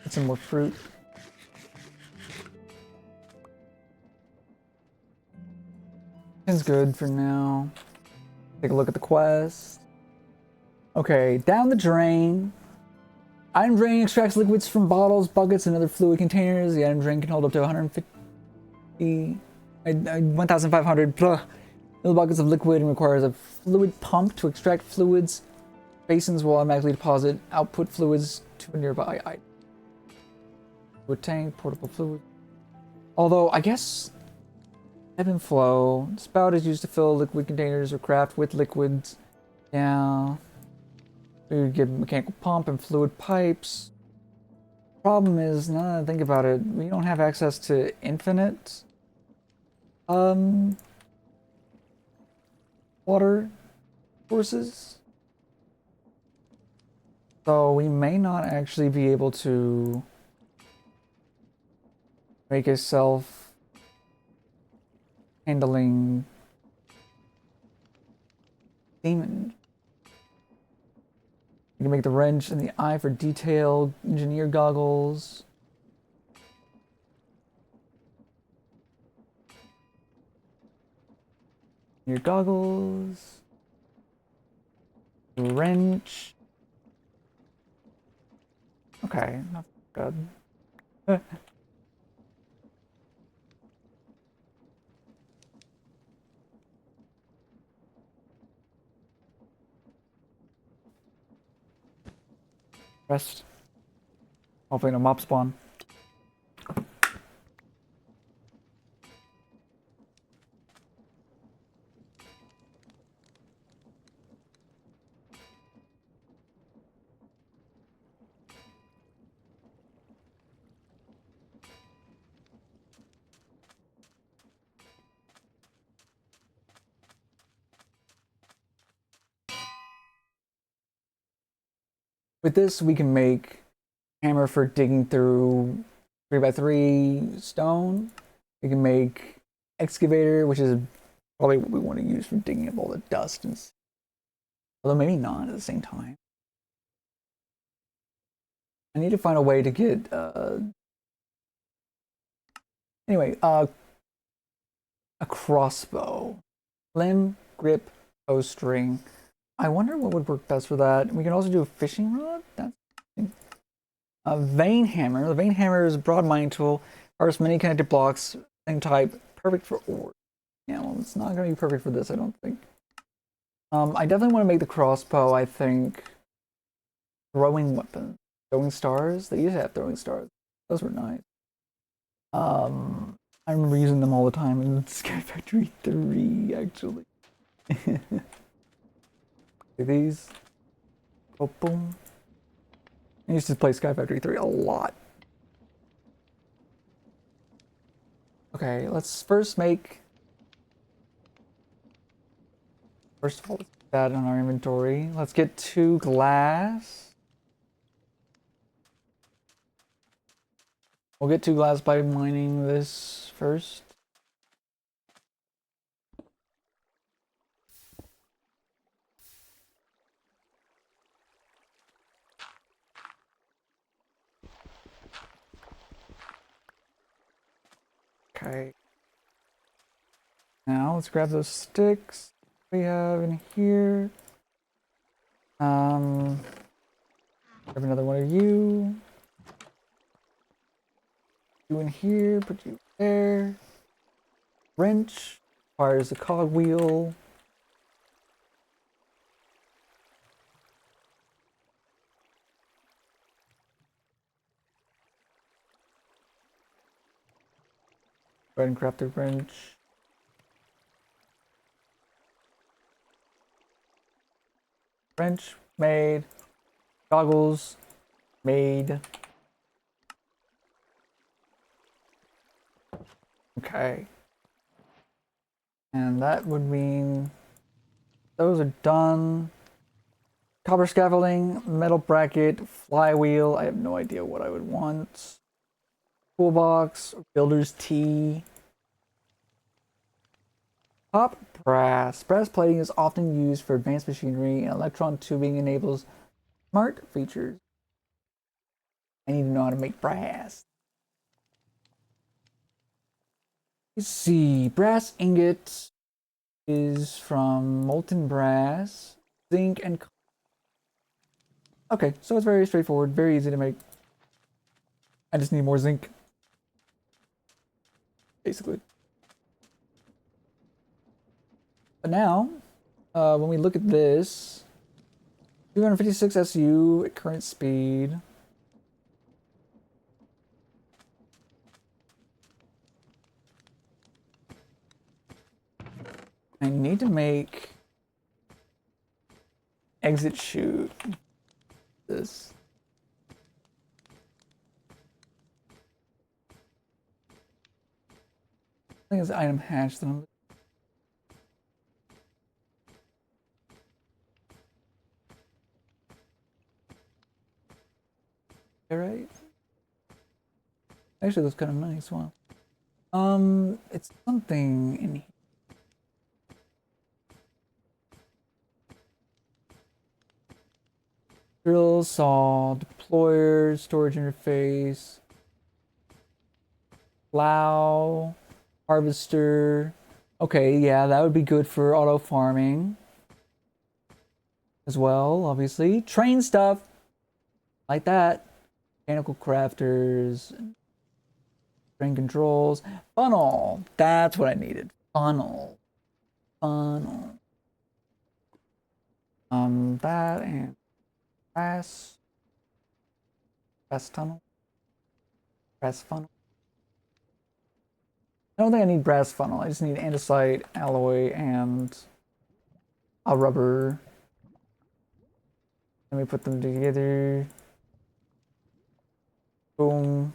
Speaker 1: Get some more fruit. It's good for now. Take a look at the quest. Okay, down the drain. Item drain extracts liquids from bottles, buckets, and other fluid containers. The item drain can hold up to 1,500 buckets of liquid and requires a fluid pump to extract fluids. Basins will automatically deposit output fluids to a nearby item. Fluid tank, portable fluid. Although, I guess... ebb and flow. Spout is used to fill liquid containers or craft with liquids. Yeah. We get mechanical pump and fluid pipes. Problem is, now that I think about it, we don't have access to infinite water sources. So we may not actually be able to make a self-handling demon. You can make the wrench and the eye for detail, engineer goggles. Your goggles. Wrench. Okay, not good. Rest. Hopefully no mob spawn. With this, we can make hammer for digging through 3x3 stone. We can make excavator, which is probably what we want to use for digging up all the dust, and although maybe not at the same time. I need to find a way to get anyway, a crossbow. Limb, grip, bowstring. I wonder what would work best for that. We can also do a fishing rod. That's a vein hammer. The vein hammer is a broad mining tool. Harvests many connected blocks, same type, perfect for ore. Yeah, well, it's not going to be perfect for this, I don't think. I definitely want to make the crossbow, I think. Throwing weapon. Throwing stars? They used to have throwing stars. Those were nice. I remember using them all the time in Sky Factory 3, actually. These. Oh, boom. I used to play Sky Factory 3 a lot. Okay, let's first make... First of all, let's put that in our inventory. Let's get 2 glass. We'll get 2 glass by mining this first. Okay. Now let's grab those sticks we have in here. Grab another one of you. You in here, put you there. Wrench requires a cogwheel. Go ahead and craft the wrench. Wrench made. Goggles made. Okay. And that would mean those are done. Copper scaffolding, metal bracket, flywheel. I have no idea what I would want. Toolbox, builder's tee. Top brass. Brass plating is often used for advanced machinery, and electron tubing enables smart features. I need to know how to make brass. Let's see. Brass ingot is from molten brass, zinc, and okay, so it's very straightforward, very easy to make. I just need more zinc, basically. But now, when we look at this, 256 SU at current speed. I need to make exit chute. This. I think it's item hash that I'm... Right? Actually, that's kind of nice. Wow. It's something in here. Drill, saw, deployer, storage interface, plow, harvester. Okay, yeah, that would be good for auto farming as well, obviously. Train stuff like that. Mechanical crafters, train controls, funnel. That's what I needed. Funnel. Funnel. That and brass. Brass tunnel. Brass funnel. I don't think I need brass funnel. I just need andesite, alloy, and a rubber. Let me put them together. Boom.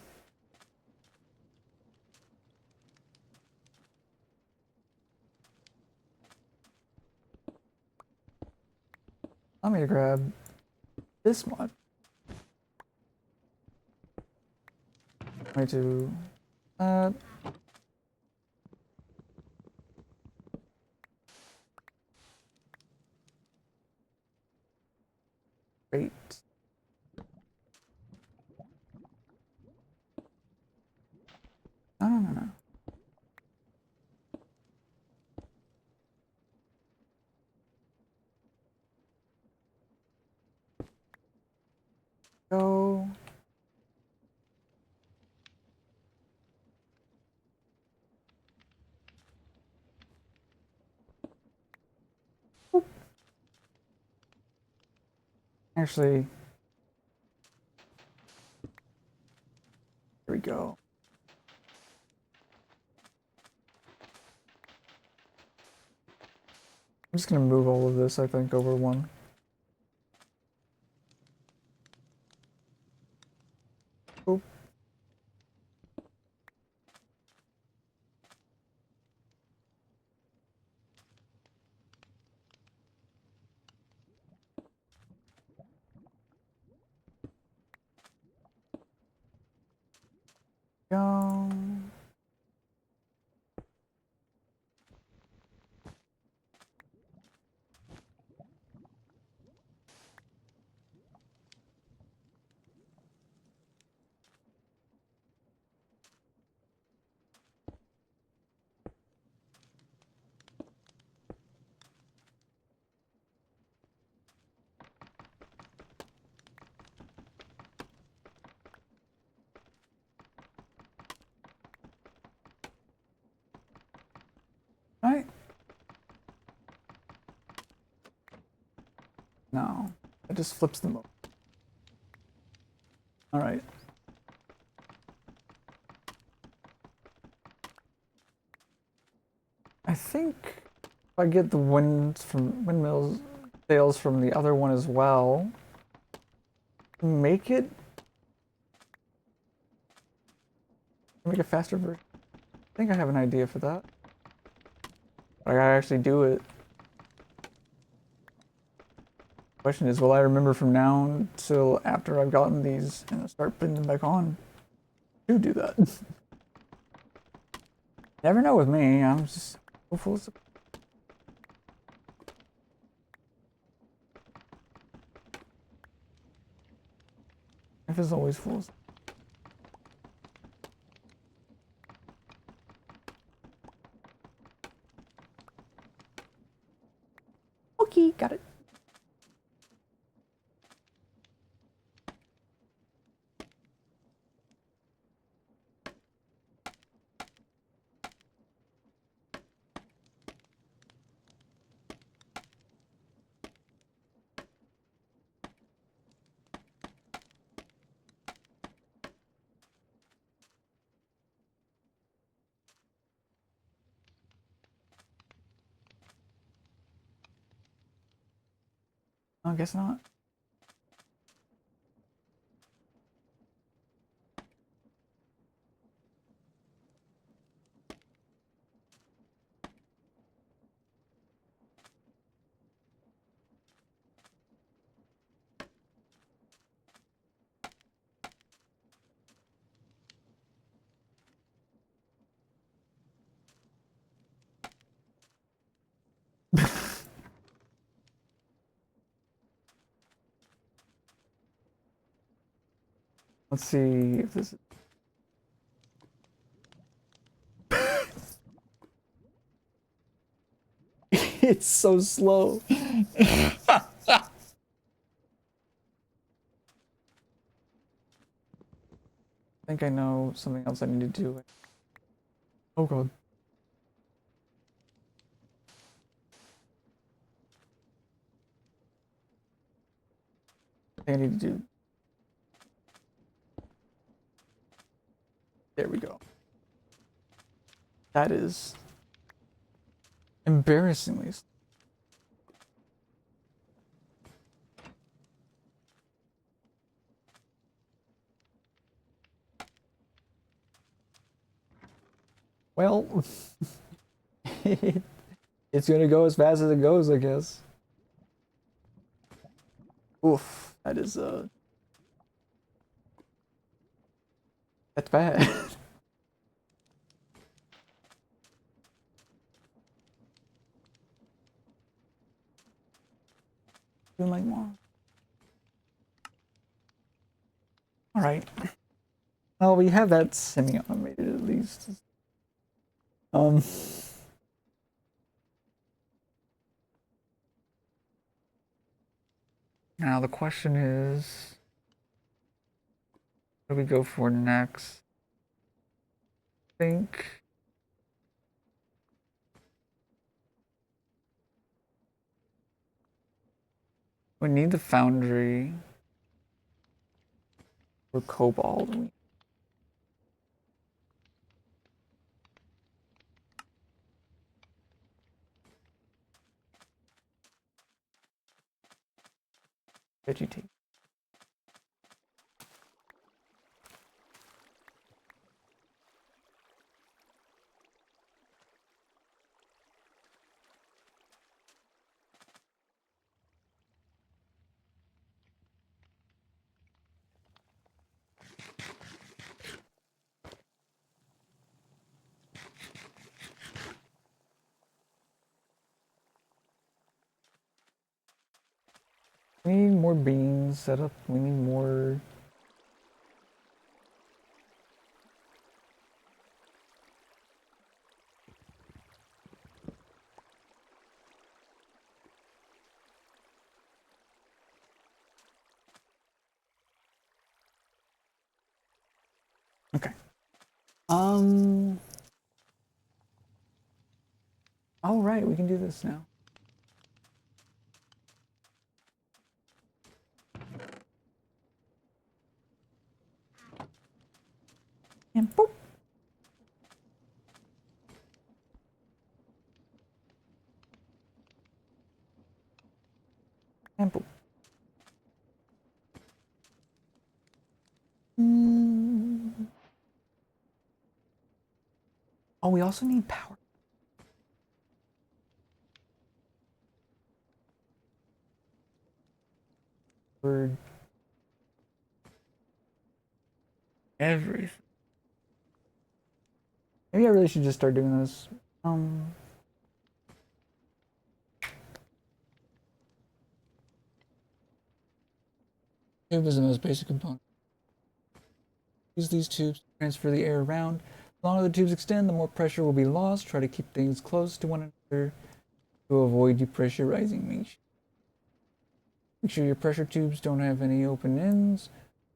Speaker 1: I'm gonna grab this one. 22. Great. No. Go. Boop. Actually, here we go. I'm just gonna move all of this, I think, over one. Boop. Go. Right? No. It just flips them over. Alright. I think if I get the windmills sails from the other one as well, make a faster version. I think I have an idea for that. I gotta actually do it. Question is, will I remember from now until after I've gotten these and I start putting them back on to do that? Never know with me. I'm just hopeful. If it's always full. Okay, got it. I guess not. Let's see if this is... It's so slow. I think I know something else I need to do. Oh god. I think I need to do... There we go. That is embarrassingly slow. Well, it's gonna go as fast as it goes, I guess. Oof, that is That's bad. Doing like more. All right. Well, we have that semi-automated at least. Um. Now the question is, what do we go for next? I think we need the foundry for cobalt. Vegetate. We need more beams set up. We need more. Okay. All right, we can do this now. And boop. And boop. Oh, we also need power. For everything. Maybe I really should just start doing this. Tube is the most basic component. Use these tubes to transfer the air around. The longer the tubes extend, the more pressure will be lost. Try to keep things close to one another to avoid depressurizing. Make sure your pressure tubes don't have any open ends.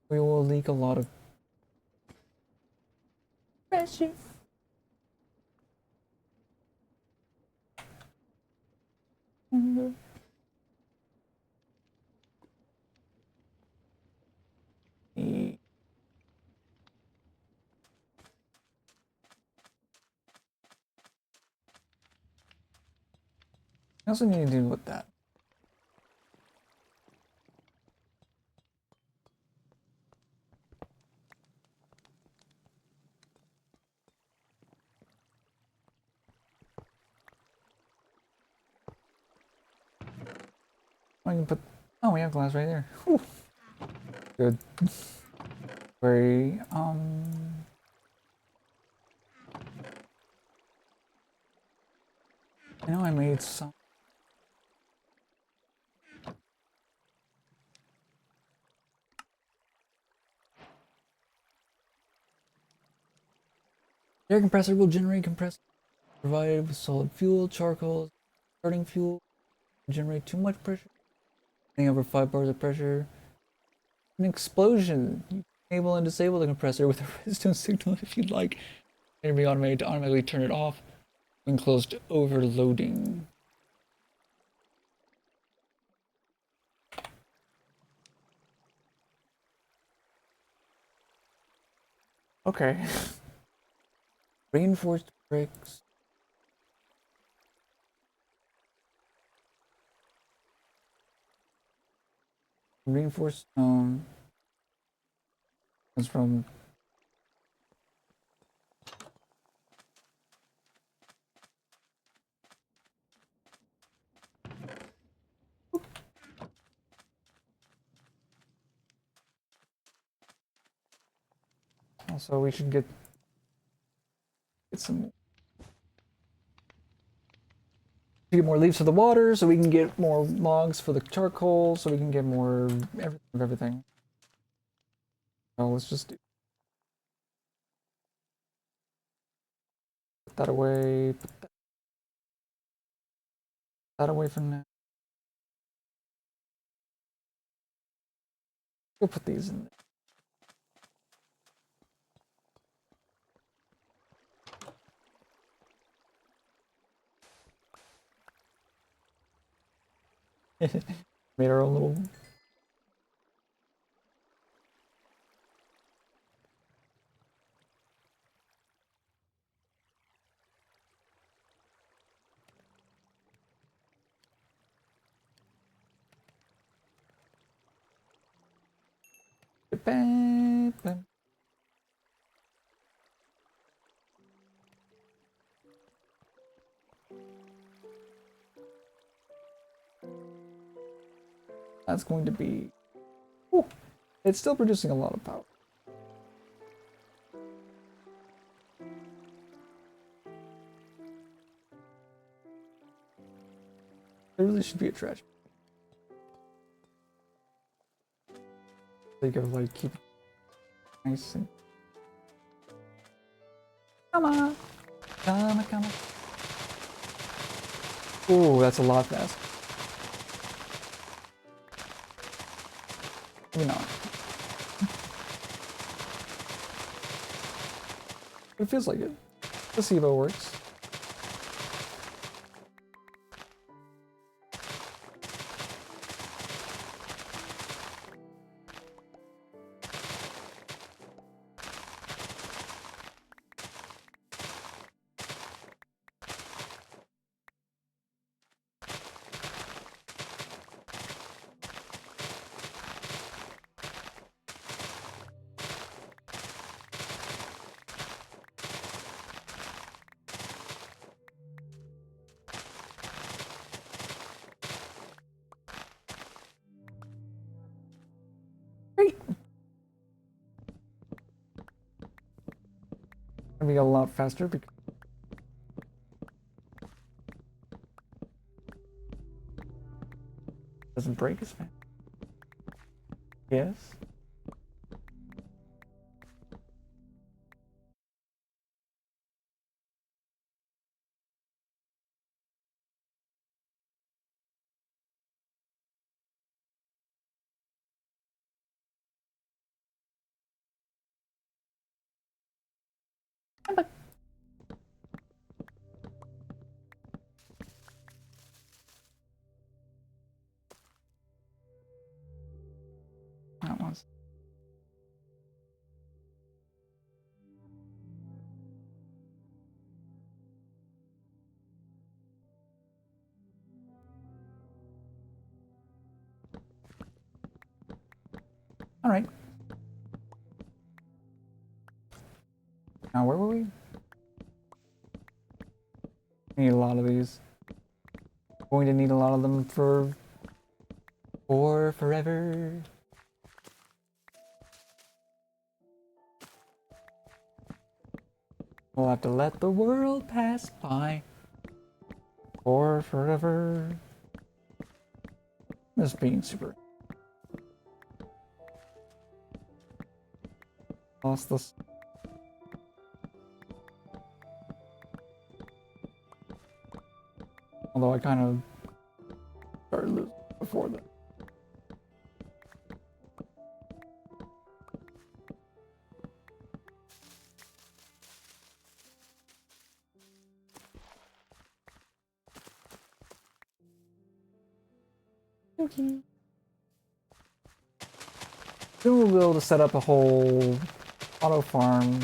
Speaker 1: We will leak a lot of pressure. I also need to deal with that. I can put. Oh, we have glass right there. Whew. Good. Very. I know I made some. The air compressor will generate compressed, provided with solid fuel, charcoal, starting fuel. Generate too much pressure. Anything over 5 bars of pressure. An explosion. You can enable and disable the compressor with a redstone signal if you'd like. It'll be automated to automatically turn it off when close to overloading. Okay. Reinforced bricks. Reinforced stone. That's from. So we should get some. Get more leaves for the water, so we can get more logs for the charcoal, so we can get more everything. So let's just put that away. Put that away for now. We'll put these in there. Made our own little. Bam, bam. That's going to be. Ooh, it's still producing a lot of power. There really should be a trash. They go like keep it nice and. Come on, come on, come on. Ooh, that's a lot fast. Maybe not. It feels like it. Let's see if it works. Great. Gonna be a lot faster because it doesn't break as fast. Yes. That was. All right. Now where were we? Need a lot of these. Going to need a lot of them for forever. We'll have to let the world pass by for forever. This being super. Lost this. Although I kind of started losing before that. Okay. Then we'll be able to set up a whole auto farm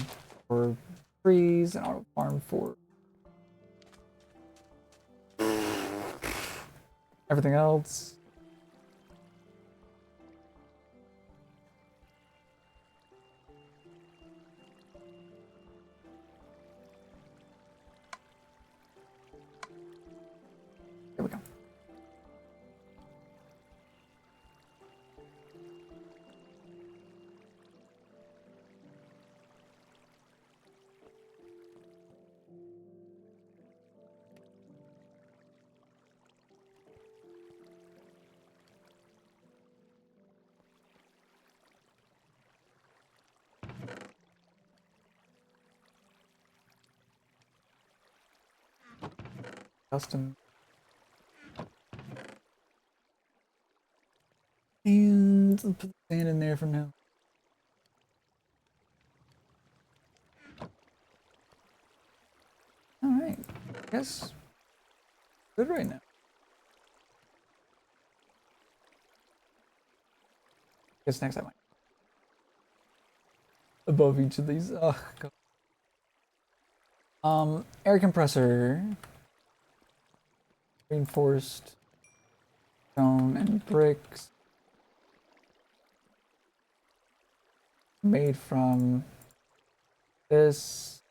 Speaker 1: for trees and auto farm for everything else. Here we go. custom. And let's put the sand in there for now. Alright. I guess good right now. Guess next time above each of these. Oh, God. Air compressor. Reinforced stone and bricks. Made from this.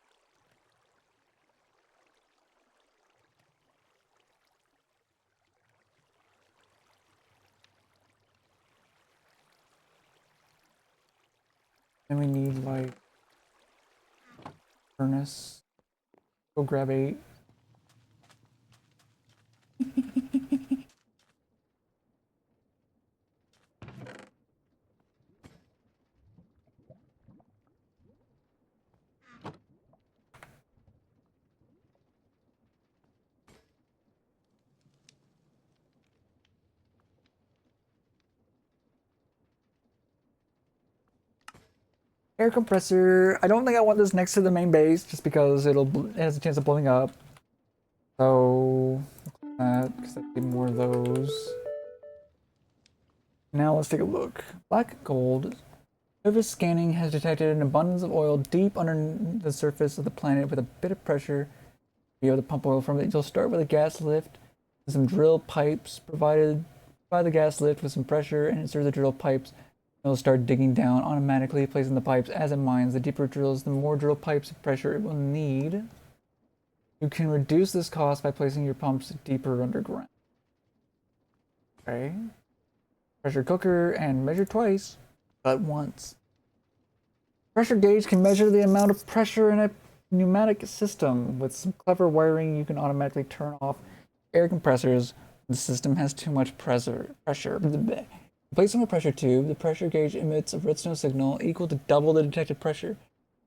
Speaker 1: Then we need like furnace. Go grab 8. Air compressor. I don't think I want this next to the main base just because it has a chance of blowing up. So that because I need more of those. Now let's take a look. Black gold. Surface scanning has detected an abundance of oil deep under the surface of the planet with a bit of pressure. Be able to pump oil from it. You'll start with a gas lift. Some drill pipes provided by the gas lift with some pressure and insert the drill pipes. It'll start digging down automatically, placing the pipes as it mines. The deeper it drills, the more drill pipes of pressure it will need. You can reduce this cost by placing your pumps deeper underground. Okay. Pressure cooker and measure twice, but once. Pressure gauge can measure the amount of pressure in a pneumatic system. With some clever wiring, you can automatically turn off air compressors when the system has too much pressure. Placed on a pressure tube, the pressure gauge emits a redstone signal equal to double the detected pressure.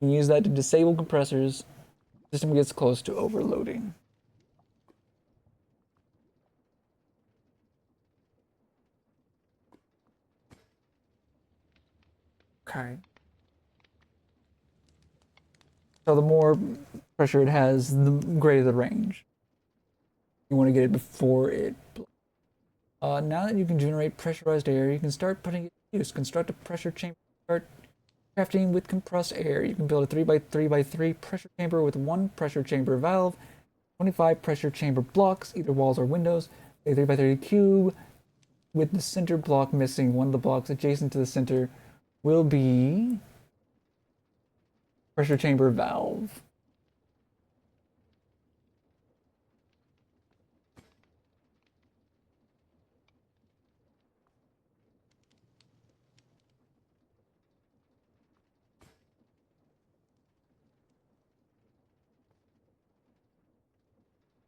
Speaker 1: You can use that to disable compressors. The system gets close to overloading. Okay. So the more pressure it has, the greater the range. You want to get it before it. Now that you can generate pressurized air, you can start putting it to use. Construct a pressure chamber. Start crafting with compressed air. You can build a 3x3x3 pressure chamber with 1 pressure chamber valve, 25 pressure chamber blocks, either walls or windows, a 3x3 cube with the center block missing. One of the blocks adjacent to the center will be pressure chamber valve.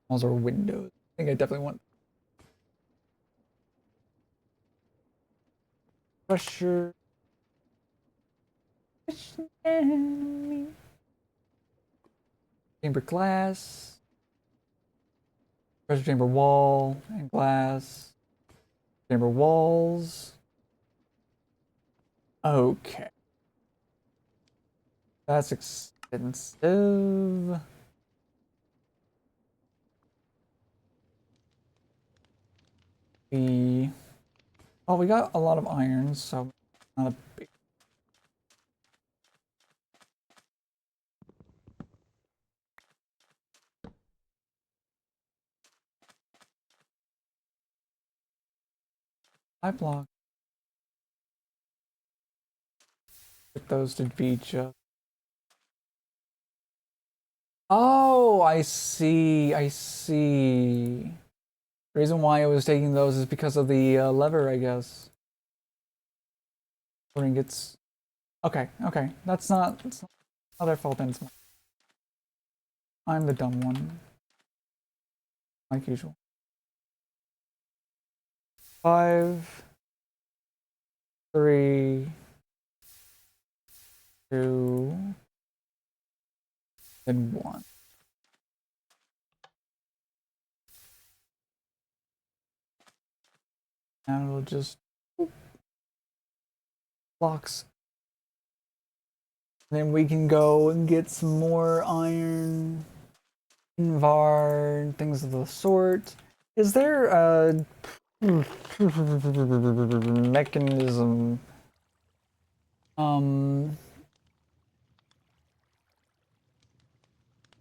Speaker 1: Walls or windows. I think I definitely want pressure. Chamber glass. Pressure chamber wall and glass. Chamber walls. Okay. That's expensive. We we got a lot of iron, so not a big block. Get those to be just. Oh, I see. I see. The reason why I was taking those is because of the lever, I guess. Ingots. Okay, okay. That's not their fault then. I'm the dumb one. Like usual. 5, 3, 2, and 1. And it'll just blocks. Then we can go and get some more iron, Invar, and things of the sort. Is there a mechanism?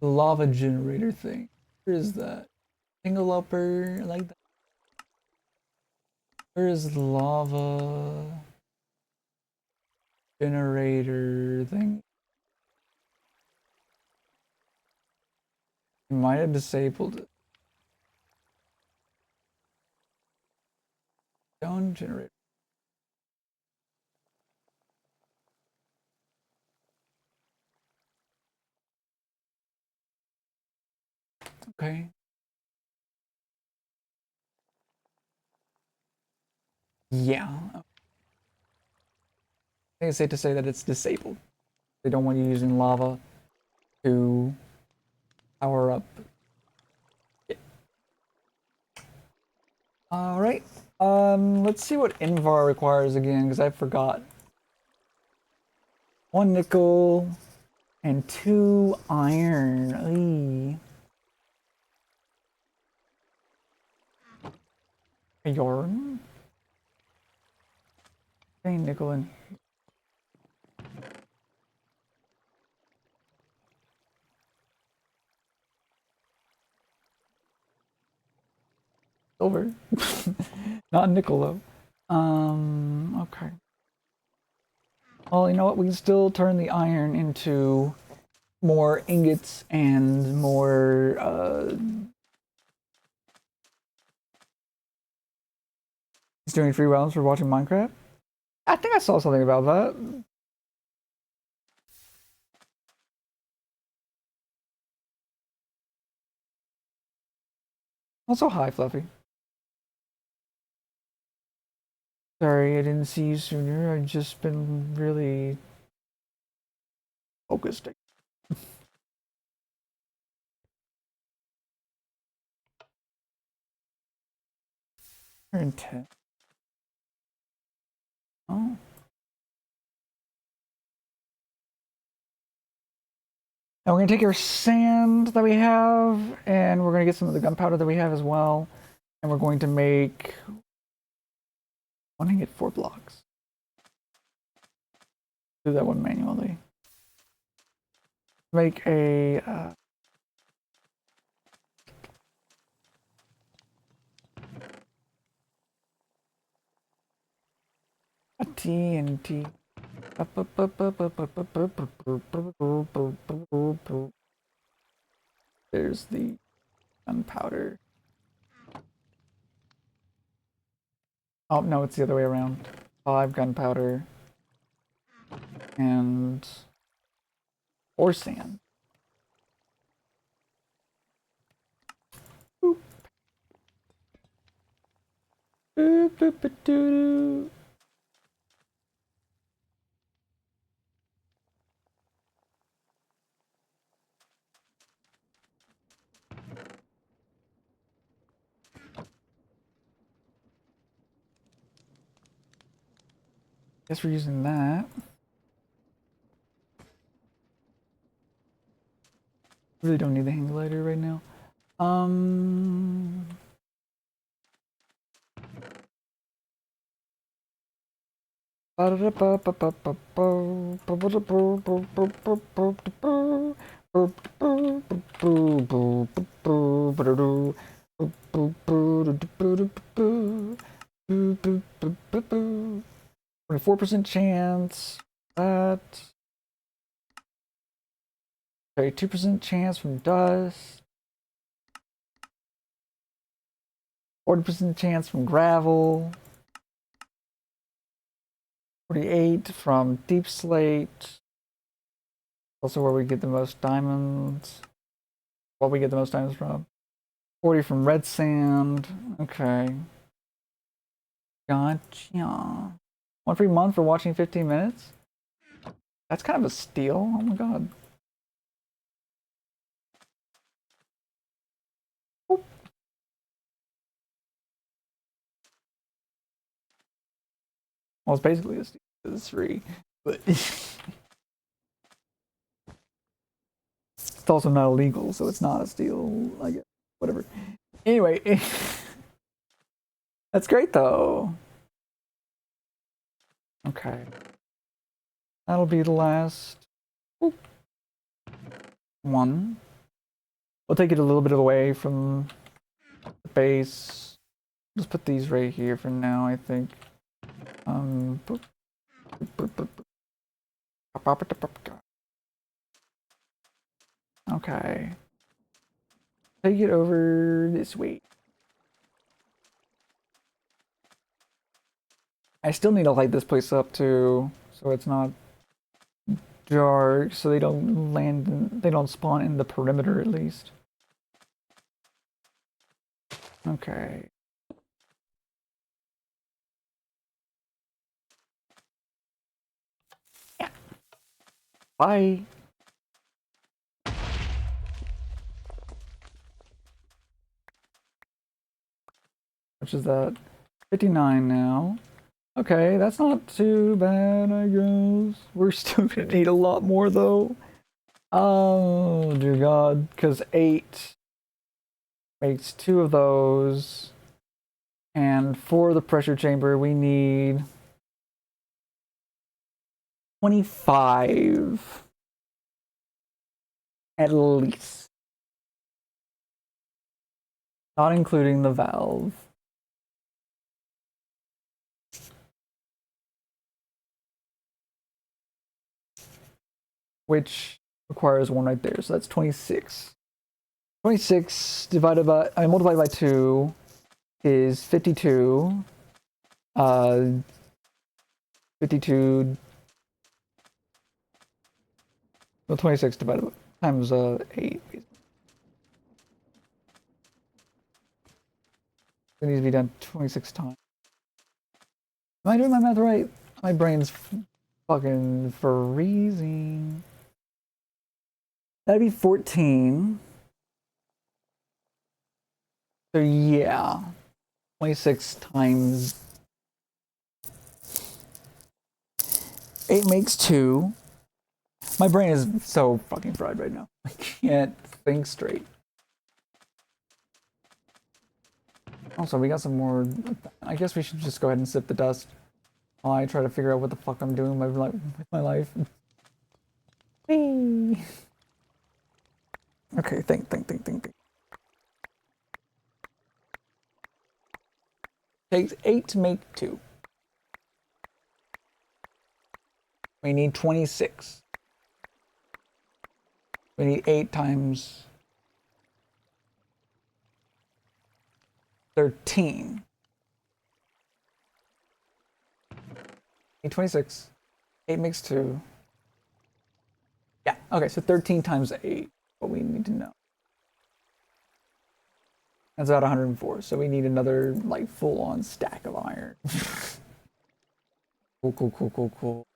Speaker 1: The lava generator thing. Where is that? Tingle-upper, like that. Where is the lava generator thing? You might have disabled it. Stone generator. Okay. Yeah. I think it's safe to say that it's disabled. They don't want you using lava to power up. All right. Let's see what Invar requires again, because I forgot. 1 nickel and 2 iron. A yarn. Okay, nickel and silver. Not nickel though. Okay. Well, you know what? We can still turn the iron into more ingots and more He's doing free rounds for watching Minecraft. I think I saw something about that. Also, hi, Fluffy. Sorry, I didn't see you sooner. I've just been really focused. Turn 10. Oh. And we're gonna take our sand that we have, and we're gonna get some of the gunpowder that we have as well. And we're going to make one to get 4 blocks. Do that one manually. Make a TNT. There's the gunpowder. Oh no, it's the other way around. 5 gunpowder and 4 sand. Boop. Boop, boop, boop, doo. Guess we're using that. Really don't need the hang glider right now. .4% chance. That. Okay, 2% chance from dust. 40% chance from gravel. 48 from deep slate. Also where we get the most diamonds. What we get the most diamonds from. 40 from red sand. Okay. Gotcha. 1 free month for watching 15 minutes? That's kind of a steal. Oh my god. Oop. Well, it's basically a steal. It's free, but it's also not illegal, so it's not a steal. I guess whatever. Anyway, that's great though. Okay, that'll be the last one. We'll take it a little bit away from the base. Just put these right here for now, I think. Boop, boop, boop, boop. Okay. Take it over this way. I still need to light this place up too, so it's not dark, so they don't they don't spawn in the perimeter at least. Okay. Yeah. Bye. Which is that? 59 now. Okay, that's not too bad, I guess. We're still gonna need a lot more though. Oh dear God, because 8 makes 2 of those. And for the pressure chamber, we need 25 at least. Not including the valve. Which requires 1 right there, so that's 26. 26 divided by, I multiplied by 2 is 52. 52, well, 26 divided by, times 8. It needs to be done 26 times. Am I doing my math right? My brain's fucking freezing. That'd be 14. So yeah, 26 times 8 makes 2. My brain is so fucking fried right now. I can't think straight. Also, we got some more. I guess we should just go ahead and sip the dust while I try to figure out what the fuck I'm doing with my life. Okay, think. Takes 8 to make 2. We need 26. We need 8 times 13. Need 26. 8 makes 2. Yeah, okay, so 13 times 8. What we need to know. That's about 104. So we need another, like, full-on stack of iron. Cool.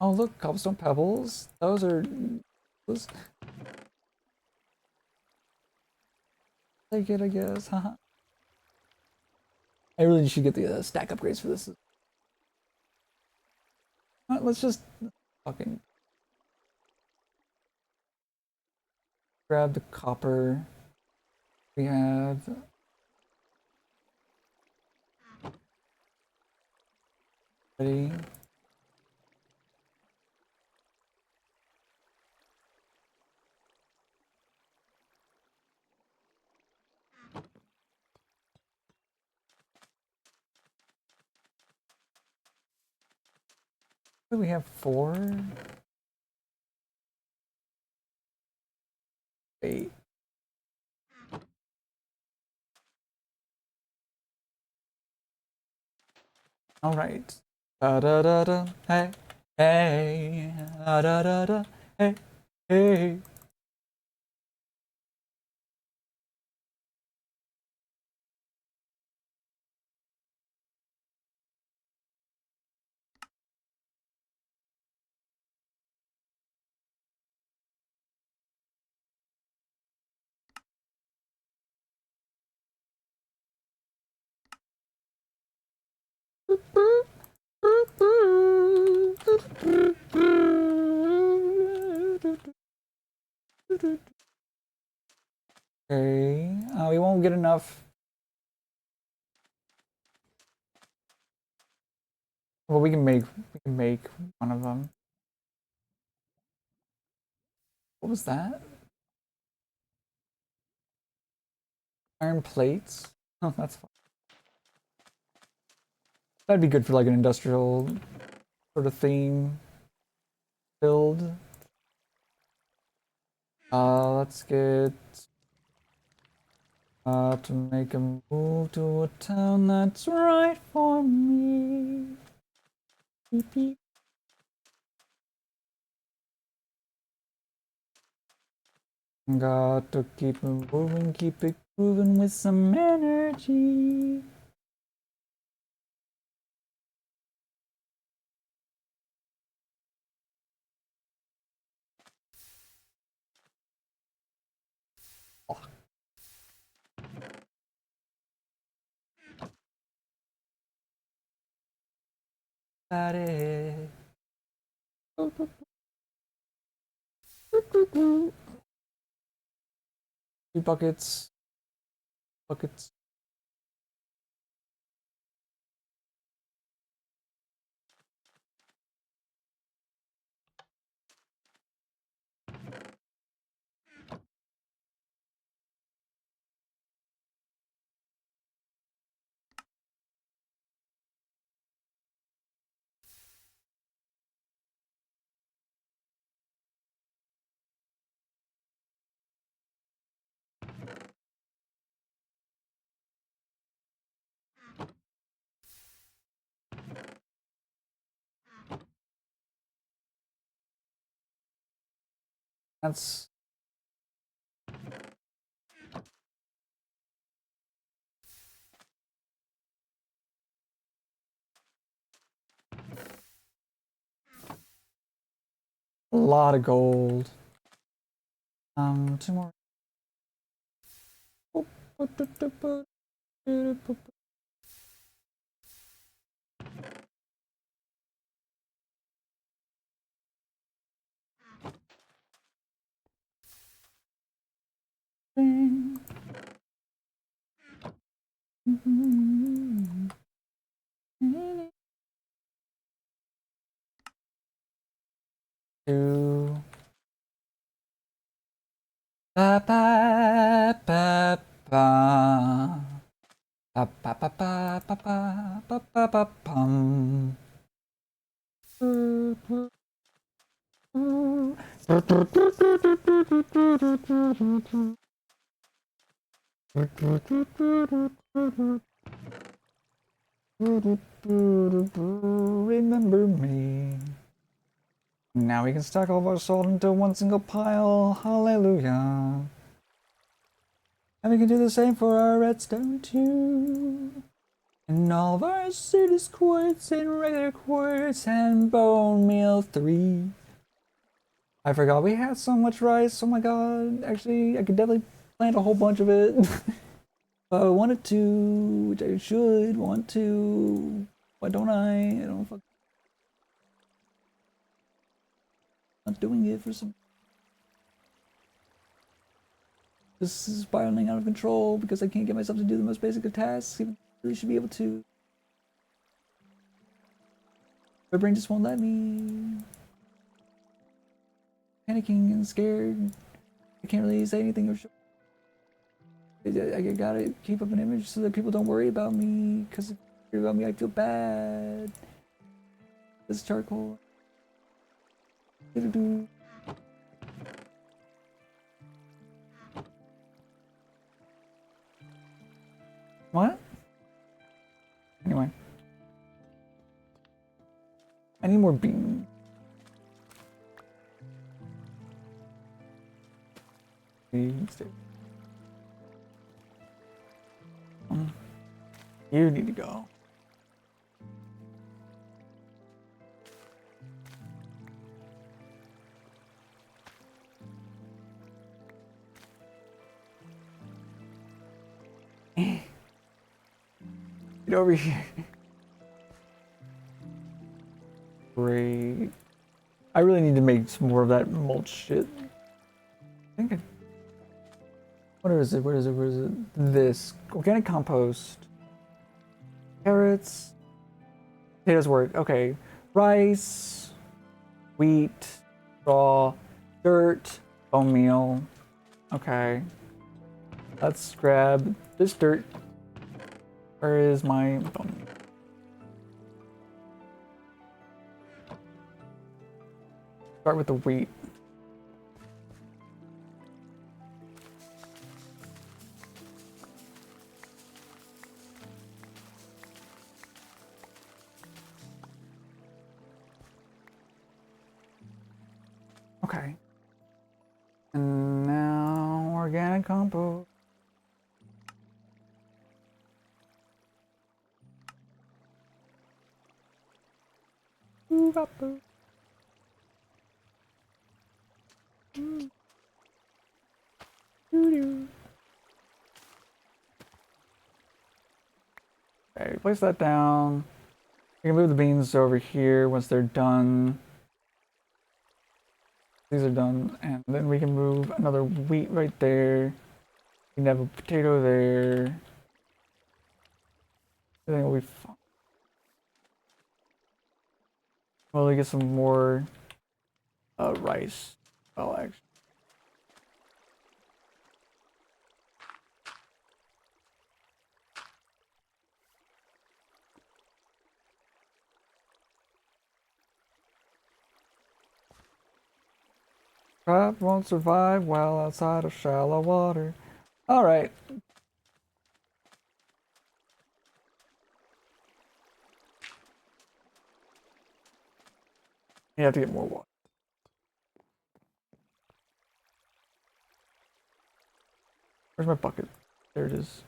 Speaker 1: Oh, look, cobblestone pebbles. Those are... Those... Take it, I guess. Haha. I really should get the stack upgrades for this. Let's just fucking grab the copper we have. Ready? We have 4. 8. All right. Da da da da. Hey, hey. Da da da da. Hey, hey. Okay, we won't get enough. Well, we can make one of them. What was that? Iron plates? Oh, that's fine. That'd be good for like an industrial sort of theme build. Let's get to make a move to a town that's right for me. Beep, beep. Got to keep it moving, keep it moving with some energy. That is. 2 buckets. Buckets. That's a lot of gold. 2 more. Two. Ba ba ba ba. Ba ba ba ba ba ba ba ba ba bum. Remember me. Now we can stack all of our salt into one single pile. Hallelujah. And we can do the same for our redstone too. And all of our acidic quartz and regular quartz and bone meal 3. I forgot we had so much rice. Oh my god. Actually, I could definitely plant a whole bunch of it. I wanted to, which I should want to. Why don't I? I don't fuck. Not doing it for some. This is spiraling out of control because I can't get myself to do the most basic of tasks. Even I really should be able to. My brain just won't let me. Panicking and scared. I can't really say anything or show. I gotta keep up an image so that people don't worry about me. Because if they worry about me, I feel bad. This charcoal. What? Anyway. I need more beans. You need to go. Get over here. great. I really need to make some more of that mulch shit. I think what is it? What is it? What is it? This organic compost, carrots, potatoes work. Okay, rice, wheat, straw, dirt, bone meal. Okay, let's grab this dirt. Where is my bone meal? Start with the wheat. Okay. And now organic compost. Okay, place that down. We can move the beans over here once they're done. These are done, and then we can move another wheat right there. We can have a potato there. Everything will be fine. Well, we get some more rice. Oh, actually. Crab won't survive while outside of shallow water. All right. You have to get more water. Where's my bucket? There it is.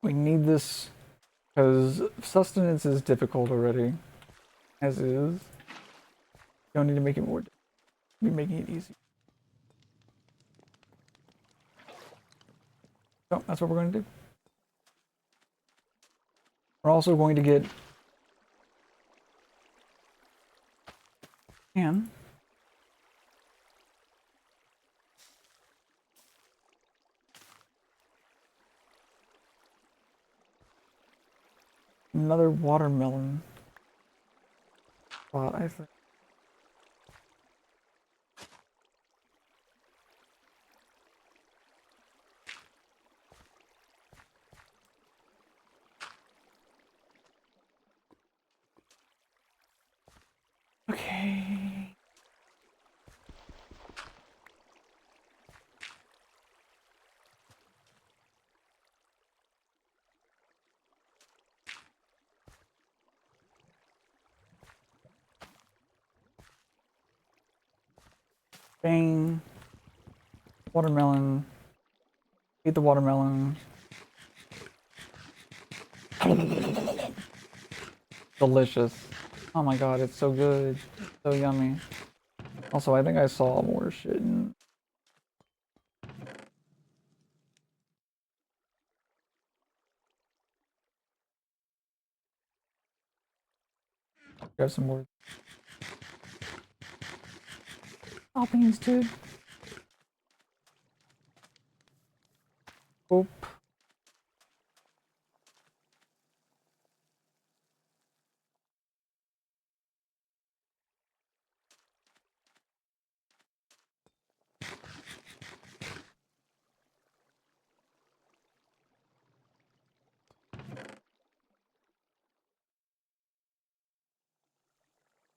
Speaker 1: We need this because sustenance is difficult already, as is. Don't need to make it more. Be making it easy. So that's what we're going to do. We're also going to get and another watermelon spot, I think. Okay. Bang. Watermelon. Eat the watermelon. Delicious. Oh my god, it's so good. So yummy. Also, I think I saw more shit in... Grab some more toppings, dude. Oop.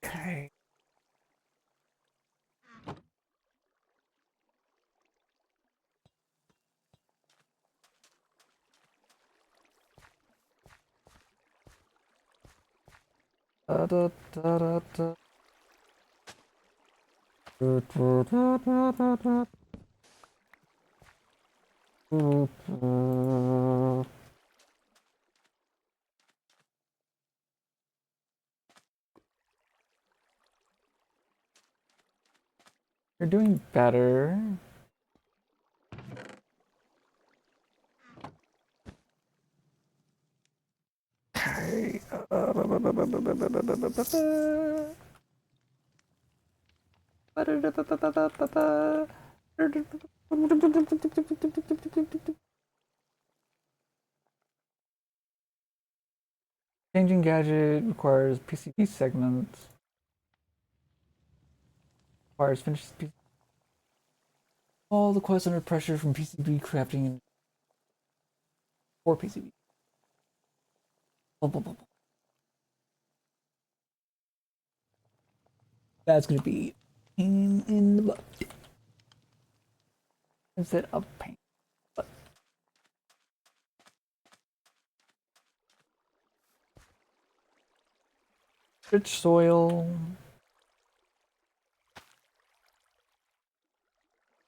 Speaker 1: Okay. Da, da, da, da, da. Da, da, da, da, da, da. Da, da. You're doing better. Okay. Changing gadget requires PCB segments. Requires finished PCB. All the quests under pressure from PCB crafting and for PCB. Blah, blah, blah, blah. That's gonna be pain in the butt instead of pain. But rich soil.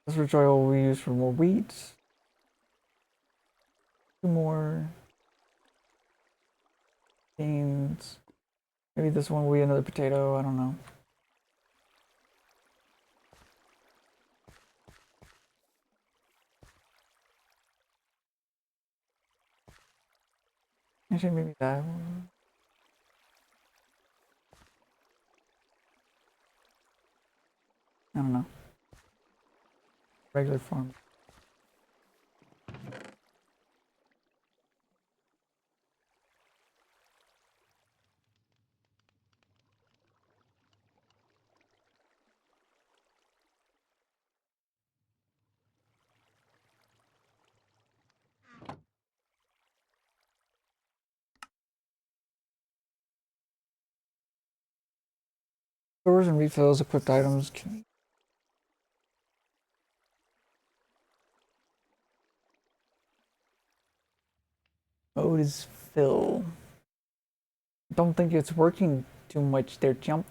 Speaker 1: This rich oil we use for more wheat. Two more beans. Maybe this one will be another potato. I don't know. Actually, maybe that one. I don't know. Regular farm. Stores and refills, equipped items. Mode is fill. Don't think it's working too much there, Jump.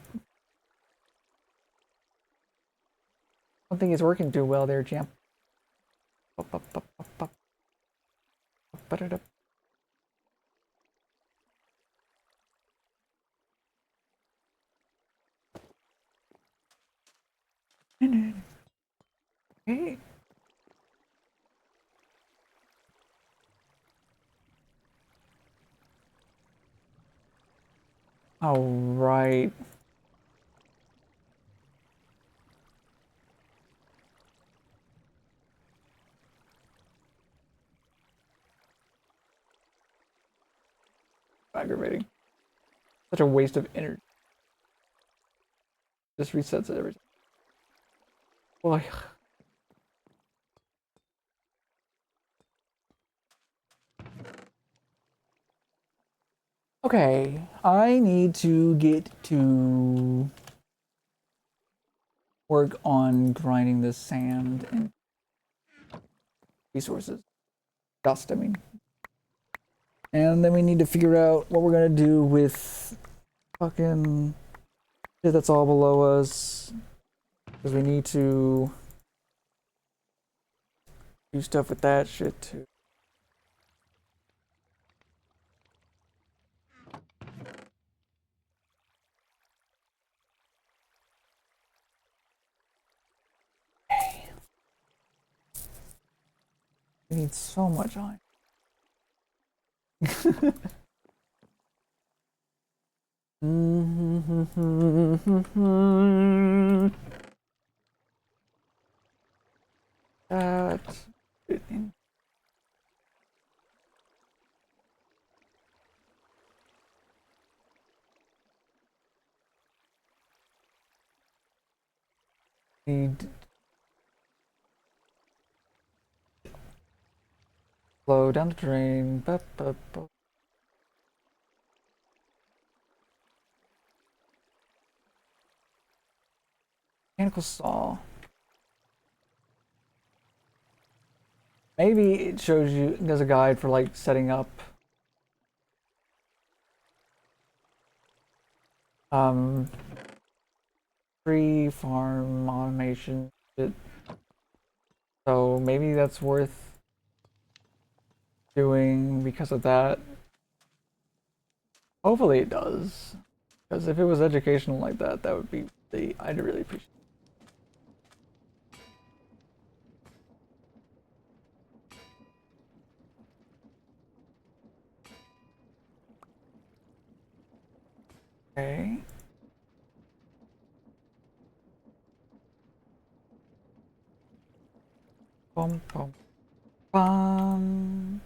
Speaker 1: Don't think it's working too well there, Jump. Up, up, up, up, up. Up, up, up. Hey. All right. Aggravating. Such a waste of energy. Just resets it every time. Boy. Okay, I need to get to work on grinding this sand and resources. Dust, I mean. And then we need to figure out what we're gonna do with fucking shit that's all below us. Because we need to do stuff with that shit too. We need so much iron. That. Need flow down the drain. Mechanical saw. Maybe it shows you, there's a guide for like setting up um free farm automation shit. So maybe that's worth doing because of that. Hopefully it does. Because if it was educational like that, that would be I'd really appreciate it. Okay. Bum, bum, bum.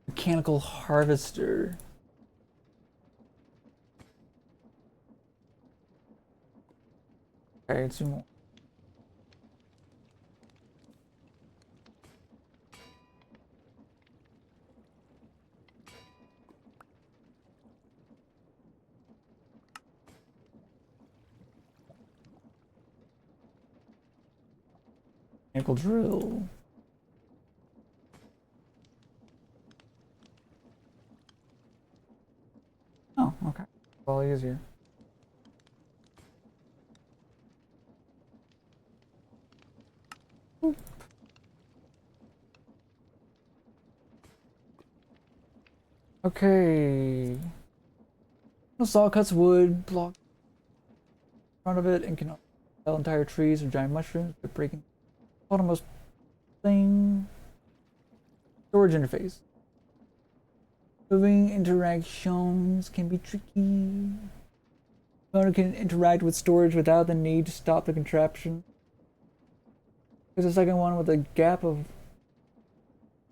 Speaker 1: Mechanical harvester. Okay, 2 more. Mechanical drill. Oh, okay. Well, easier. Okay. The saw cuts wood, block in front of it, and can fell entire trees or giant mushrooms by breaking the bottommost thing. Storage interface. Moving interactions can be tricky. Owner can interact with storage without the need to stop the contraption. There's a second one with a gap of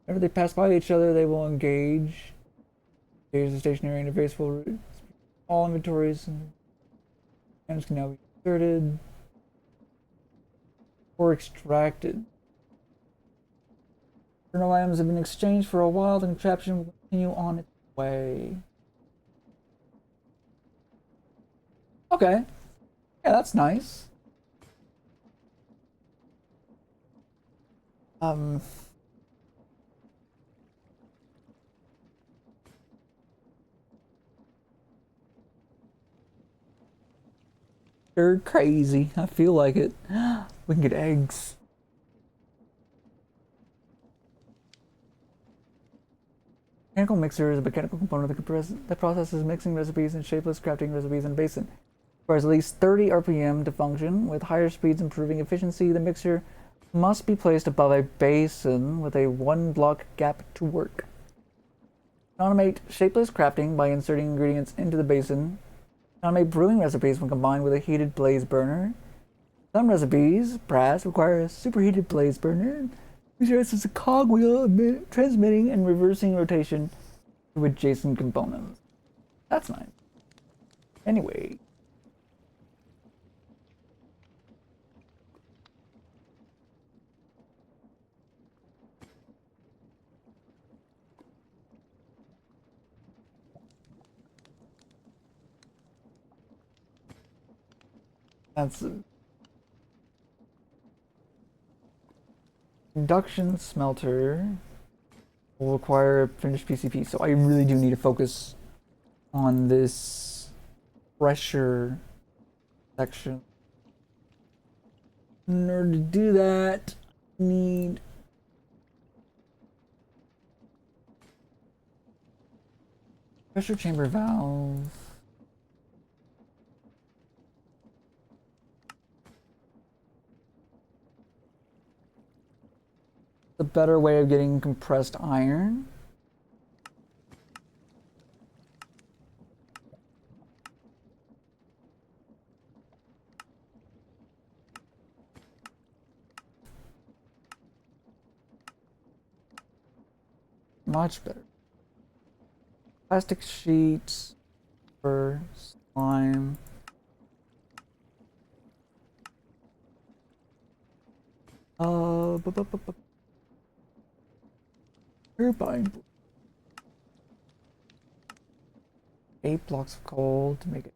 Speaker 1: whenever they pass by each other, they will engage. Engage the stationary interface will all inventories and items can now be inserted or extracted. No items have been exchanged for a while. The contraption will continue on its way. Okay, yeah, that's nice. Um, they're crazy. I feel like it. We can get eggs. Mechanical mixer is a mechanical component that processes mixing recipes and shapeless crafting recipes in a basin. Requires at least 30 RPM to function. With higher speeds improving efficiency, the mixer must be placed above a basin with a 1 block gap to work. Automate shapeless crafting by inserting ingredients into the basin. Automate brewing recipes when combined with a heated blaze burner. Some recipes, brass, require a superheated blaze burner, which acts as a cogwheel, transmitting and reversing rotation to adjacent components. That's nice. Anyway, that's induction smelter will require a finished PCP, so I really do need to focus on this pressure section. In order to do that, I need pressure chamber valve. A better way of getting compressed iron. Much better. Plastic sheets for slime. Turbine. 8 blocks of coal to make it.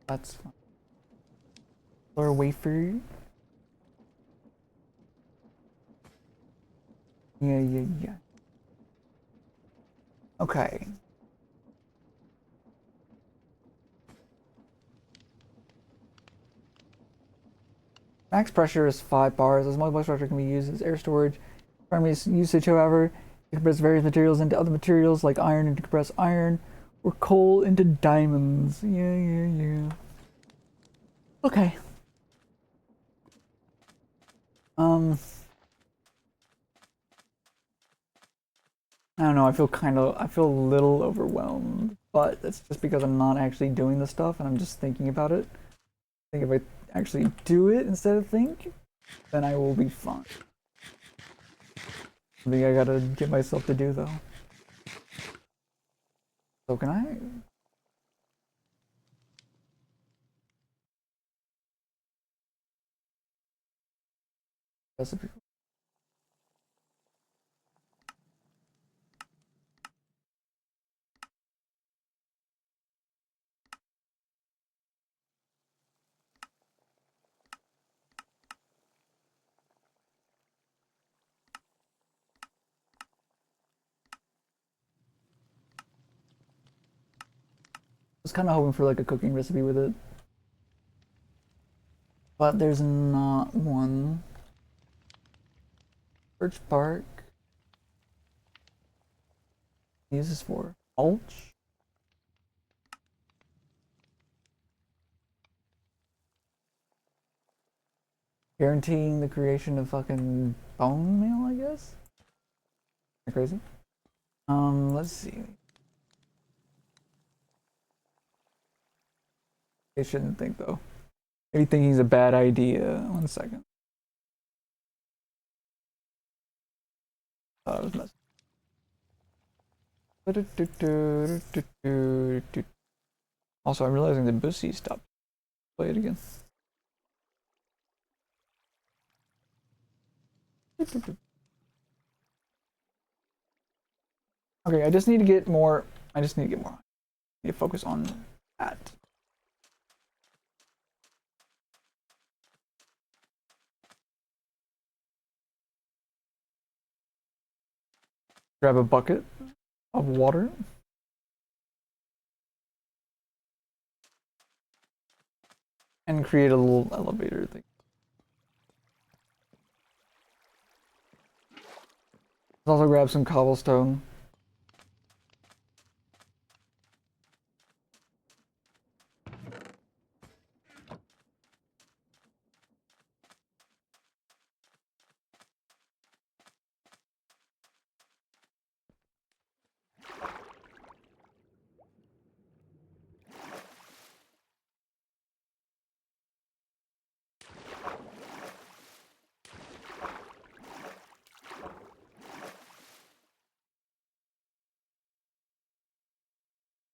Speaker 1: That's fine. Or wafer. Yeah. Okay. Max pressure is 5 bars. As multiple pressure can be used as air storage. Primary usage, however, you compress various materials into other materials like iron into compressed iron, or coal into diamonds. Yeah. Okay. I don't know. I feel a little overwhelmed, but that's just because I'm not actually doing the stuff and I'm just thinking about it. I think if I actually do it instead of think, then I will be fine. Something I gotta get myself to do though. So can I? Recipe. I was kind of hoping for like a cooking recipe with it, but there's not one. Birch bark. Use this for mulch. Guaranteeing the creation of fucking bone meal, I guess. Am I crazy? Let's see. I shouldn't think though. Maybe thinking is a bad idea. 1 second. I was messing. Also, I'm realizing the Bussy stopped. Play it again. Okay, I just need to get more. I just need to get more. I need to focus on that. Grab a bucket of water. And create a little elevator thing. Let's also grab some cobblestone.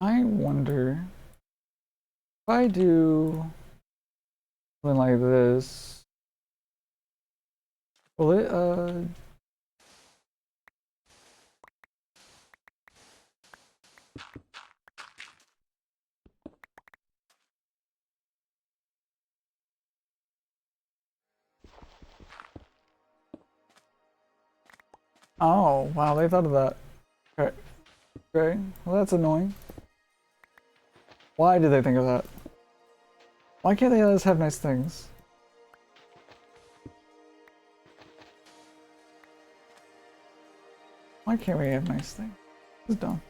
Speaker 1: I wonder if I do something like this, will it oh wow, they thought of that. Okay. Okay. Well, that's annoying. Why did they think of that? Why can't they let us have nice things? Why can't we have nice things? It's dumb.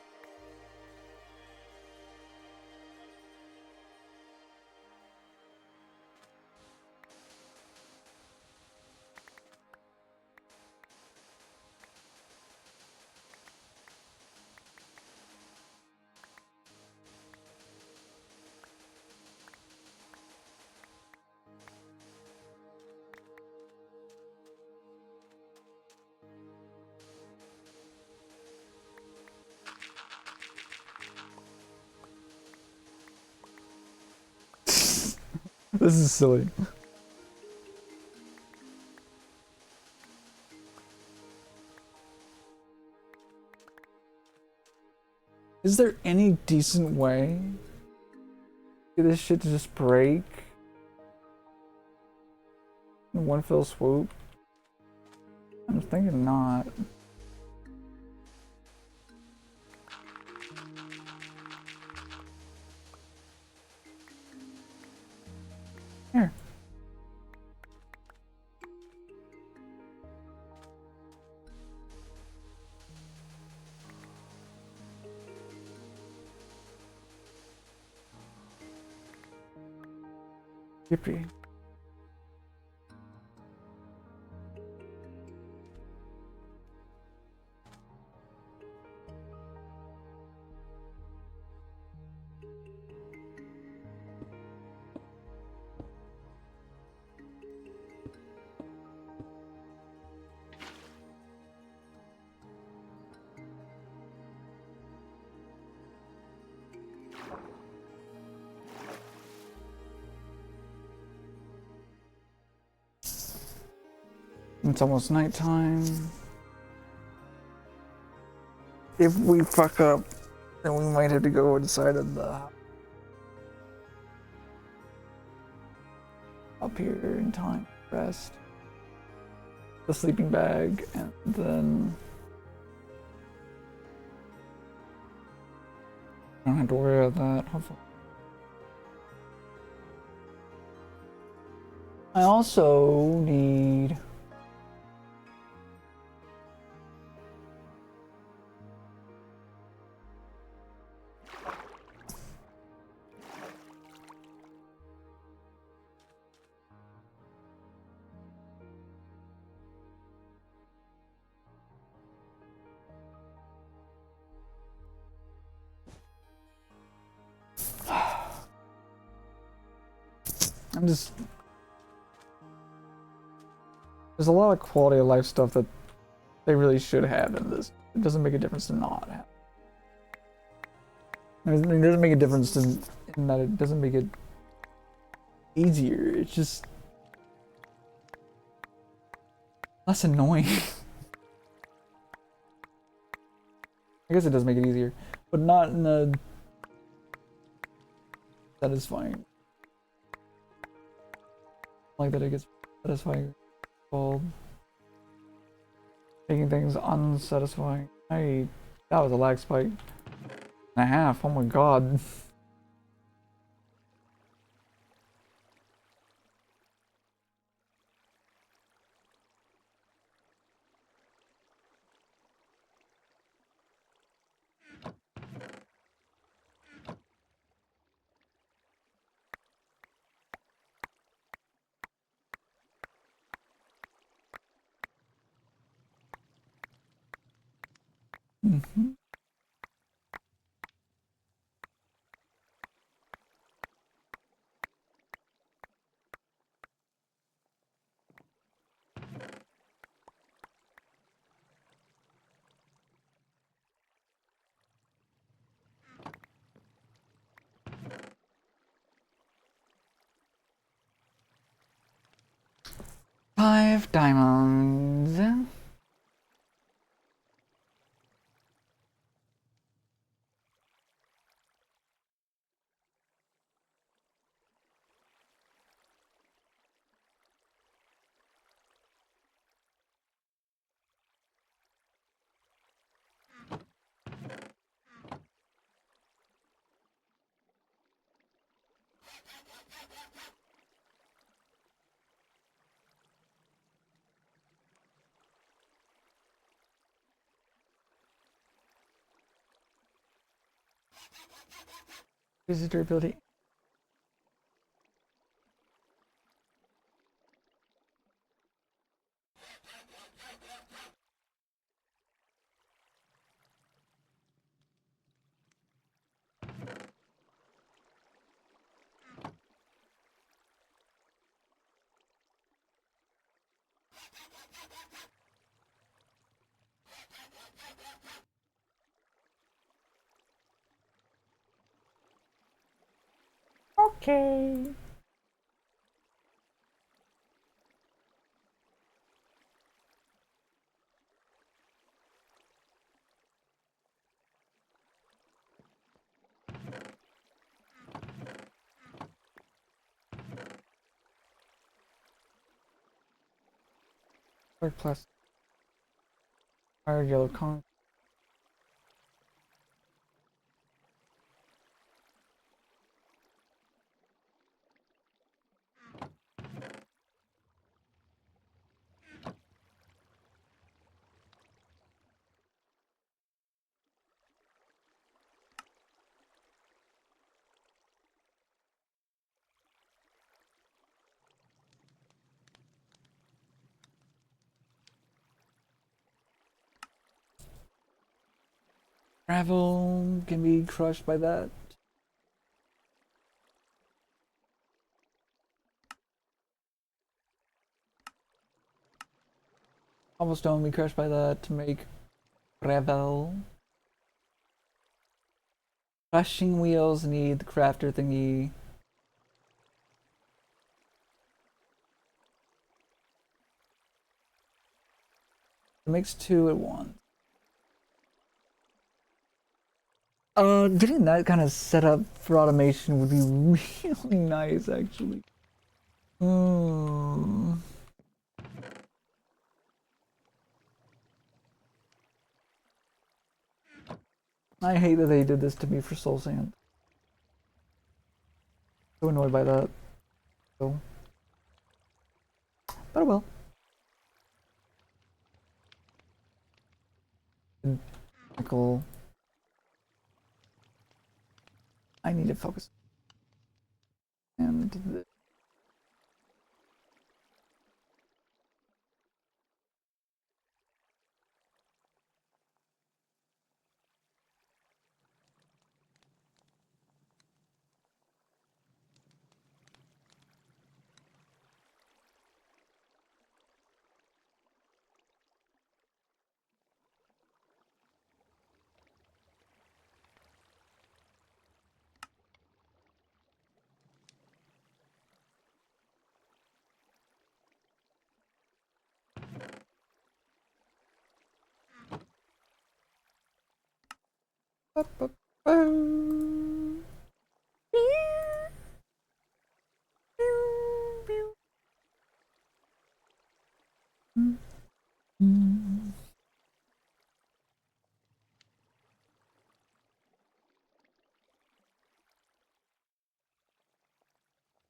Speaker 1: This is silly. Is there any decent way for this shit to just break in one fell swoop? I'm thinking not. Here. Yippee. It's almost nighttime. If we fuck up, then we might have to go inside of the up here in time, rest, the sleeping bag, and then I don't have to worry about that. Hopefully, I also need. I'm just. There's a lot of quality of life stuff that they really should have in this. It doesn't make a difference to not have. It doesn't make a difference in that it doesn't make it easier. It's just less annoying. I guess it does make it easier, but not in a satisfying. Like that it gets satisfying called making things unsatisfying. Hey, that was a lag spike and a half. Oh my god. Mm-hmm. 5 diamonds. Increases durability. Okay. Dark plus fire yellow con. Gravel can be crushed by that. Cobblestone be crushed by that to make gravel. Crushing wheels need the crafter thingy. It makes two at once. Getting that kind of set up for automation would be really nice, actually. Hmm. I hate that they did this to me for soul sand. So annoyed by that. So, but oh well. Nickel. I need to focus. And the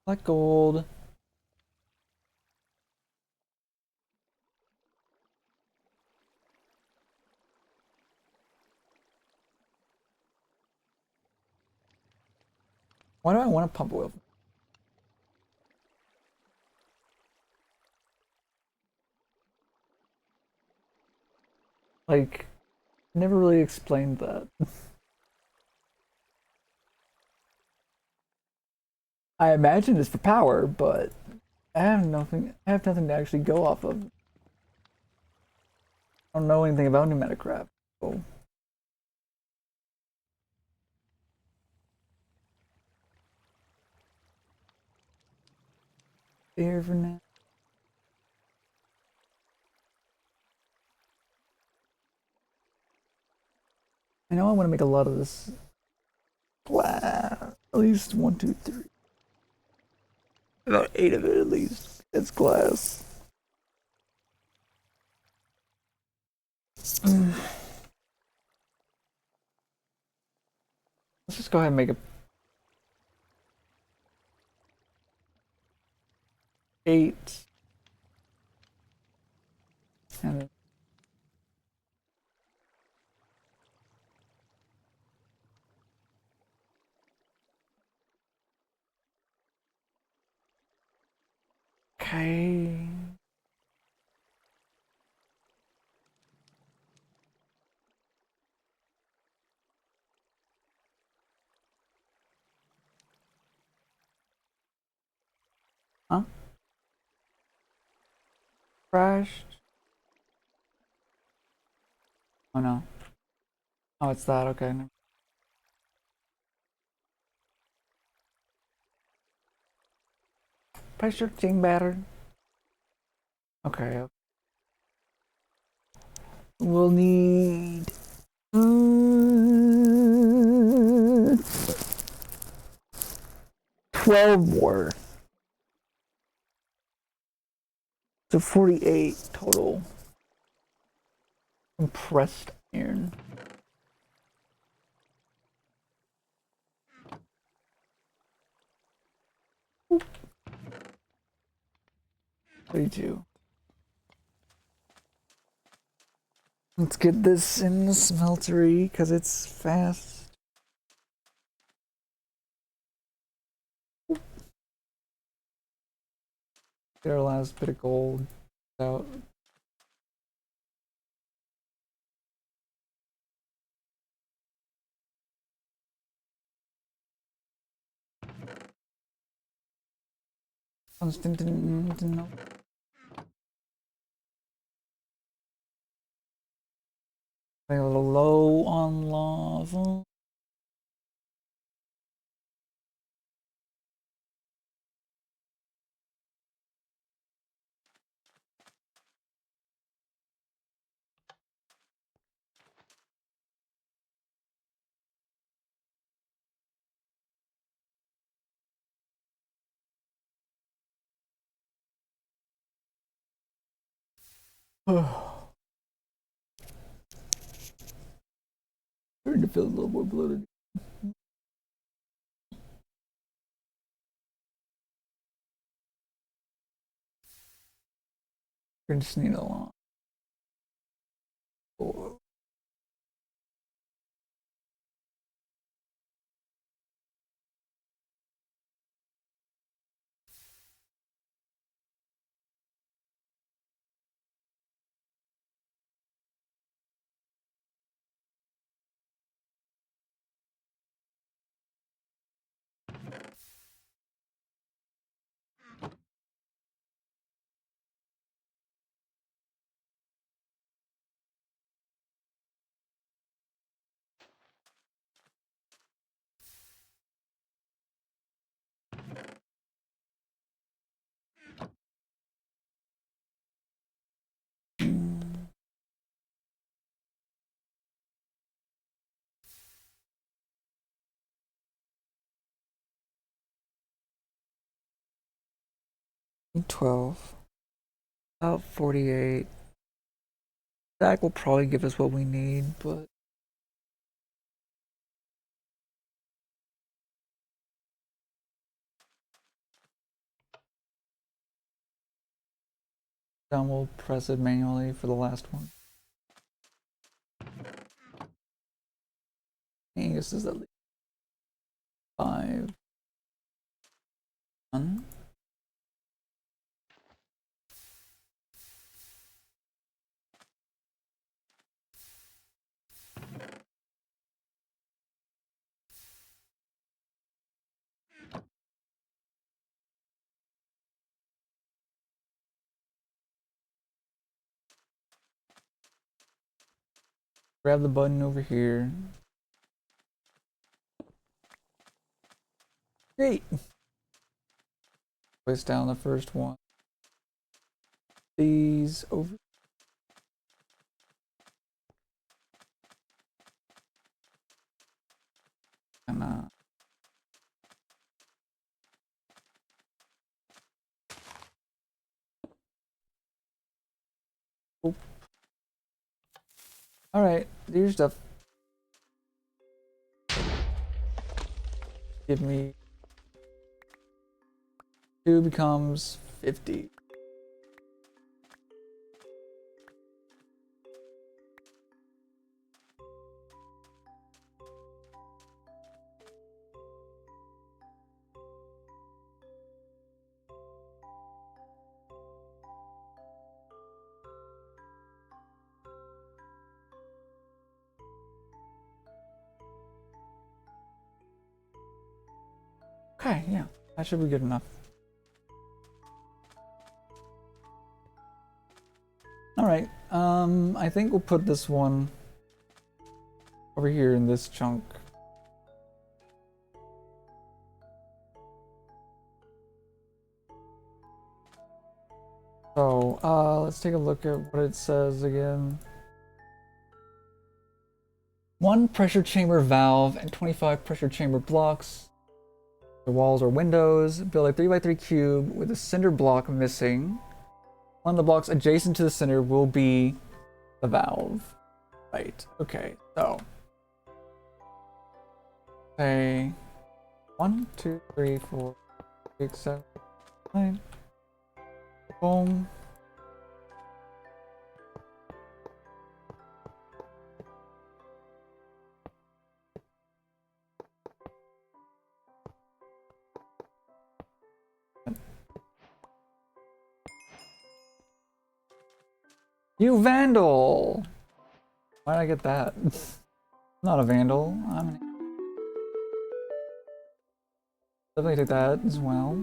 Speaker 1: black gold. Why do I want to pump oil? Like, never really explained that. I imagine it's for power, but I have nothing. I have nothing to actually go off of. I don't know anything about pneumatic craft. So here for now. I know I want to make a lot of this glass. At least one, two, three. About 8 of it at least. It's glass. Let's just go ahead and make a 8. And okay. Huh? Crashed? Oh no. Oh, it's that. Okay. Pressure chain battered. Okay. We'll need 12 more. So 48 total. Compressed iron. 32. Let's get this in the smeltery because it's fast. Get our last bit of gold out. Constant. A little low on lava. Starting to feel a little more bloated. We just need a lot. Oh. Mm. 12. About 48. That will probably give us what we need, but then we'll press it manually for the last one. I think this is at least 5. 1. Grab the button over here. Great. Place down the first one. These over. And oh. All right, do your stuff. Give me 2 becomes 50. Okay, yeah, that should be good enough. All right, I think we'll put this one over here in this chunk. So, let's take a look at what it says again. 1 pressure chamber valve and 25 pressure chamber blocks. The walls or windows. Build a 3x3 cube with a cinder block missing. One of the blocks adjacent to the center will be the valve. Right, okay, so. Say 1, 2, 3, 4, 6, 7, 9. Boom. You vandal! Why did I get that? I'm not a vandal. Definitely take that as well.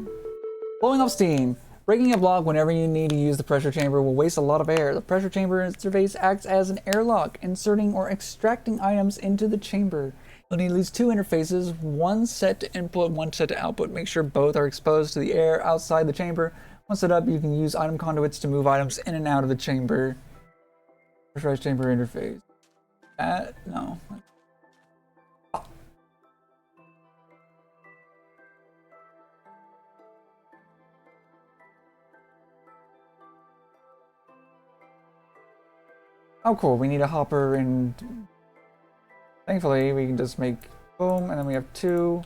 Speaker 1: Blowing off steam. Breaking a block whenever you need to use the pressure chamber will waste a lot of air. The pressure chamber interface acts as an airlock, inserting or extracting items into the chamber. You'll need at least two interfaces, one set to input, one set to output. Make sure both are exposed to the air outside the chamber. Once set up, you can use item conduits to move items in and out of the chamber. Pressurized chamber interface. No. Oh, cool. We need a hopper, and thankfully we can just make boom, and then we have two.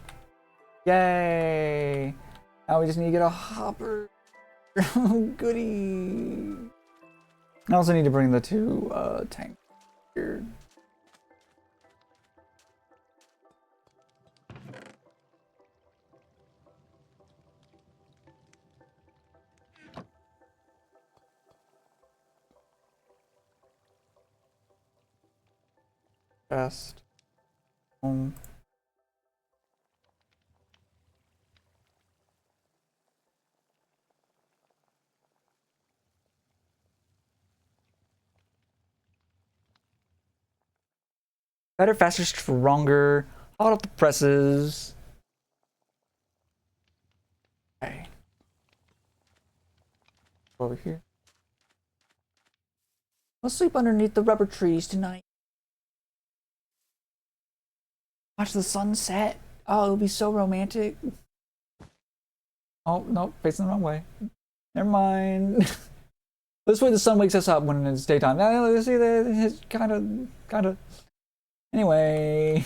Speaker 1: Yay! Now we just need to get a hopper. Goody! I also need to bring the two tanks here. Fast. Boom. Better, faster, stronger. Hot up the presses. Okay. Over here. I'll sleep underneath the rubber trees tonight. Watch the sunset. Oh, it'll be so romantic. Oh, no, facing the wrong way. Never mind. This way the sun wakes us up when it's daytime. Now, you see that? It's kind of. Anyway.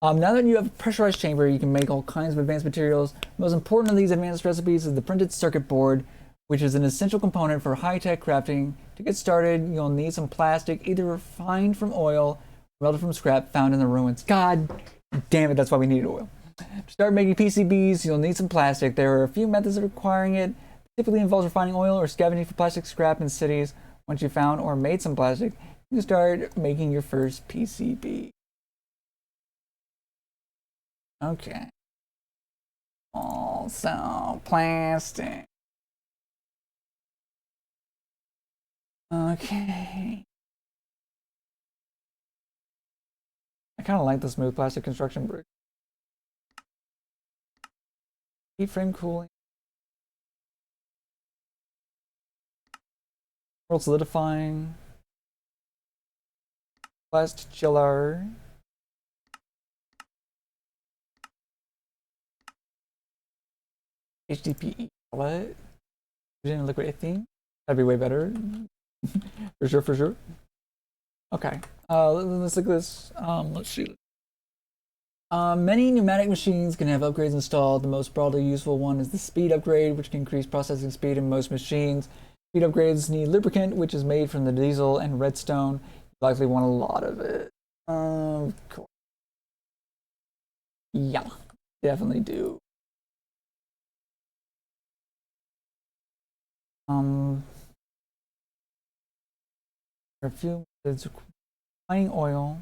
Speaker 1: Now that you have a pressurized chamber, you can make all kinds of advanced materials. The most important of these advanced recipes is the printed circuit board, which is an essential component for high-tech crafting. To get started, you'll need some plastic, either refined from oil, melted from scrap found in the ruins. God damn it, that's why we needed oil. To start making PCBs, you'll need some plastic. There are a few methods of acquiring it. Typically involves refining oil or scavenging for plastic scrap in cities. Once you've found or made some plastic, you can start making your first PCB. Okay. Also, plastic. Okay. I kind of like the smooth plastic construction brick. Heat frame cooling. World solidifying. Blast chiller. HDPE outlet. Fusion liquid ethene. That'd be way better. For sure, for sure. Okay. Let's look at this. Let's see. Many pneumatic machines can have upgrades installed. The most broadly useful one is the speed upgrade, which can increase processing speed in most machines. Speed upgrades need lubricant, which is made from the diesel and redstone. You likely want a lot of it. Cool. Yeah, definitely do. There are a few methods: refining oil,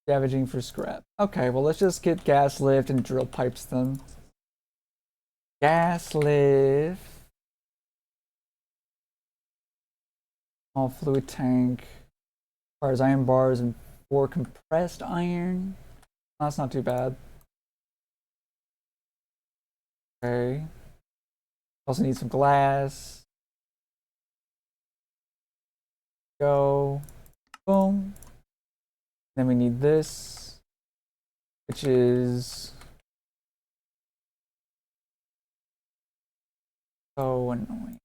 Speaker 1: scavenging for scrap. Okay, well let's just get gas lift and drill pipes then. Gas lift. All fluid tank. Requires iron bars and 4 compressed iron. Oh, that's not too bad. Okay. Also need some glass. Go. Boom. Then we need this, which is so annoying.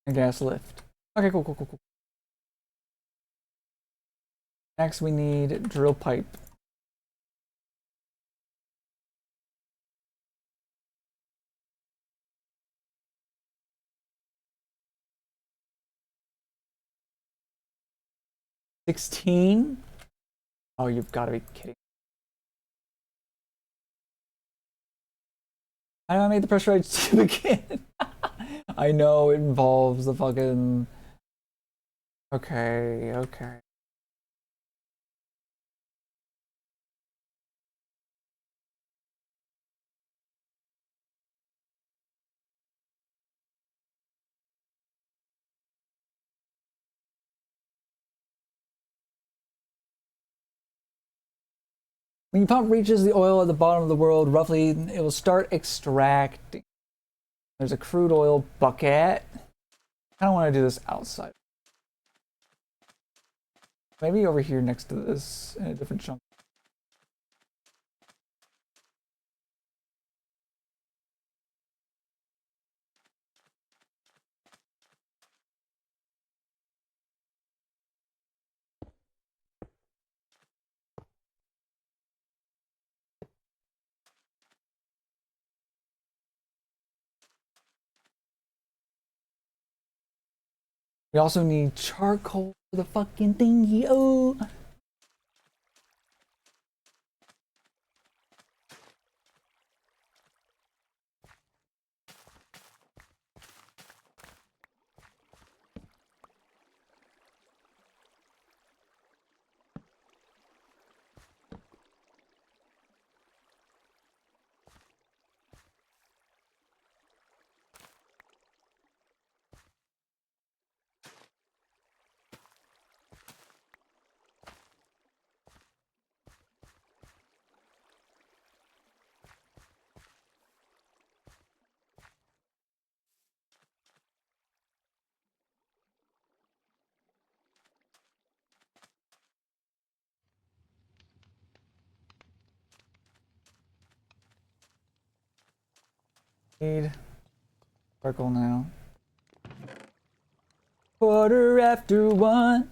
Speaker 1: A gas lift. Okay, cool. Next, we need drill pipe. $16. Oh, you've got to be kidding. I know I made the pressurized tube again. I know it involves the fucking. Okay, okay. When your pump reaches the oil at the bottom of the world, roughly, it will start extracting. There's a crude oil bucket. I don't want to do this outside. Maybe over here next to this in a different chunk. We also need charcoal for the fucking thingy. Oh. Need charcoal now. 1:15.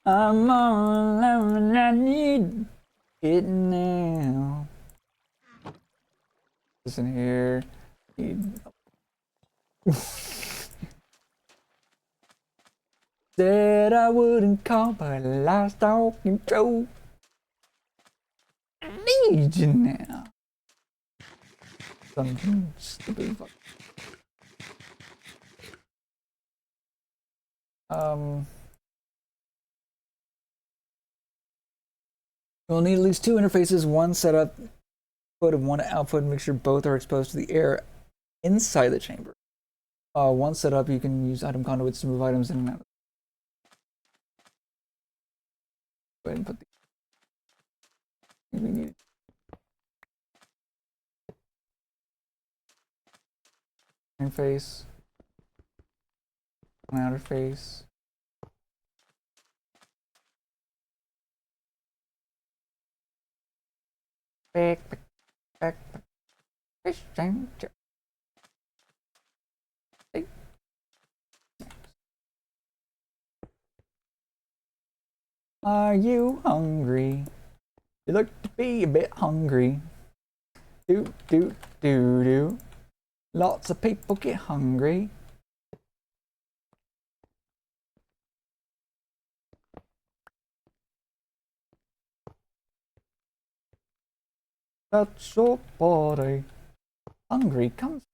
Speaker 1: I'm on and I need it now. This in here. Need... Said I wouldn't call, but last off control. I need you now. Something stupid. You'll need at least two interfaces, one setup input and one output, and make sure both are exposed to the air inside the chamber. Once set up, you can use item conduits to move items in and out. Go ahead and put the. We need it. Interface. An outer face. Back. Fish changer. Are you hungry? You look to be a bit hungry. Do. Lots of people get hungry. That's your body. Hungry comes.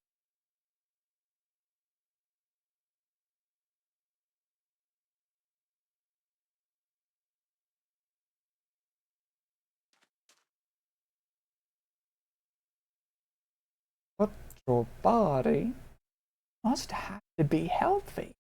Speaker 1: But your body must have to be healthy.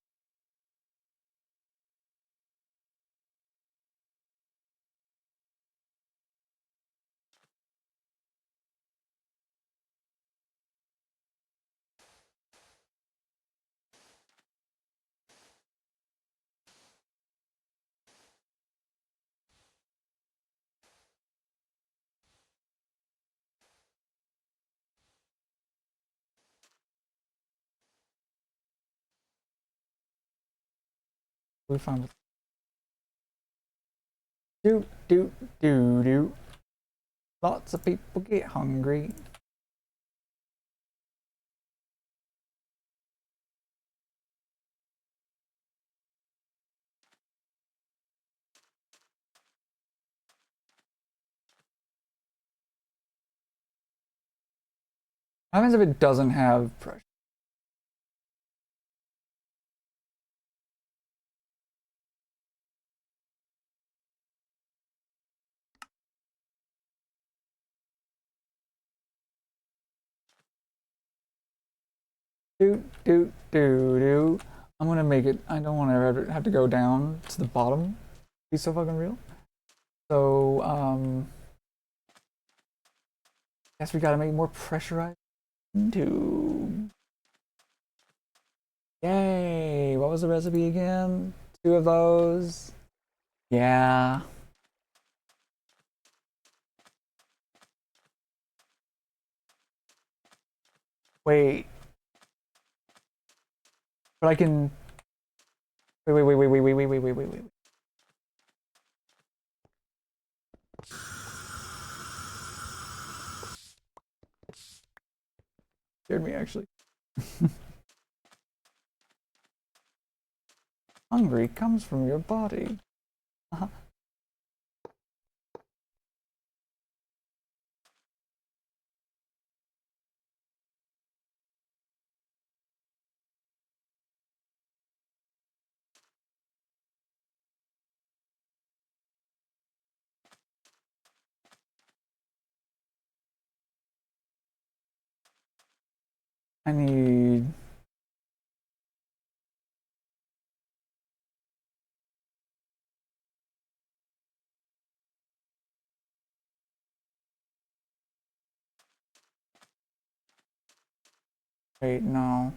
Speaker 1: We found do. Lots of people get hungry. What happens if it doesn't have pressure? Do. I'm gonna make it. I don't want to ever have to go down to the bottom. Be so fucking real. So, guess we gotta make more pressurized tube. Yay! What was the recipe again? 2 of those. Yeah. Wait. But I can. Wait. Scared me actually. Hungry comes from your body. Uh-huh. I need. Wait, no.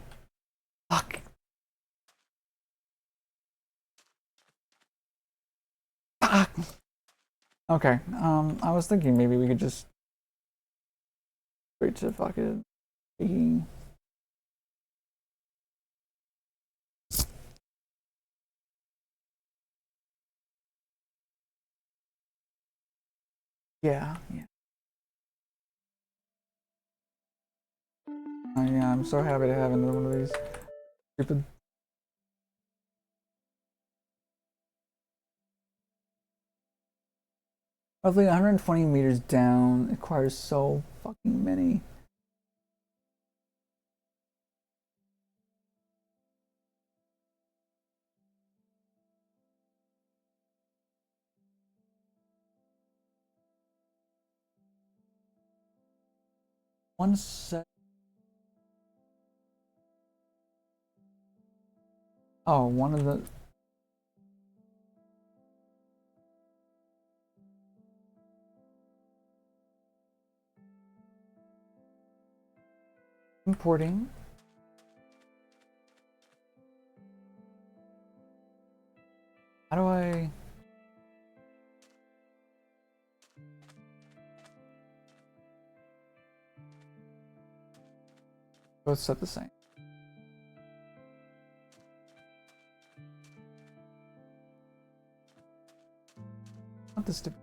Speaker 1: Fuck. Fuck. Okay. I was thinking maybe we could just wait to fucking. Yeah. Oh, yeah, I'm so happy to have another one of these stupid. Roughly 120 meters down. It requires so fucking many. One set. Oh, one of the. Importing. How do I. Both set the same. Not this stupid.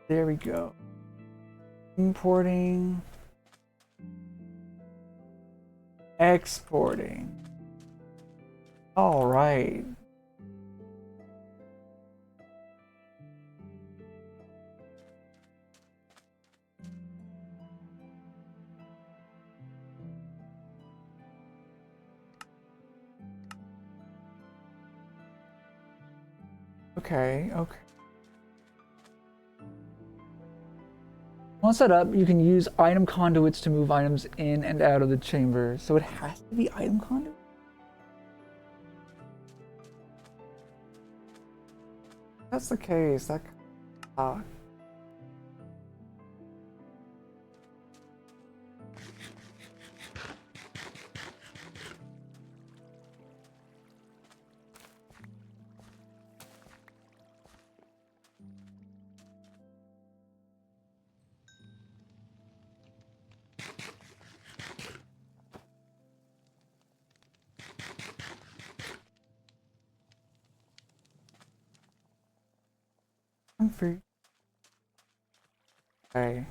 Speaker 1: There we go. Importing. Exporting. All right. Okay. Once set up, you can use item conduits to move items in and out of the chamber. So it has to be item conduit? If that's the case, that I'm free. Okay.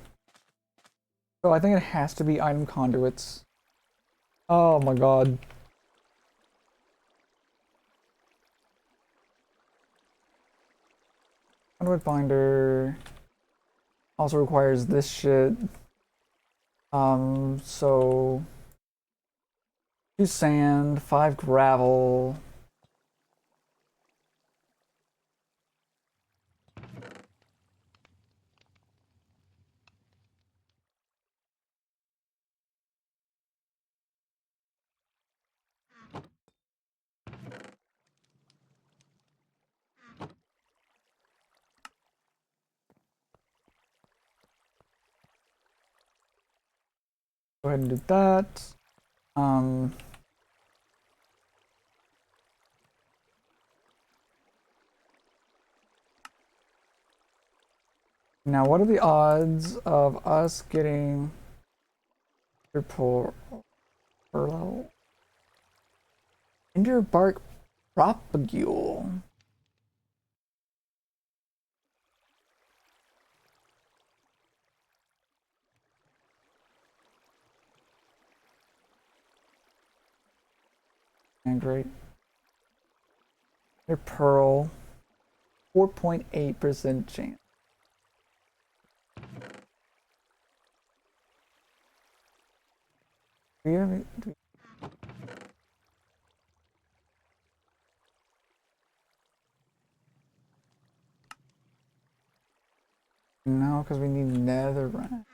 Speaker 1: So I think it has to be item conduits. Oh my god. Conduit binder also requires this shit. So 2 sand, 5 gravel. Go ahead and do that. Um, Now, what are the odds of us getting per level? Ender bark propagule. And great. Ender pearl. 4.8% chance. Do we have, no, because we need netherrack.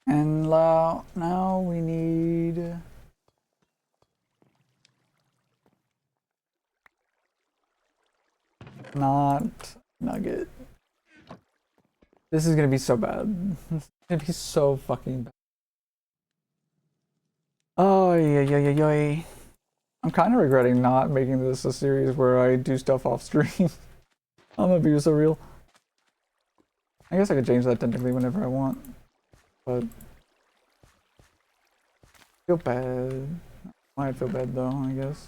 Speaker 1: And now we need not nugget. This is gonna be so bad. It's gonna be so fucking bad. Oh yeah, yeah, yeah, yeah. I'm kind of regretting not making this a series where I do stuff off stream. I'm gonna be so real. I guess I could change that technically whenever I want, but I feel bad. Might feel bad though, I guess.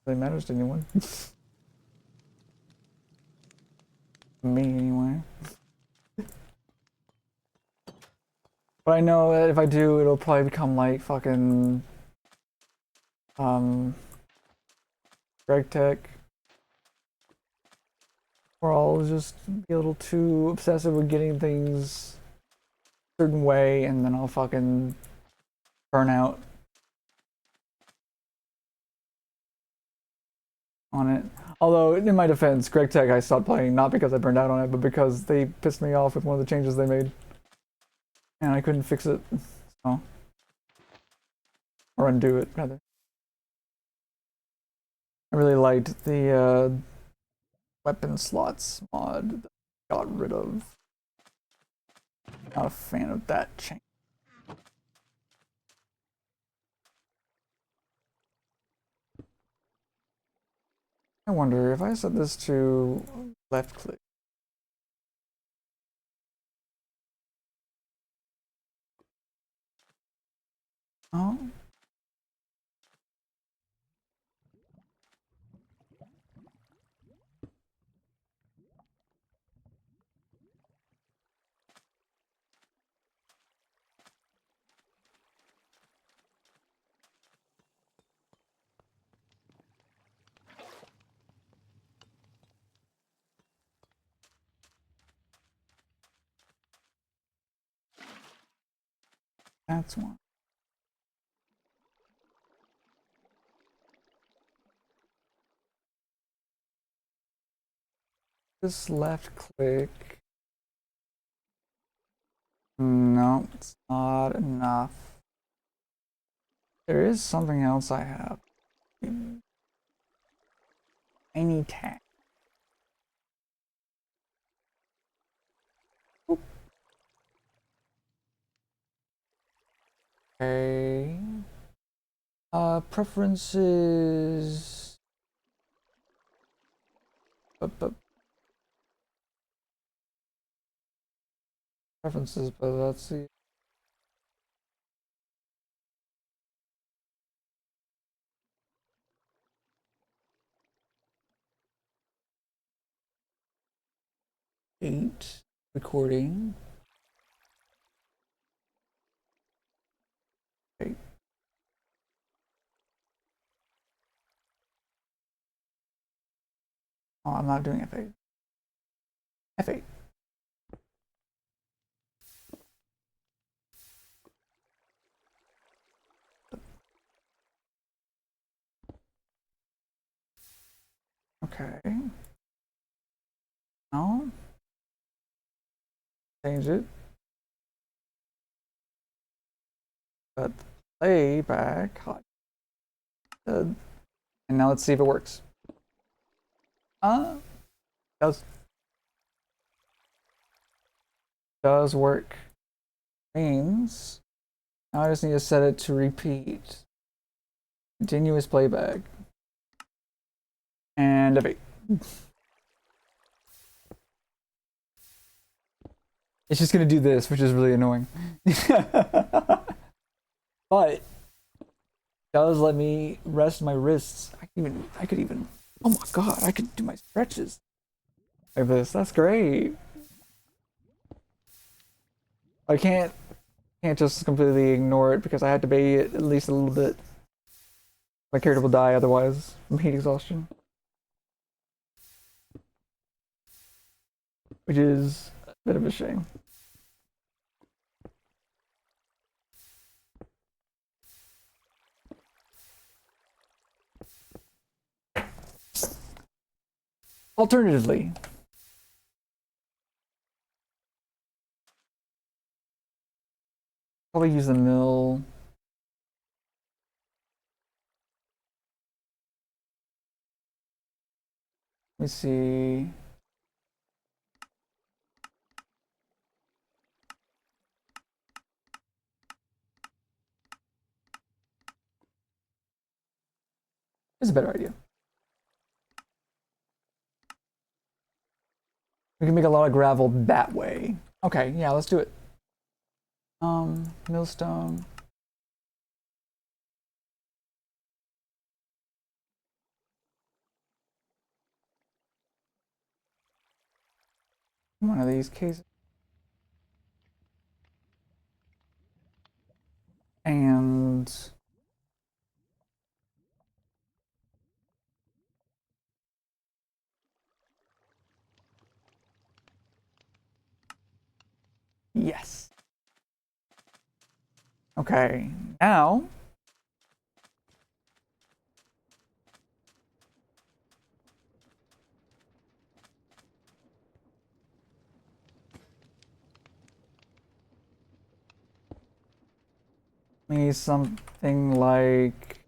Speaker 1: Really matters to anyone. Me anyway. But I know that if I do, it'll probably become like fucking um Greg Tech, where I'll just be a little too obsessive with getting things a certain way, and then I'll fucking burn out on it. Although, in my defense, Greg Tech I stopped playing not because I burned out on it, but because they pissed me off with one of the changes they made. And I couldn't fix it. So. Or undo it, rather. I really liked the weapon slots mod that I got rid of. Not a fan of that change. I wonder if I set this to left click. Oh. That's one. Just left click. No, it's not enough. There is something else I have. Tiny tag. Oop. Okay. Preferences. Preferences, but let's see. Eight. Recording. Okay. Oh, I'm not doing F8. F8. Okay. No. Change it. But playback. Hot. And now let's see if it works. Does work. Means now I just need to set it to repeat. Continuous playback. And F8. It's just gonna do this, which is really annoying. But does let me rest my wrists. I could even oh my god, I could do my stretches like this. That's great. I can't just completely ignore it because I had to bait it at least a little bit. My character will die otherwise from heat exhaustion. Which is a bit of a shame. Alternatively, probably use the mill. Let me see. It's a better idea. We can make a lot of gravel that way. Okay, yeah, let's do it. Millstone. One of these cases. And yes. Okay, now maybe something like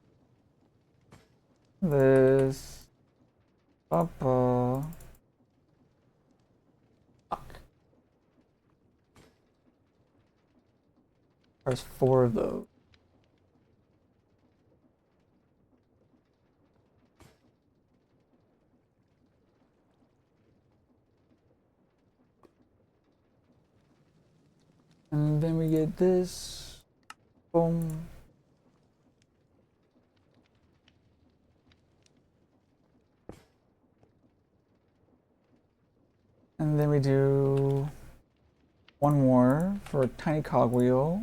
Speaker 1: this. Papa. Fuck. There's four of those. And then we get this. Boom. And then we do one more for a tiny cogwheel.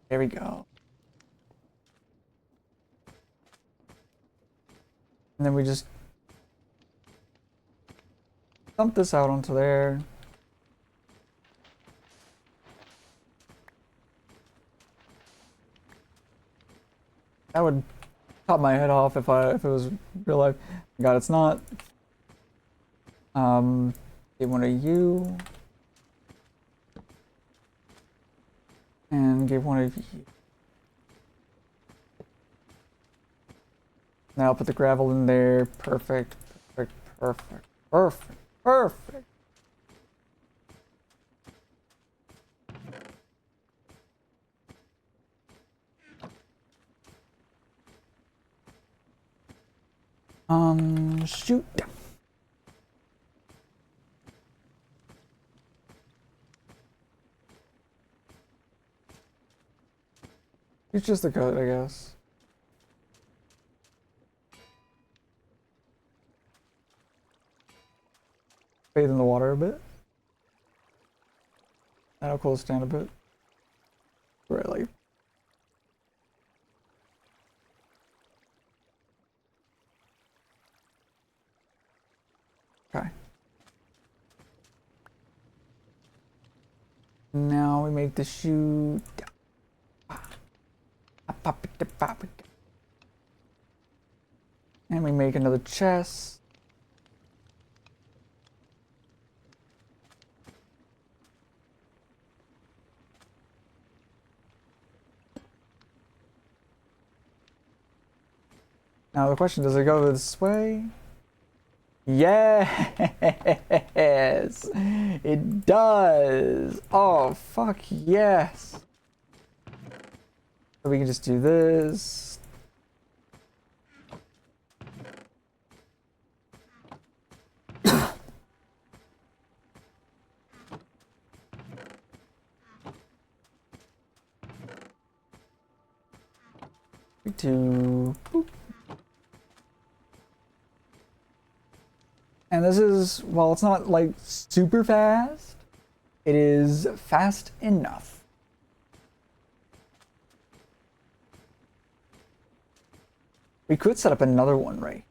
Speaker 1: There we go. And then we just dump this out onto there. That would chop my head off if it was real life. God, it's not. Get one of you. And give one of you. Now I'll put the gravel in there. Perfect. Perfect. Perfect. Perfect. Perfect. Shoot. It's just a cut, I guess. Bathe in the water a bit. That'll cool us down a bit. Right, like. Okay. Now we make the shoe. And we make another chest. Now the question, does it go this way? Yes! It does! Oh, fuck yes! So we can just do this. Two. Boop. And this is, well, it's not like super fast. It is fast enough. We could set up another one, right?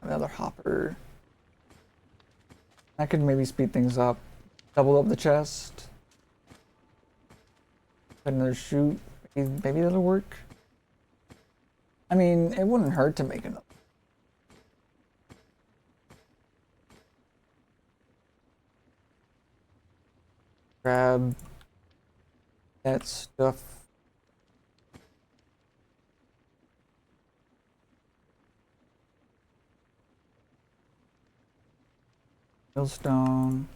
Speaker 1: Another hopper. That could maybe speed things up. Double up the chest. Put another chute. Maybe that'll work. I mean, it wouldn't hurt to make another. Grab that stuff. Millstone.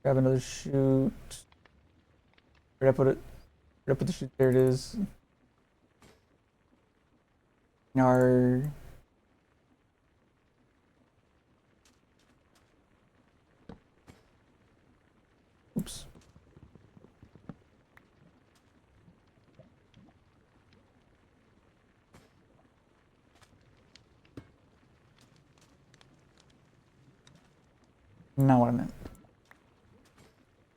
Speaker 1: Grab another chute. Where'd I put it? Where'd I put the chute? There it is. Yar. Oops. Not what I meant.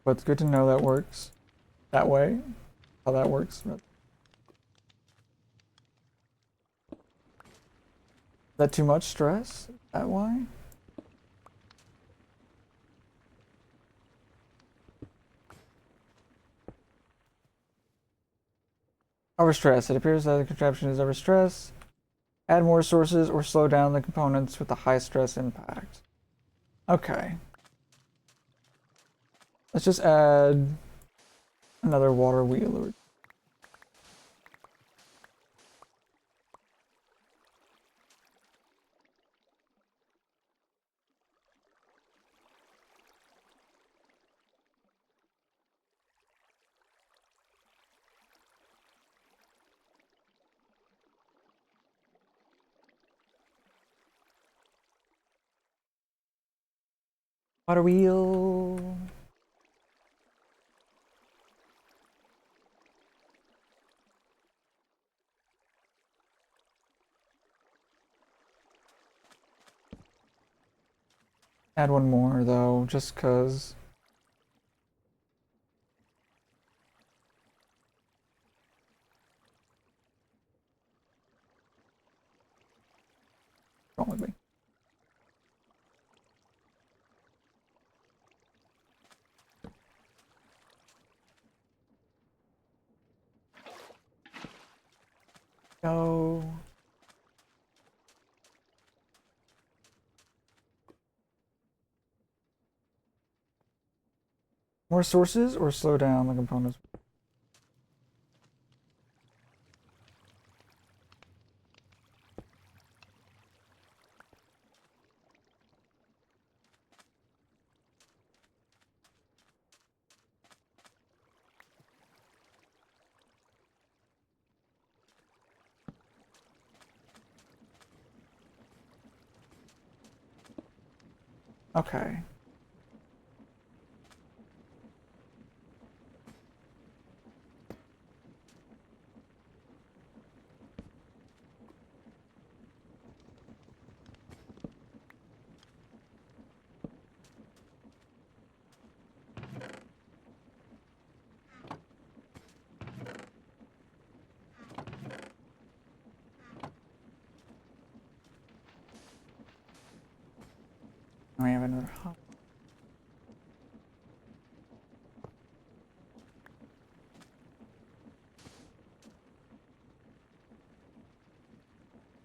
Speaker 1: But it's good to know that works that way. How that works. Is that too much stress? Is that why? Overstress. It appears that the contraption is overstressed. Add more sources or slow down the components with the high stress impact. Okay. Let's just add another water wheel or water wheel. Add one more though, just cause. What's wrong with me? Go. More sources or slow down the components? Okay. We have another hop.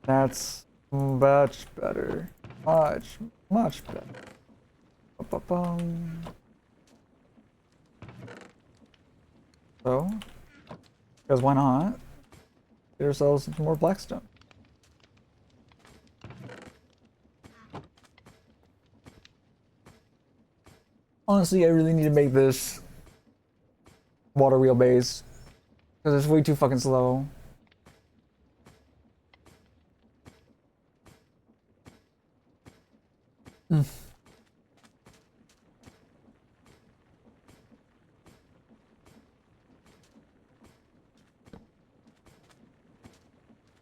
Speaker 1: That's much better. Much better. Ba-ba-bum. So, because why not? Get ourselves some more blackstone. Honestly, I really need to make this water wheel base because it's way too fucking slow. Mm.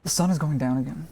Speaker 1: The sun is going down again.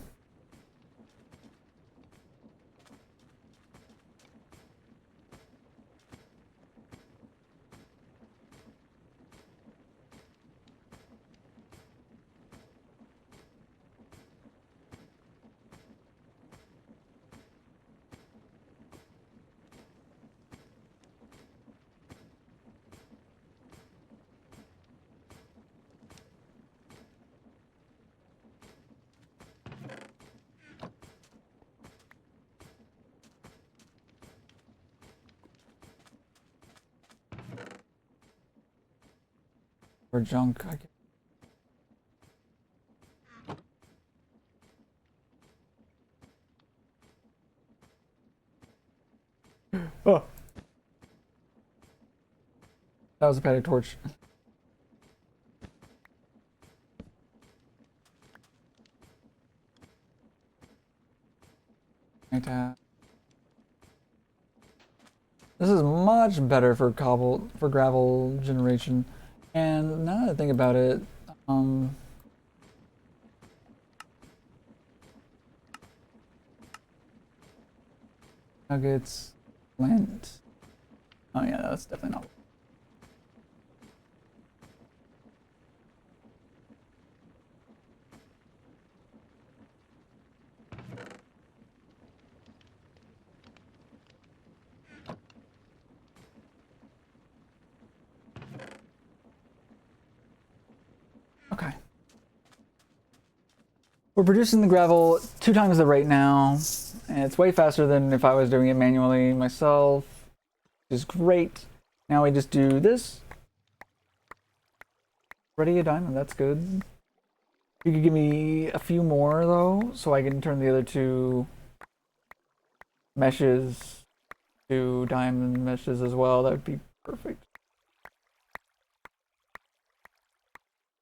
Speaker 1: Or junk, I guess. Oh, that was a paddock torch. Right, this is much better for gravel generation. And now that I think about it, um, nuggets, flint. Oh yeah, that's definitely not. Okay. We're producing the gravel 2 times the rate now, and it's way faster than if I was doing it manually myself, which is great. Now we just do this. Ready a diamond, that's good. You could give me a few more though, so I can turn the other two meshes to diamond meshes as well. That would be perfect.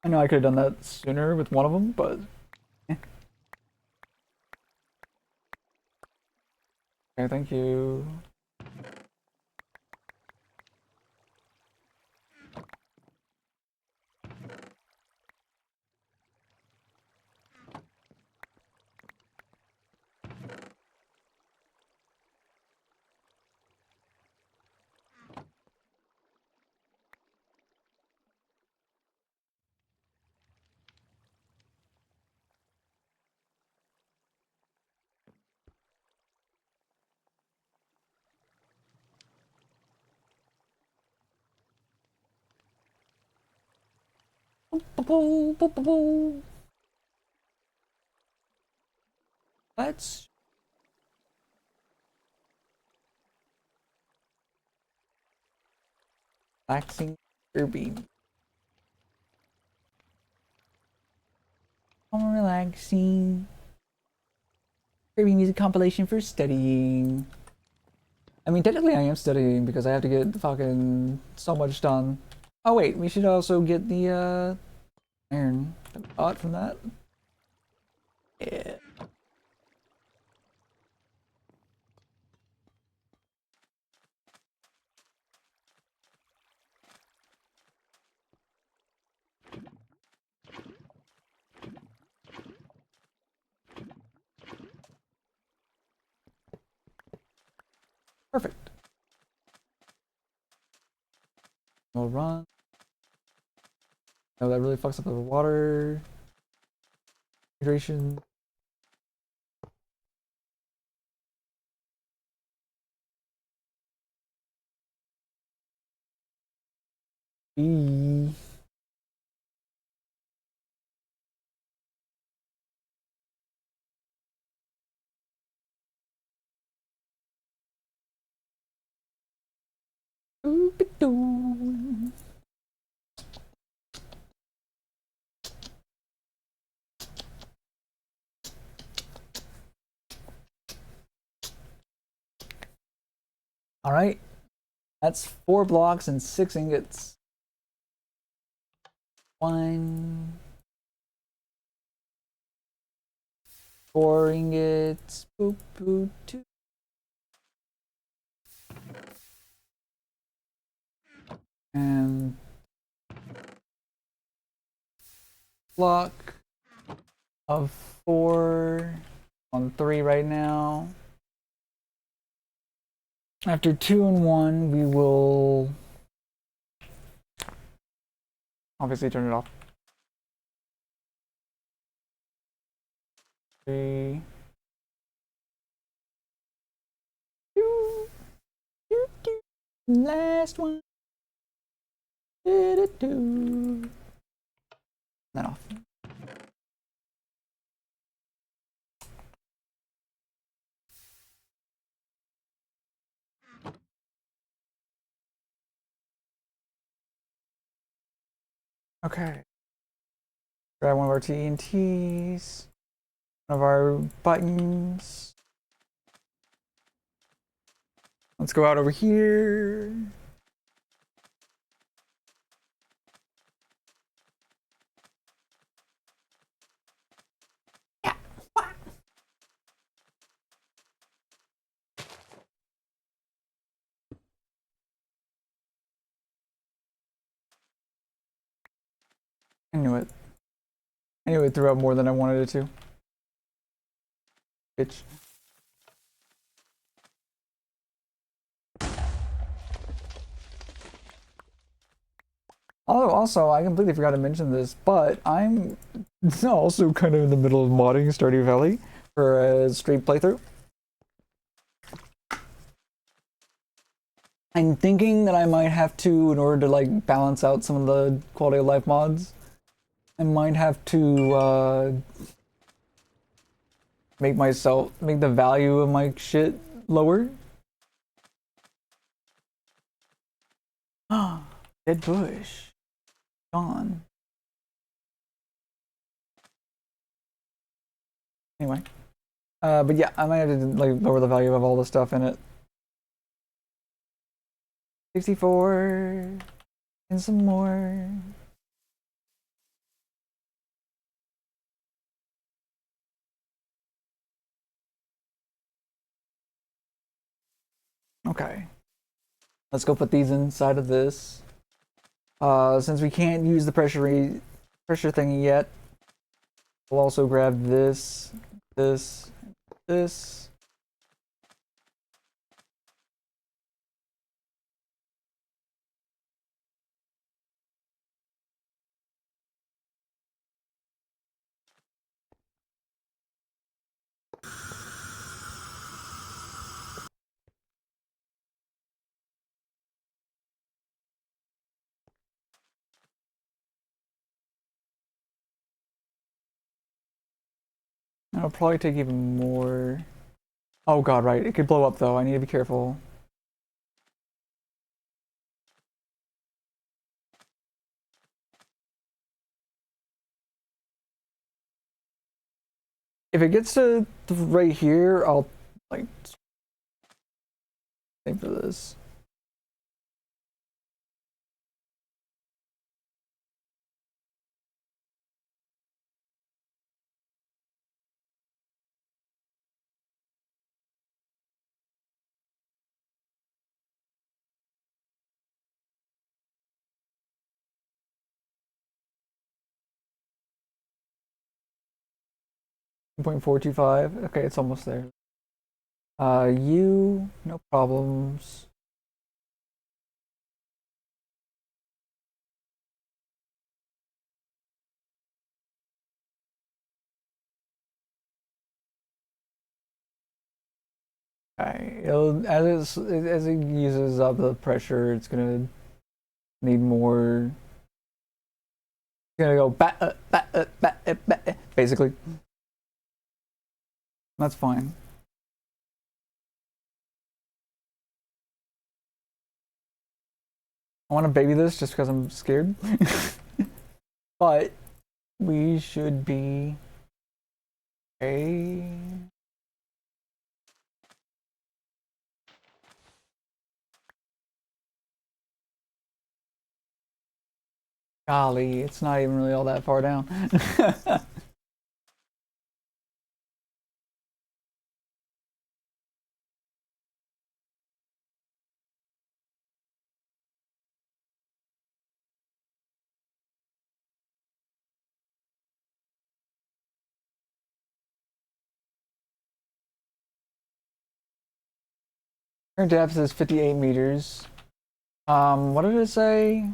Speaker 1: I know I could have done that sooner with one of them, but eh. Okay, thank you. quartz. Relaxing beam. I'm relaxing. Kirby music compilation for studying. I mean, technically I am studying because I have to get fucking so much done. Oh wait, we should also get the iron that we got from that. Yeah. Perfect. We'll run. Oh, that really fucks up the water hydration. E. All right, that's 4 blocks and 6 ingots. 1, 4 ingots. Boop, boop, 2. And block of 4 on 3 right now. After 2 and 1, we will obviously turn it off. 3, 2, 2, 2. Last one. 2, 2. Then off. Okay. Grab one of our TNTs. One of our buttons. Let's go out over here. Yeah. I knew it. I knew it threw up more than I wanted it to. Bitch. Oh, also, I completely forgot to mention this, but I'm also kind of in the middle of modding Stardew Valley for a straight playthrough. I'm thinking that I might have to, in order to like balance out some of the quality of life mods, I might have to make the value of my shit lower. Dead bush. Gone. Anyway. But yeah, I might have to like lower the value of all the stuff in it. 64 and some more. Okay. Let's go put these inside of this. Since we can't use the pressure thingy yet, we'll also grab this, this, this. It'll probably take even more. Oh god, right. It could blow up though. I need to be careful. If it gets to right here, I'll like think for this. Point 425. Okay, it's almost there. You, no problems. Okay, as it uses up the pressure, it's gonna need more. It's gonna go basically. That's fine. I want to baby this just because I'm scared, but we should be okay. Golly, it's not even really all that far down. 'Her depth is 58 meters. What did it say?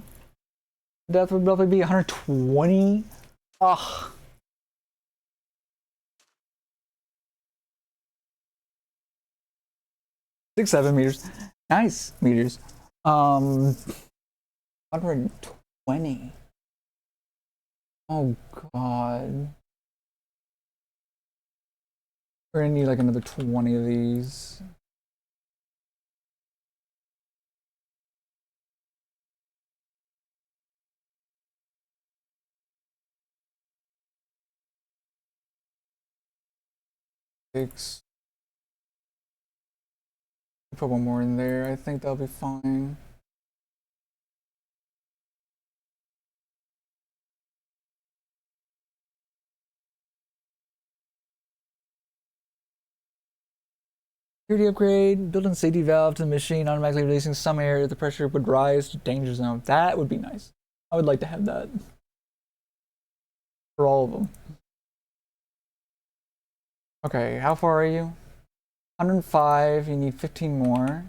Speaker 1: Depth would roughly be 120. Ugh. 7 meters. Nice meters. 120. Oh god. We're gonna need like another 20 of these. Six. Put one more in there. I think that'll be fine. Security upgrade. Built in safety valve to the machine, automatically releasing some air if the pressure would rise to danger zone. That would be nice. I would like to have that. For all of them. Okay, how far are you? 105. You need 15 more.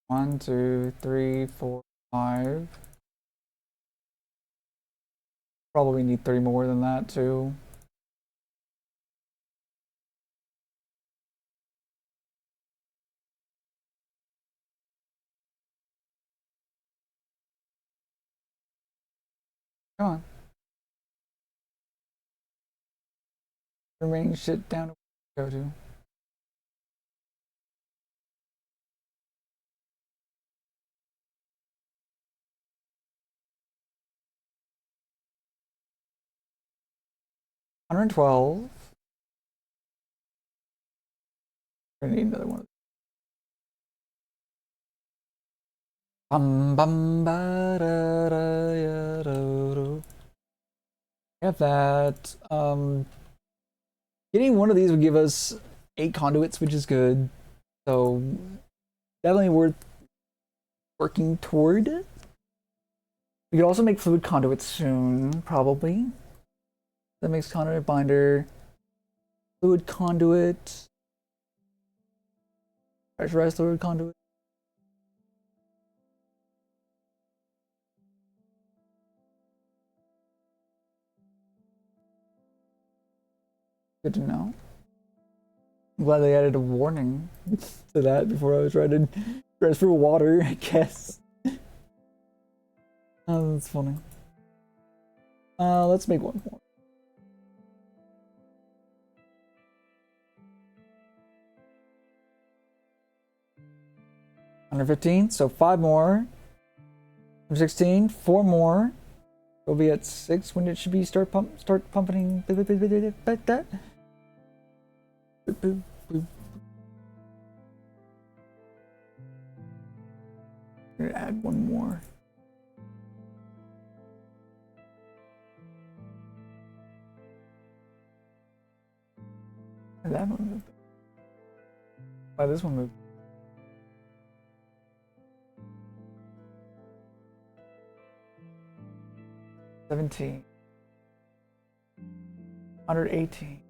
Speaker 1: 1, 2, 3, 4, 5. Probably need 3 more than that too. Come on. Remaining shit down to go to. $112. I need another one. Bum bum ba da da ya do. Have that. Getting one of these would give us 8 conduits, which is good. So definitely worth working toward. We could also make fluid conduits soon, probably. That makes conduit binder, fluid conduit, pressurized fluid conduit. Good to know. I'm glad they added a warning to that before I was trying to press for water, I guess. Oh, that's funny. Let's make one more. 115, so 5 more. 116, 4 more. We'll be at 6 when it should be start pumping that. We're gonna add 1 more. And that one moved. Why this one moved? $17. 118.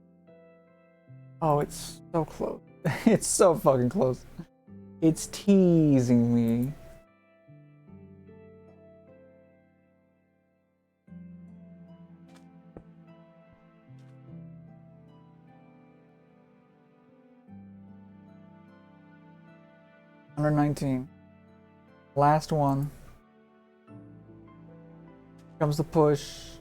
Speaker 1: Oh, it's so close. It's so fucking close. It's teasing me. $119. Last one. Comes the push.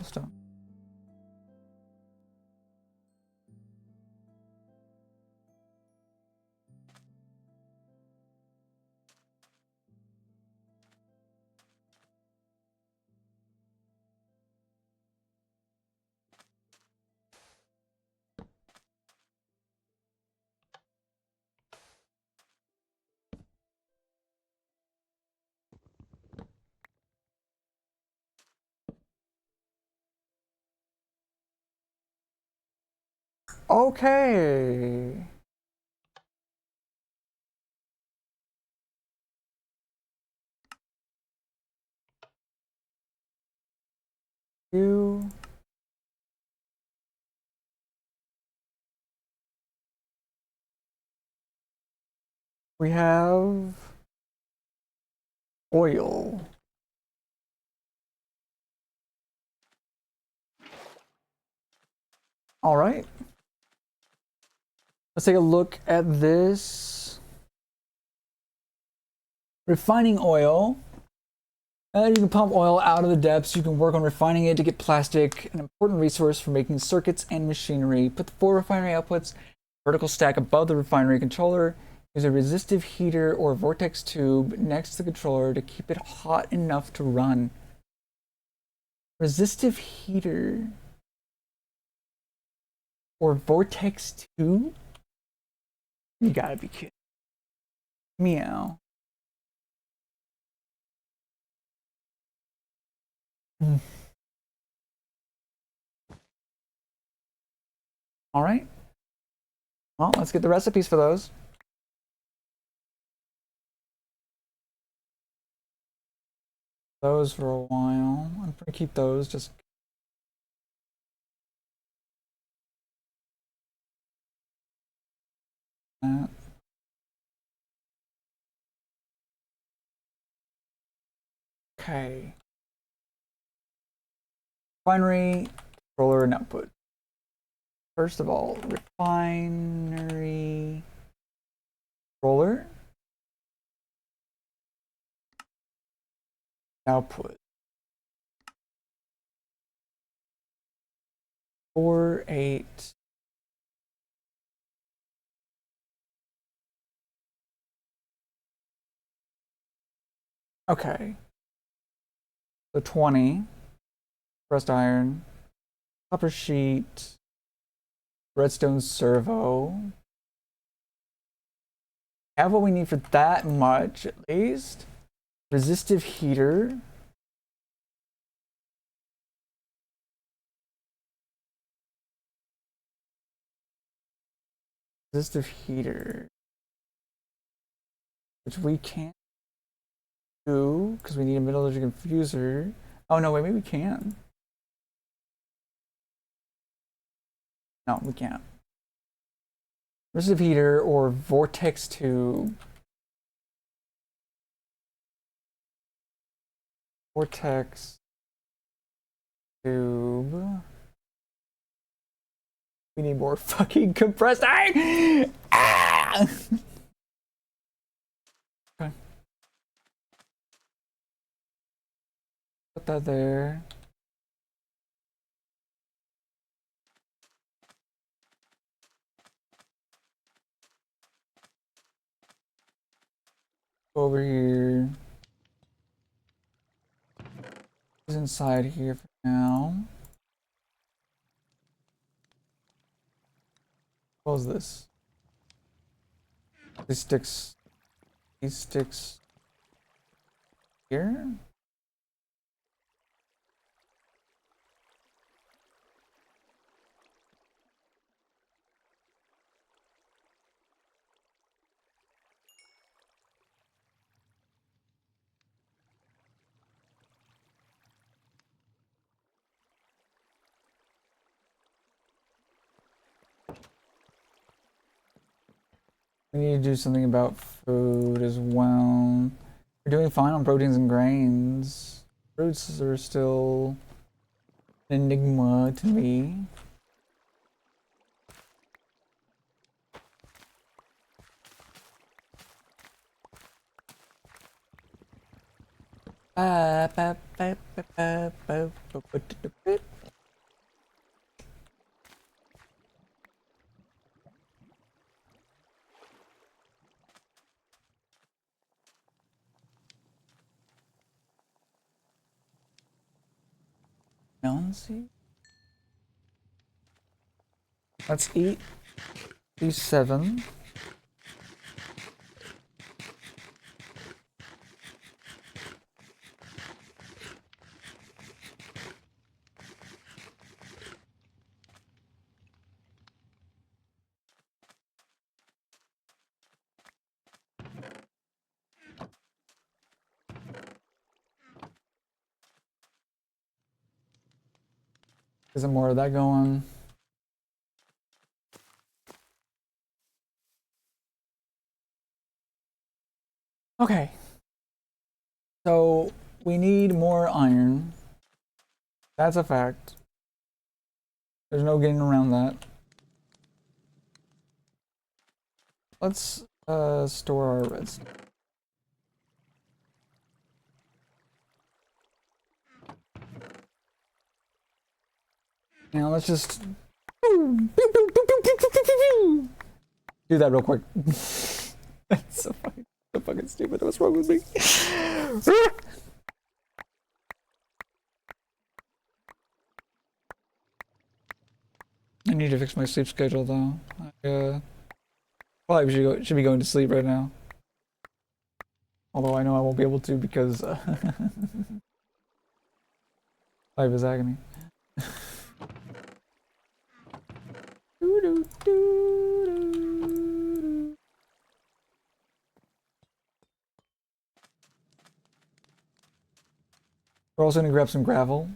Speaker 1: Stone. Okay. You. We have oil. All right. Let's take a look at this. Refining oil. You can pump oil out of the depths. You can work on refining it to get plastic, an important resource for making circuits and machinery. Put the 4 refinery outputs vertical stack above the refinery controller. Use a resistive heater or vortex tube next to the controller to keep it hot enough to run. Resistive heater or vortex tube? You gotta be kidding. Meow. All right. Well, let's get the recipes for those. Those for a while. I'm gonna keep those just. That. Okay. Refinery, controller, and output. First of all, refinery controller. Output. 4, 8. Okay. So 20. Pressed iron. Copper sheet. Redstone servo. Have what we need for that much, at least. Resistive heater. Resistive heater. Which we can't do, because we need a metallurgical infuser. Oh no, wait, maybe we can. No, we can't. Resistive heater or vortex tube. Vortex tube. We need more fucking compressed air! Ah! Okay. Put that there. Over here. He's inside here for now. Close this. These sticks here. We need to do something about food as well. We're doing fine on proteins and grains. Fruits are still an enigma to me. Melon seed? Let's eat these 7. Get some more of that going. Okay. So we need more iron. That's a fact. There's no getting around that. Let's store our redstone. Now let's just do that real quick. That's so fucking stupid. What's wrong with me? I need to fix my sleep schedule though. I probably should be going to sleep right now. Although I know I won't be able to because life is agony. We're also gonna grab some gravel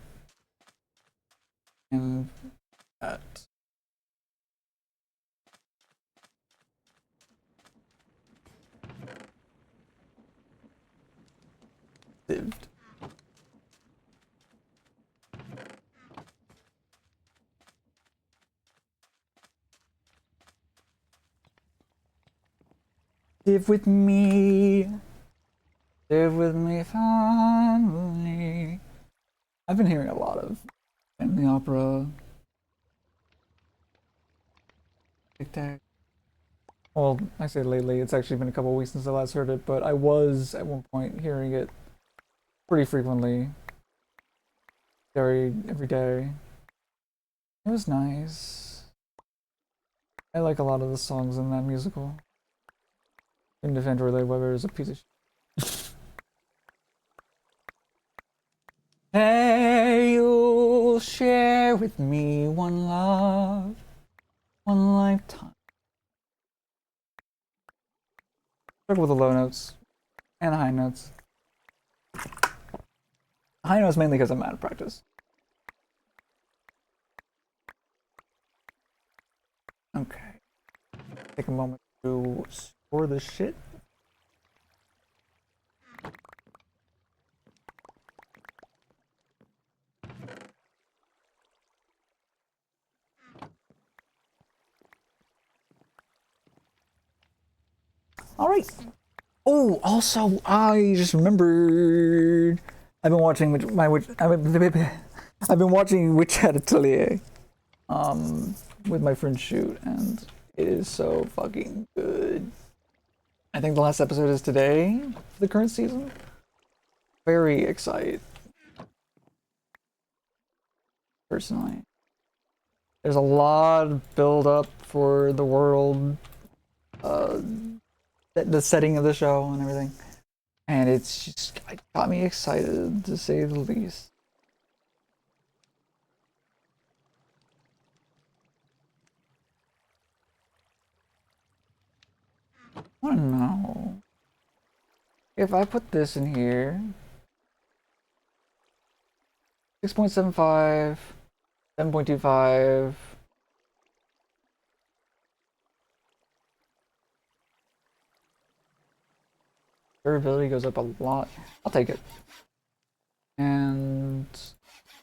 Speaker 1: and that. Dived. Live with me finally. I've been hearing a lot of in the opera. Tic Tac. Well, I say lately, it's actually been a couple of weeks since I last heard it, but I was at one point hearing it pretty frequently. Every day. It was nice. I like a lot of the songs in that musical. In defend Relay Weber is a piece of shit. Hey, you'll share with me one love, one lifetime. Start with the low notes and the high notes. High notes mainly because I'm out of practice. Okay. Take a moment to store this shit. All right. Oh, also, I just remembered. I've been watching I've been watching Witch Hat Atelier, with my friend Shoot, and it is so fucking good. I think the last episode is today for the current season. Very excited, personally. There's a lot of build up for the world, uh, the setting of the show and everything. And it's just it got me excited, to say the least. I don't know. If I put this in here, 6.75, 7.25. Durability goes up a lot. I'll take it. And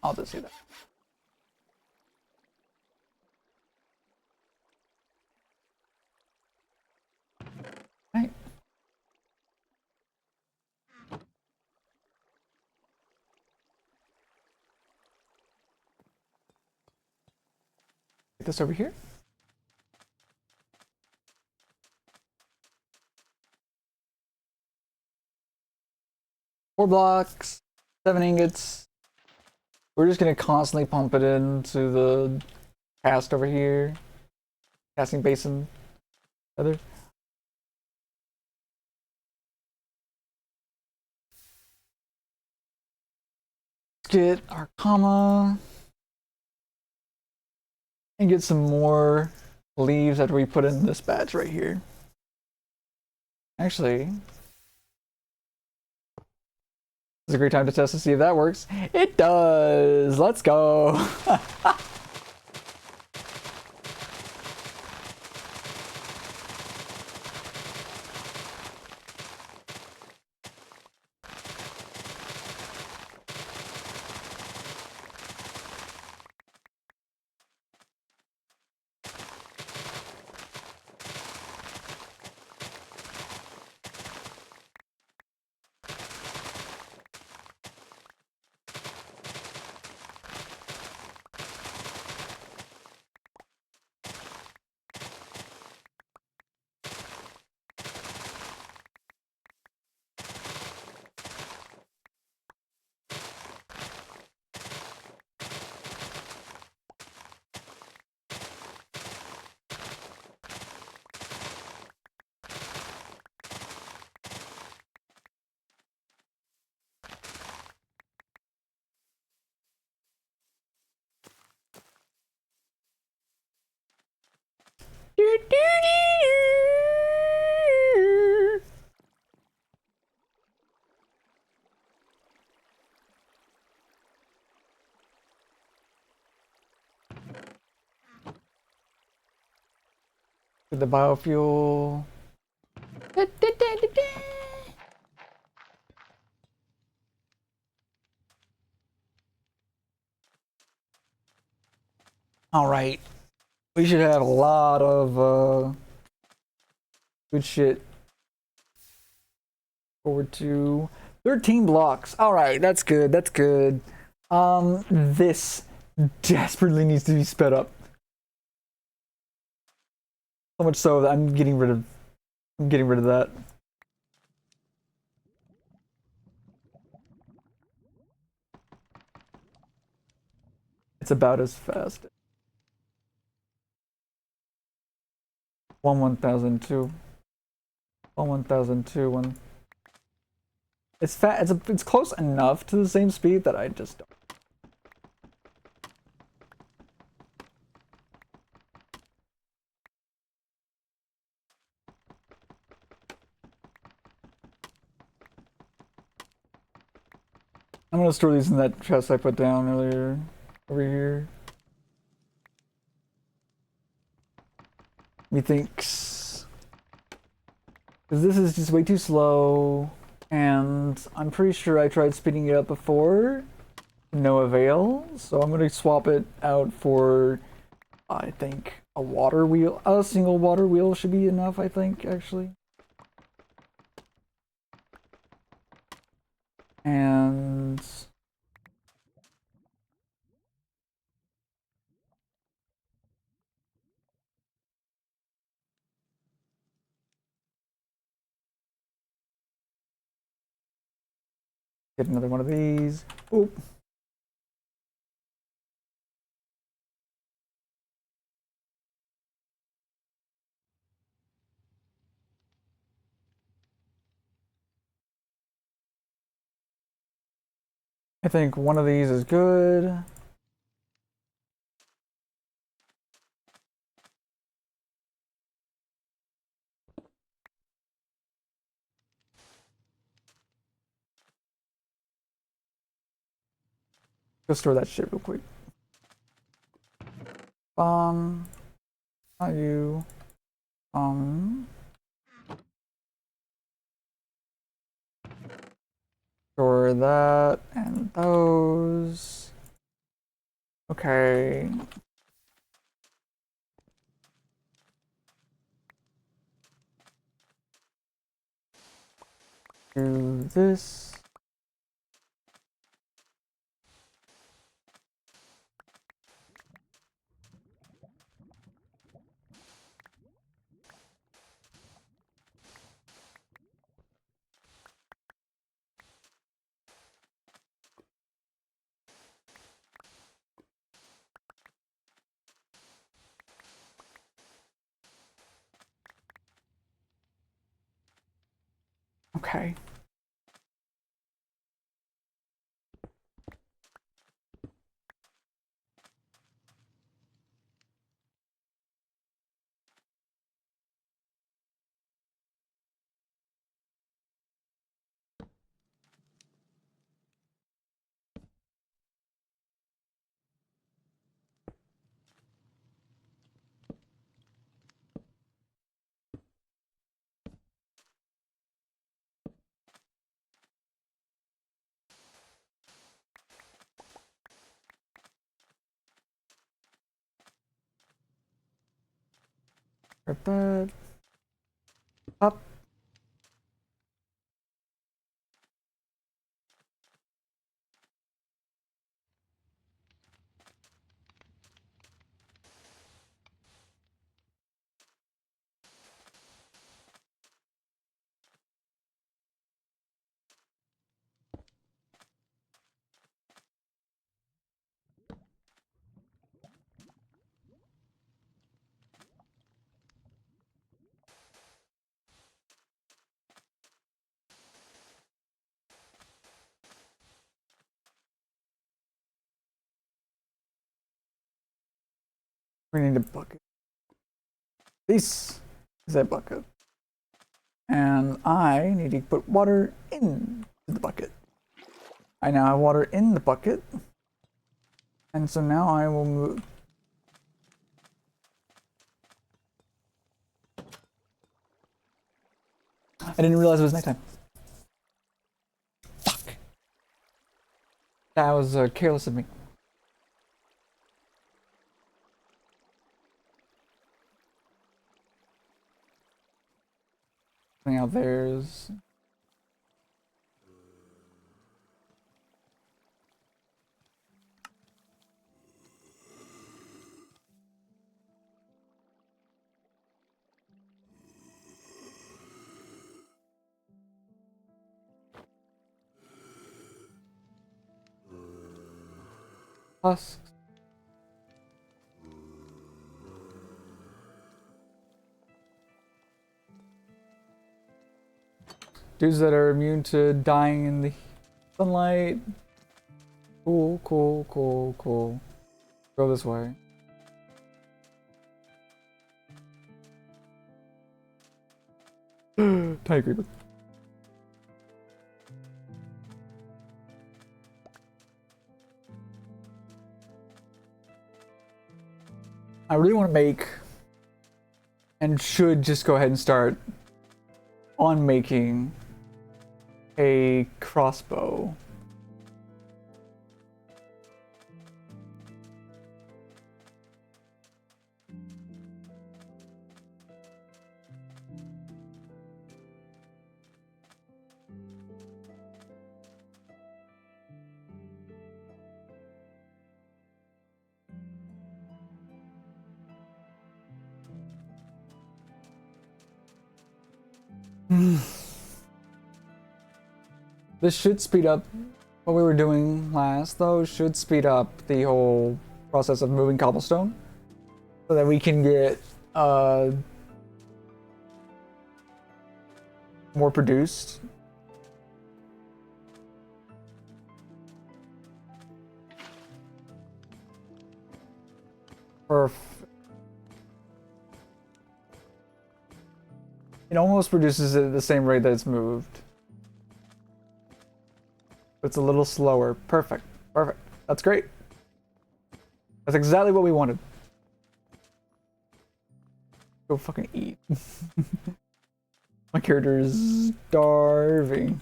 Speaker 1: I'll just see that. Right. Get this over here. Four blocks, 7 ingots. We're just gonna constantly pump it into the cast over here. Casting basin. Other. Get our comma. And get some more leaves after we put in this batch right here. Actually, it's a great time to test to see if that works. It does! Let's go! The biofuel. All right, we should have a lot of good shit. Forward to 13 blocks. All right, that's good. That's good. This desperately needs to be sped up. So much so that I'm getting rid of that. It's about as fast. 1,1002. 1,1002. One. It's fat. It's close enough to the same speed that I just don't. I'm gonna store these in that chest I put down earlier, over here. Methinks, because this is just way too slow, and I'm pretty sure I tried speeding it up before, no avail. So I'm gonna swap it out for, I think, a water wheel. A single water wheel should be enough, I think, actually. And get another one of these. Oop. I think one of these is good. Go store that shit real quick. Not you. Store that and those. Okay. Do this. Okay. Grab that. Up. We need a bucket. This is a bucket. And I need to put water in the bucket. I now have water in the bucket. And so now I will move. I didn't realize it was nighttime. Fuck. That was careless of me. Now there's husks. Dudes that are immune to dying in the sunlight. Cool, cool, cool, cool. Go this way. Tiny creeper. I really want to make and should just go ahead and start on making a crossbow. This should speed up what we were doing last, though. Should speed up the whole process of moving cobblestone so that we can get more produced. It almost produces it at the same rate that it's moved. It's a little slower. Perfect. Perfect. That's great. That's exactly what we wanted. Go fucking eat. My character is starving.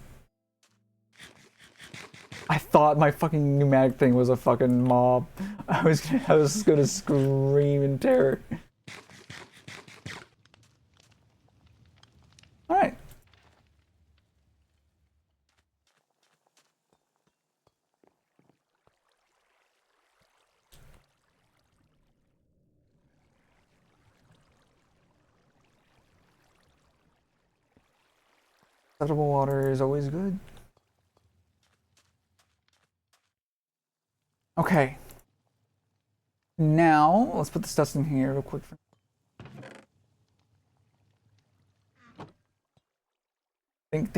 Speaker 1: I thought my fucking pneumatic thing was a fucking mob. I was gonna scream in terror. Alright. Potable water is always good. Okay. Now, let's put this dust in here real quick. Think.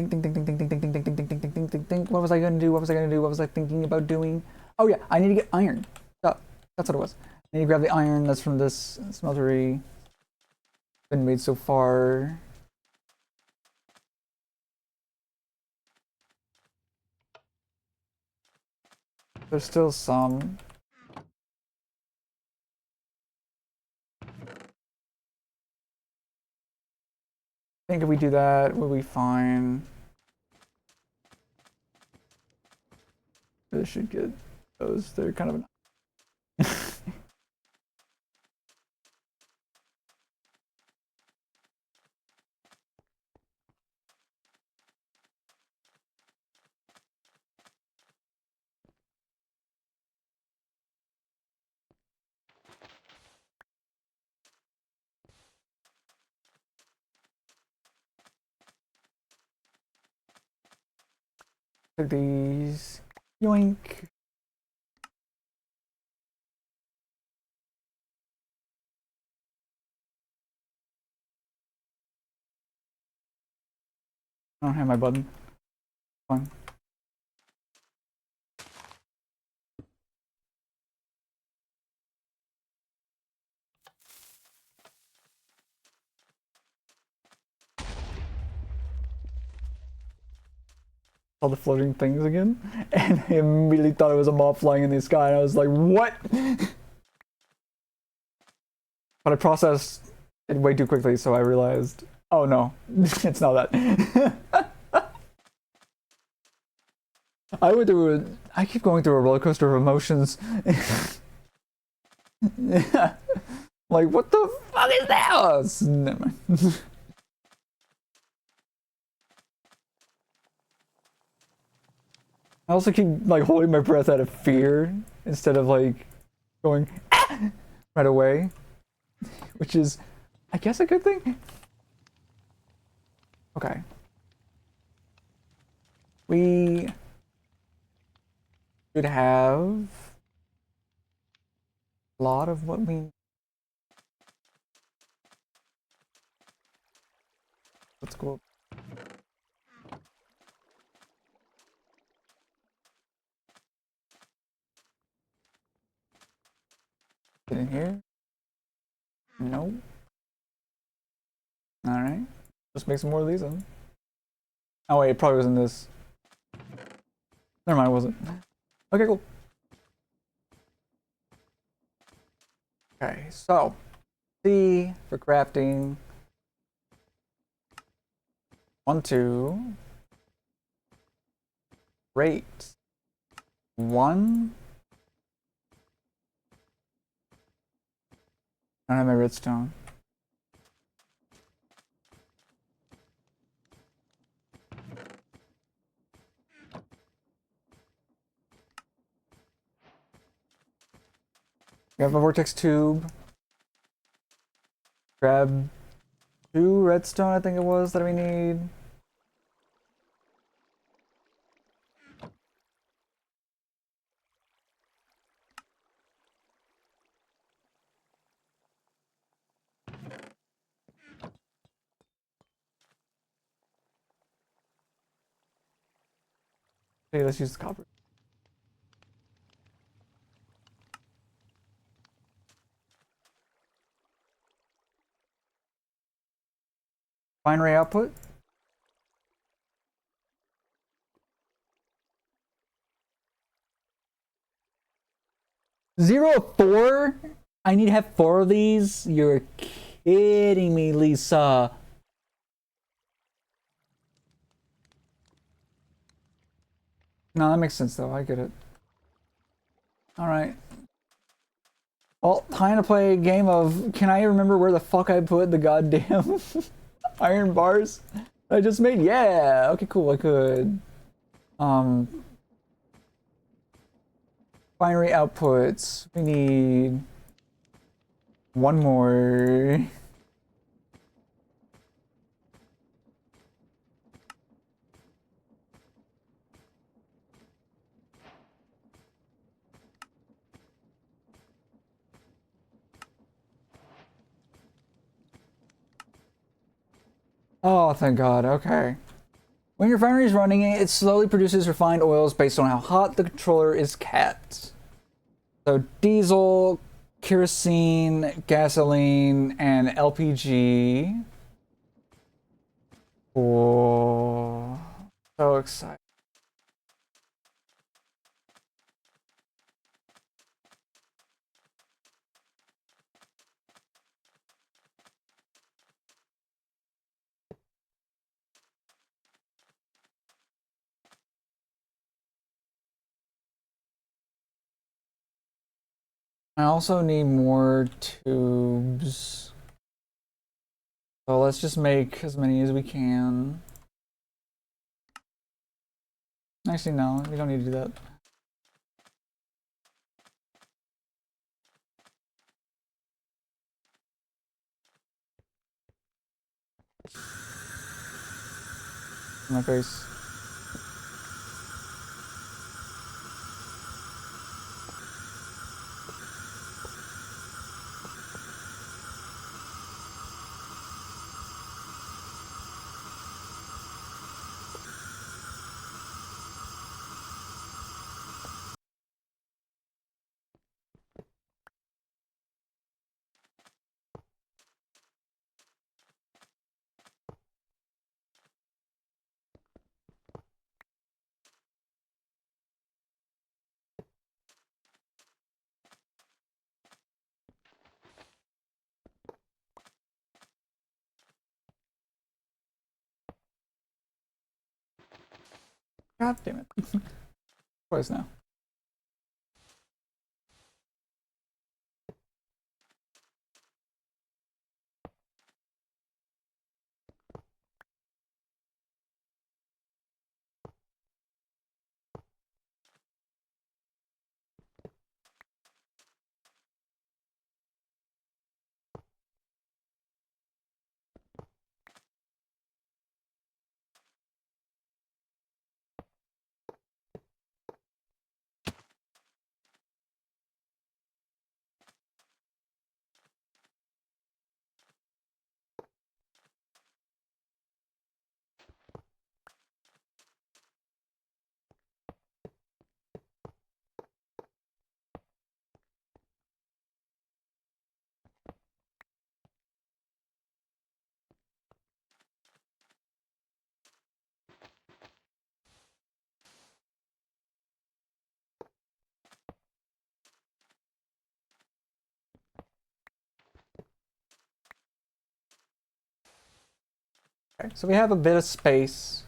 Speaker 1: What was I gonna do? What was I gonna do? What was I thinking about doing? Oh yeah, I need to get iron. Oh, that's what it was. I need to grab the iron that's from this smeltery. Been made so far. There's still some. I think if we do that, we'll be fine. This should get those. They're kind of take these. Yoink. I don't have my button. Fine. All the floating things again, and I immediately thought it was a mob flying in the sky, and I was like, what? But I processed it way too quickly, so I realized, oh no, it's not that. I keep going through a roller coaster of emotions. Like, what the fuck is that? Oh, never mind. I also keep like holding my breath out of fear instead of like going ah! Right away, which is, I guess, a good thing. Okay. We should have a lot of what we. Let's go. Get in here. No. All right. Just make some more of these then. Oh wait, it probably wasn't this. Never mind, it wasn't. Okay, cool. Okay, so C for crafting. 1, 2. Great. 1. I don't have my redstone. We have a vortex tube. Grab 2 redstone, I think it was, that we need. Okay, let's use the copper. Binary output. 0 4? I need to have 4 of these? You're kidding me, Lisa. No, that makes sense though. I get it. Alright. Well, time to play a game of can I remember where the fuck I put the goddamn iron bars I just made? Yeah! Okay, cool, I could. Binary outputs. We need 1 more. Oh, thank God. Okay. When your refinery is running, it slowly produces refined oils based on how hot the controller is kept. So diesel, kerosene, gasoline, and LPG. Oh, so excited. I also need more tubes. So let's just make as many as we can. Actually, no, we don't need to do that. My face. God damn it. Twice now. Okay, so we have a bit of space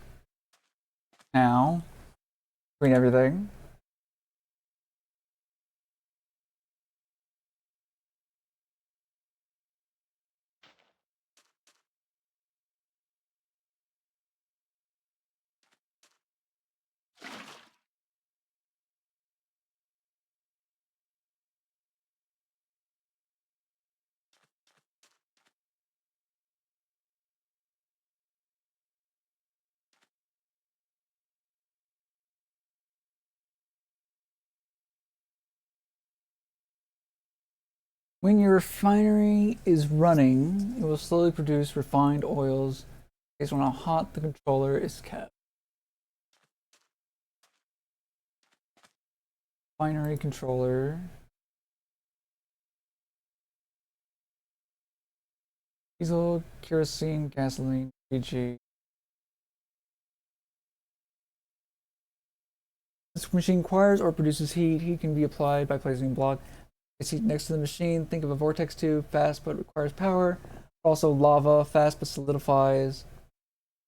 Speaker 1: now between everything. When your refinery is running, it will slowly produce refined oils based on how hot the controller is kept. Binary controller. Diesel, kerosene, gasoline, PG. This machine requires or produces heat. Heat can be applied by placing a block. Place heat next to the machine. Think of a vortex tube, fast but requires power. Also lava, fast but solidifies.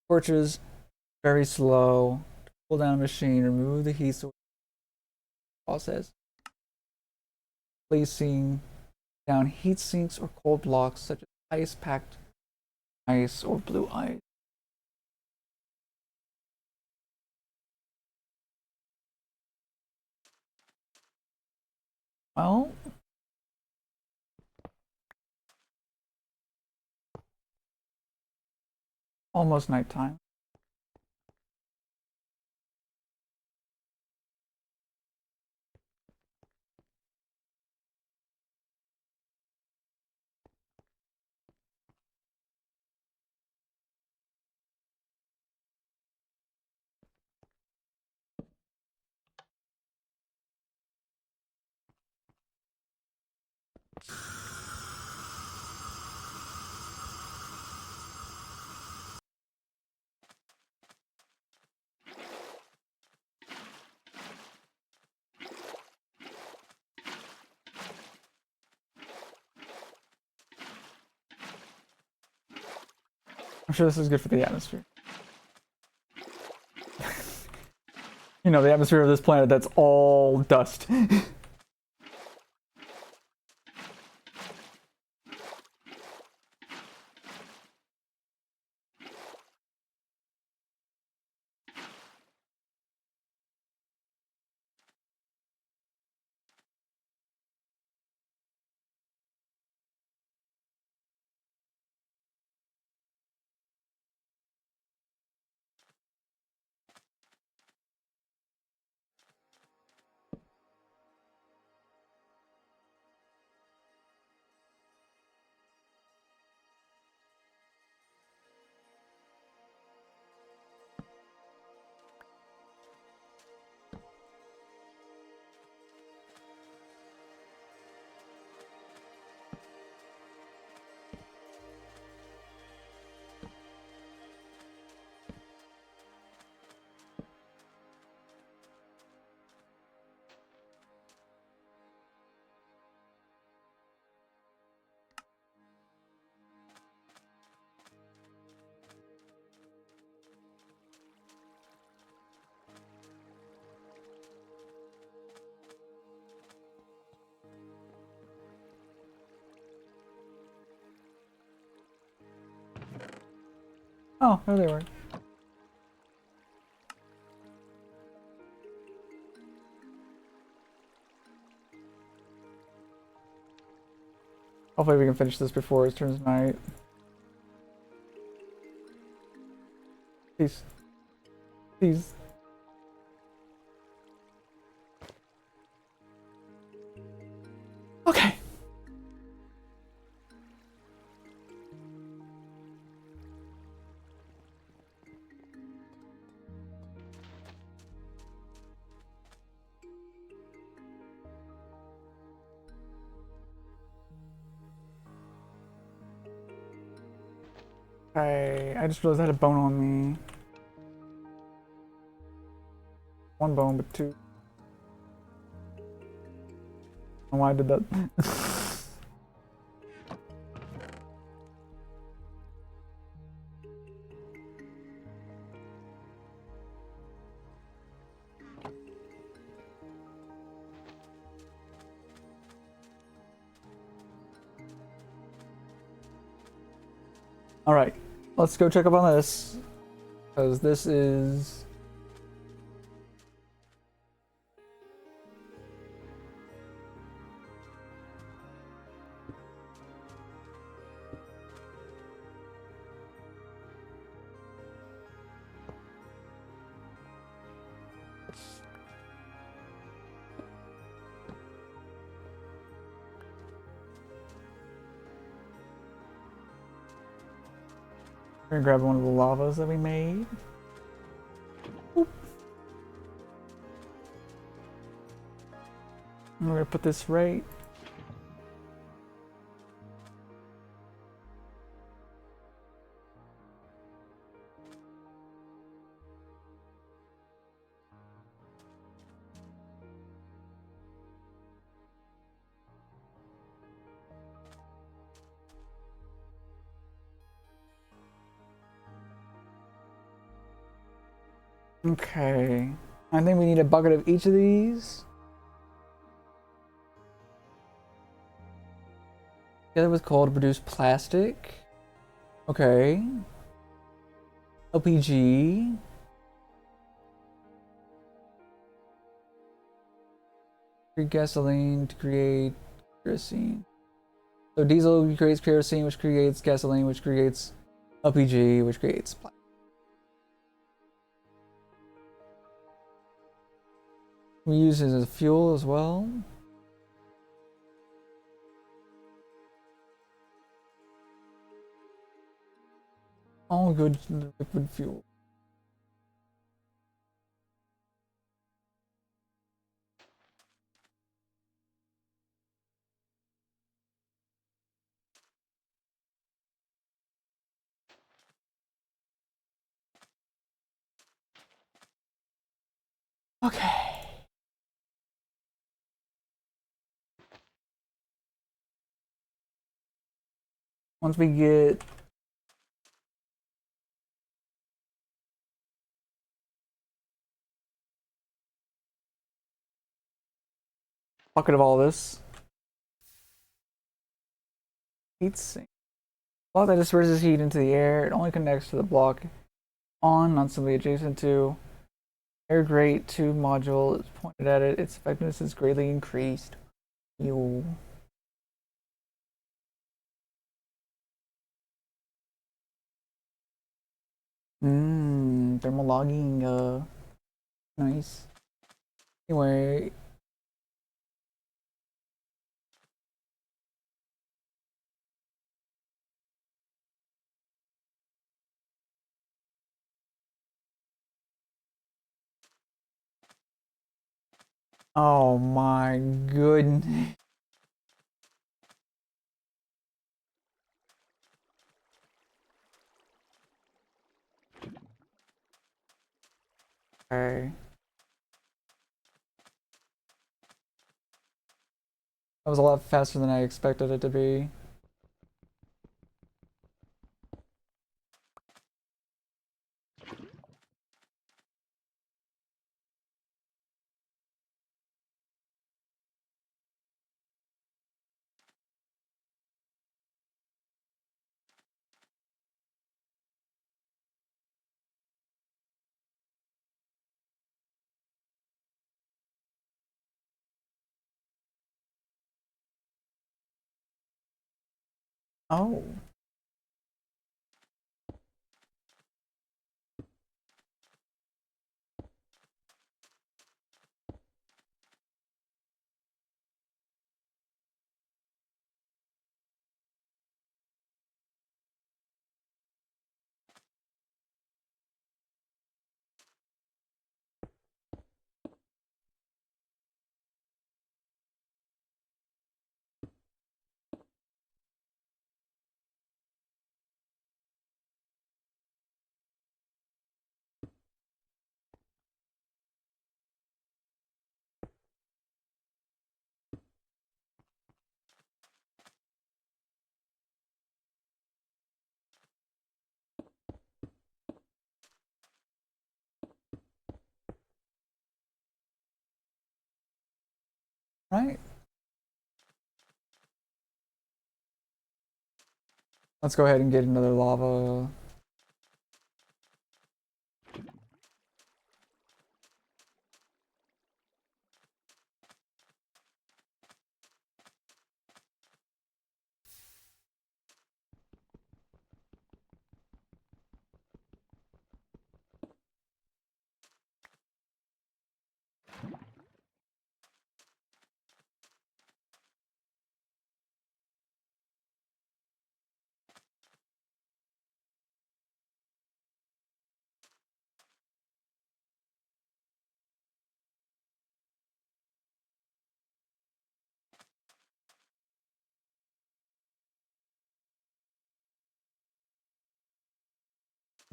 Speaker 1: Torches, very slow. Pull down a machine, remove the heat source. Process. Placing down heat sinks or cold blocks such as ice packed ice or blue ice. Well, almost nighttime. I'm sure this is good for the atmosphere. You know, the atmosphere of this planet that's all dust. Oh, there they were. Hopefully we can finish this before it turns night. Peace. Please. Okay. I just realized I had a bone on me. One bone, but two. I don't know why I did that. Alright, let's go check up on this. Because this is... We're gonna grab one of the lavas that we made. Oop. I'm gonna put this right. Okay. I think we need a bucket of each of these. Together with coal to produce plastic. Okay. LPG. Create gasoline to create kerosene. So diesel creates kerosene, which creates gasoline, which creates LPG, which creates plastic. We use it as fuel as well. All good liquid fuel. Okay. Once we get a bucket of all this, heat sink. Block that disperses heat into the air. It only connects to the block on, not simply adjacent to. Air grate tube module is pointed at it. Its effectiveness is greatly increased. You. Thermal logging. Nice. Anyway, oh my goodness. Okay. That was a lot faster than I expected it to be. Oh. Right. Let's go ahead and get another lava.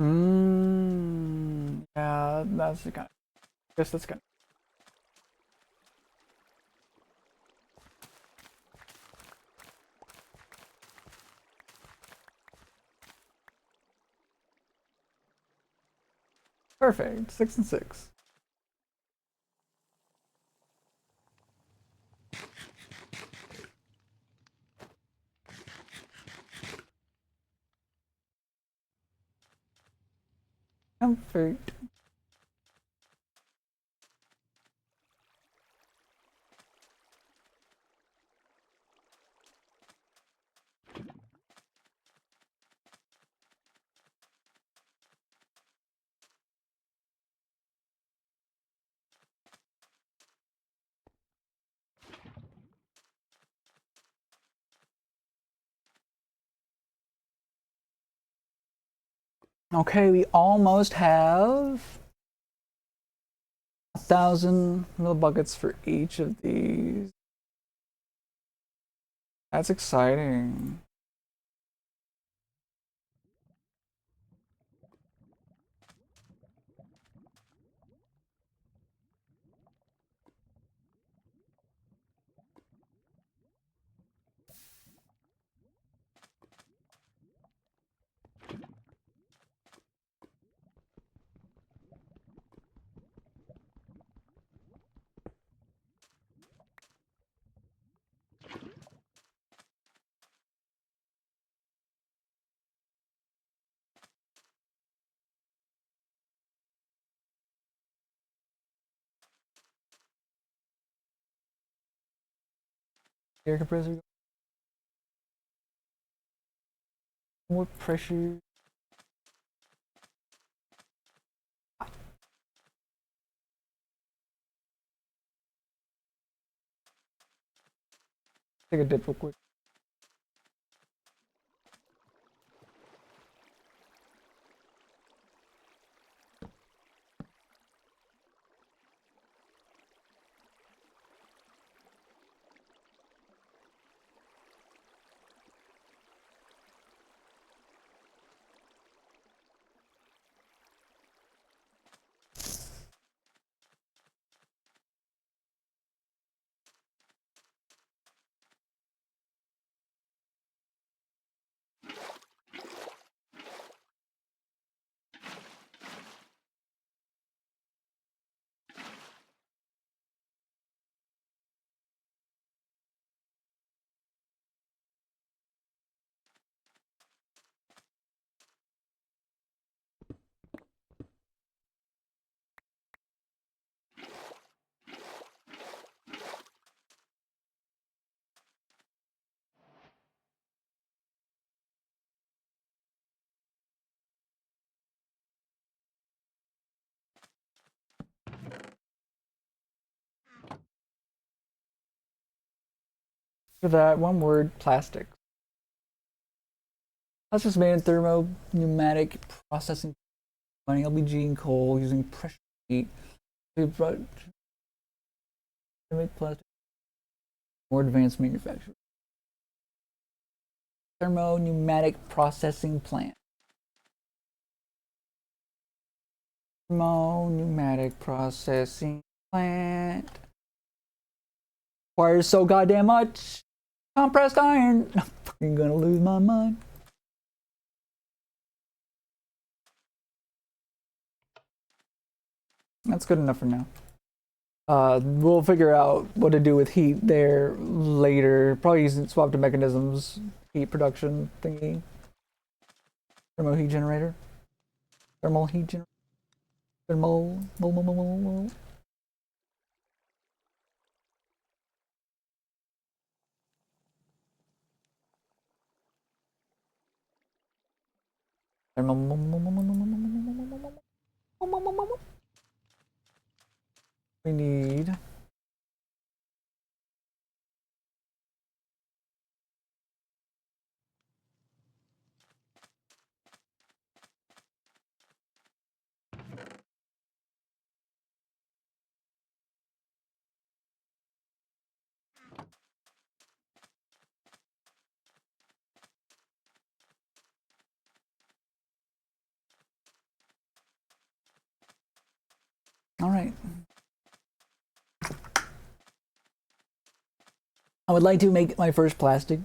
Speaker 1: Yeah, that's the kind. I guess that's kind. Perfect. 6 and 6. Comfort. Okay, we almost have 1,000 millibuckets for each of these. That's exciting. Air compressor. More pressure. Take a dip real quick. For that, one word, plastic. Plastics made in thermo-pneumatic processing, running LPG and coal using pressure heat. They brought to make plastic more advanced manufacturing. Thermo-pneumatic processing plant. Thermo-pneumatic processing plant. Requires so goddamn much compressed iron. I'm fucking gonna lose my mind. That's good enough for now. We'll figure out what to do with heat there later. Probably using swap to mechanisms, heat production thingy. Thermal heat generator. Thermal heat generator. Thermal. We need All right. I would like to make my first plastic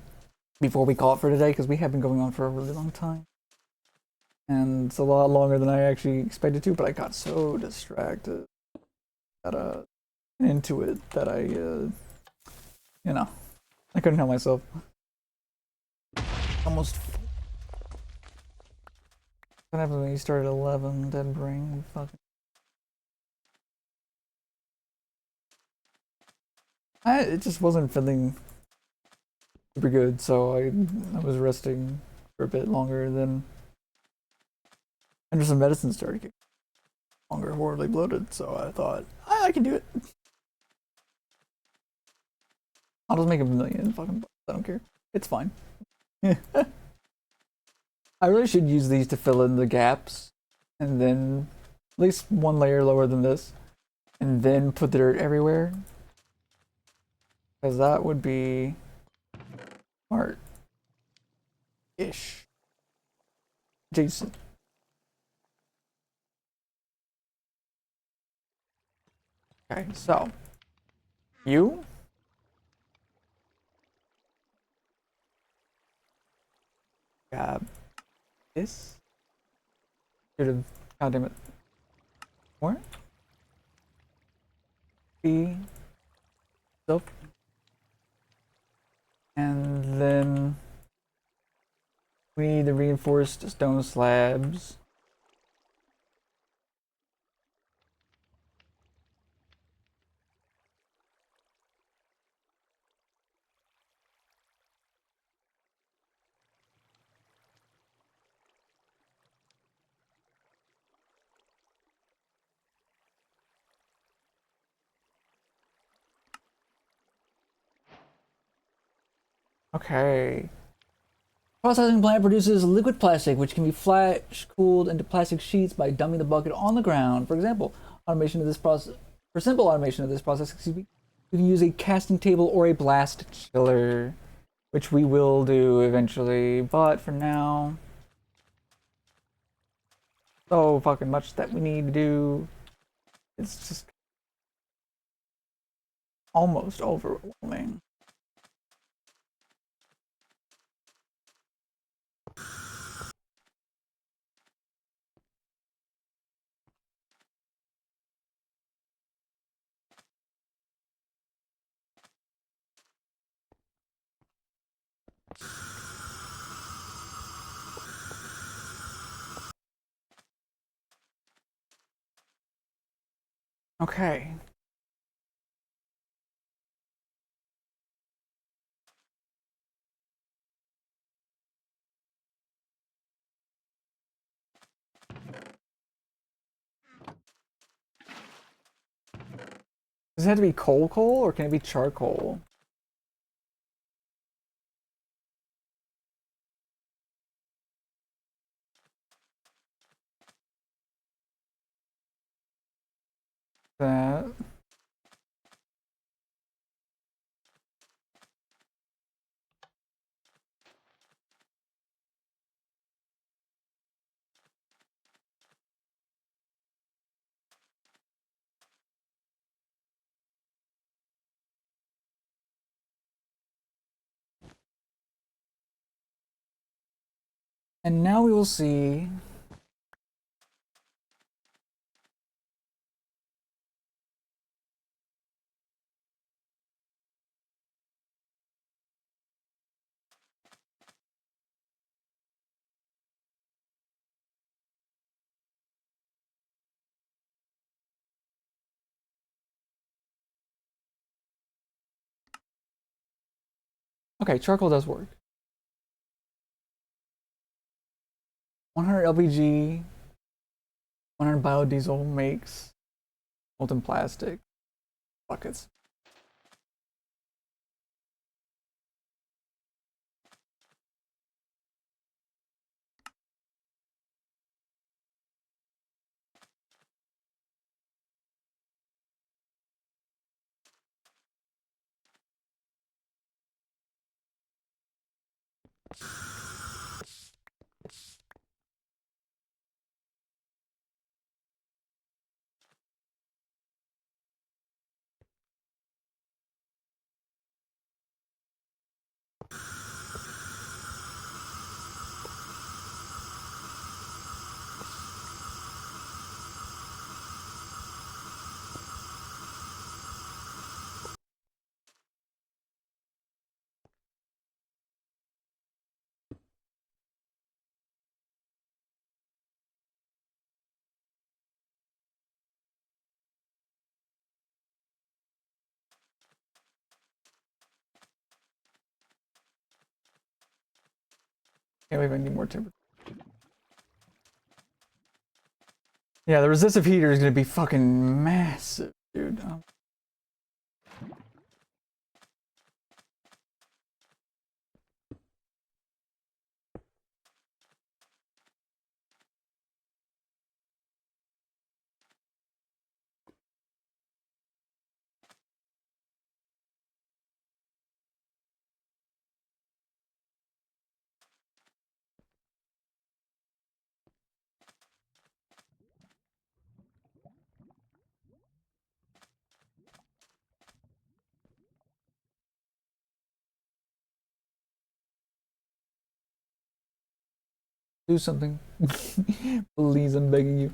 Speaker 1: before we call it for today because we have been going on for a really long time. And it's a lot longer than I actually expected to, but I got so distracted that into it that you know, I couldn't help myself. Almost. What happened when you started 11? Dead brain. Fucking. It just wasn't feeling super good, so I was resting for a bit longer. Then Anderson medicine started getting longer, horribly bloated. So I thought I can do it. I'll just make a million fucking bucks. I don't care. It's fine. I really should use these to fill in the gaps, and then at least one layer lower than this, and then put the dirt everywhere, because that would be smart-ish. Jason. Okay, so you grab this. Should have. God damn it. More. B. Soap. And then we need the reinforced stone slabs. Okay. Processing plant produces liquid plastic, which can be flash cooled into plastic sheets by dumping the bucket on the ground. For example, automation of this process. For simple automation of this process, excuse me, you can use a casting table or a blast chiller, which we will do eventually. But for now, so fucking much that we need to do. It's just almost overwhelming. Okay. Does it have to be coal or can it be charcoal? That. And now we will see. Okay, charcoal does work. 100 LPG, 100 biodiesel makes molten plastic buckets. Can't believe I need more temperature. Yeah, the resistive heater is gonna be fucking massive, dude. 'Do something. Please, I'm begging you.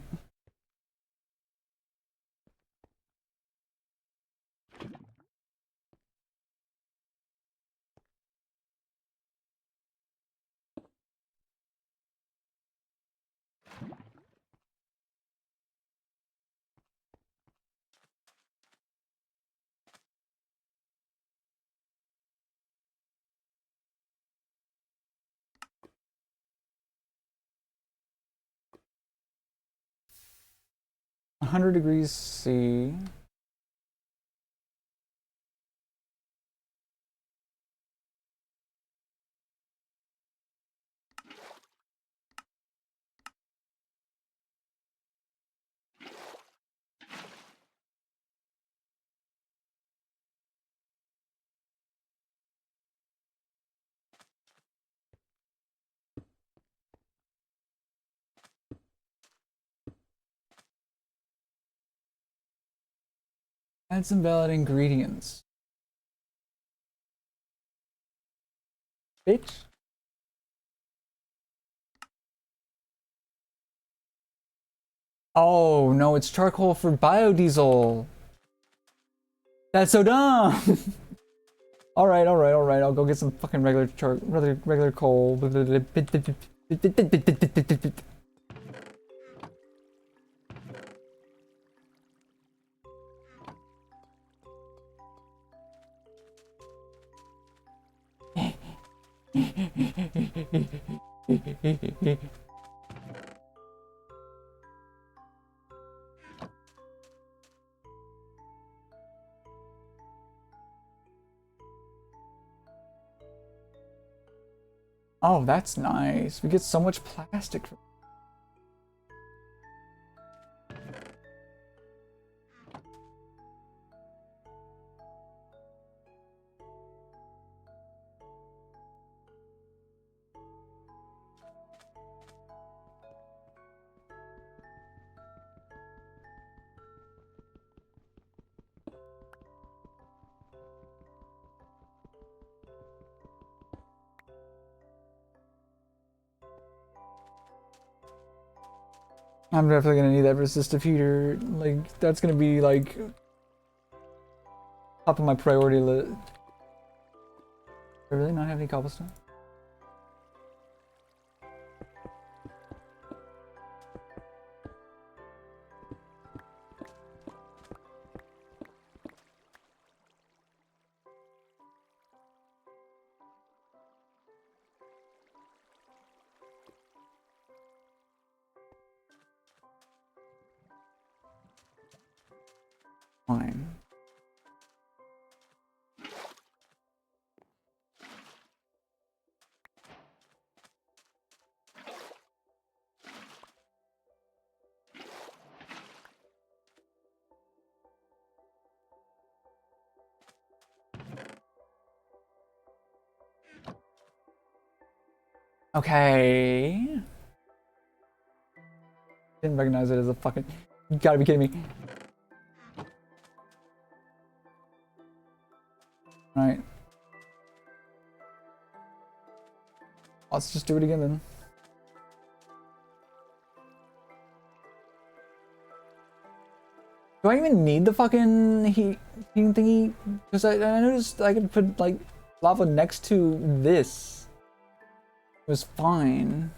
Speaker 1: $100 C. Add some valid ingredients. Bitch. Oh, no, it's charcoal for biodiesel. That's so dumb. Alright, alright, alright. I'll go get some fucking regular coal. Oh, that's nice. We get so much plastic. I'm definitely gonna need that resistive heater. Like, that's gonna be like top of my priority list. Do I really not have any cobblestone? Fine. Okay. Didn't recognize it as a fucking... You gotta be kidding me. Alright. Let's just do it again then. Do I even need the fucking heating thingy? Because I noticed I could put like lava next to this. It was fine.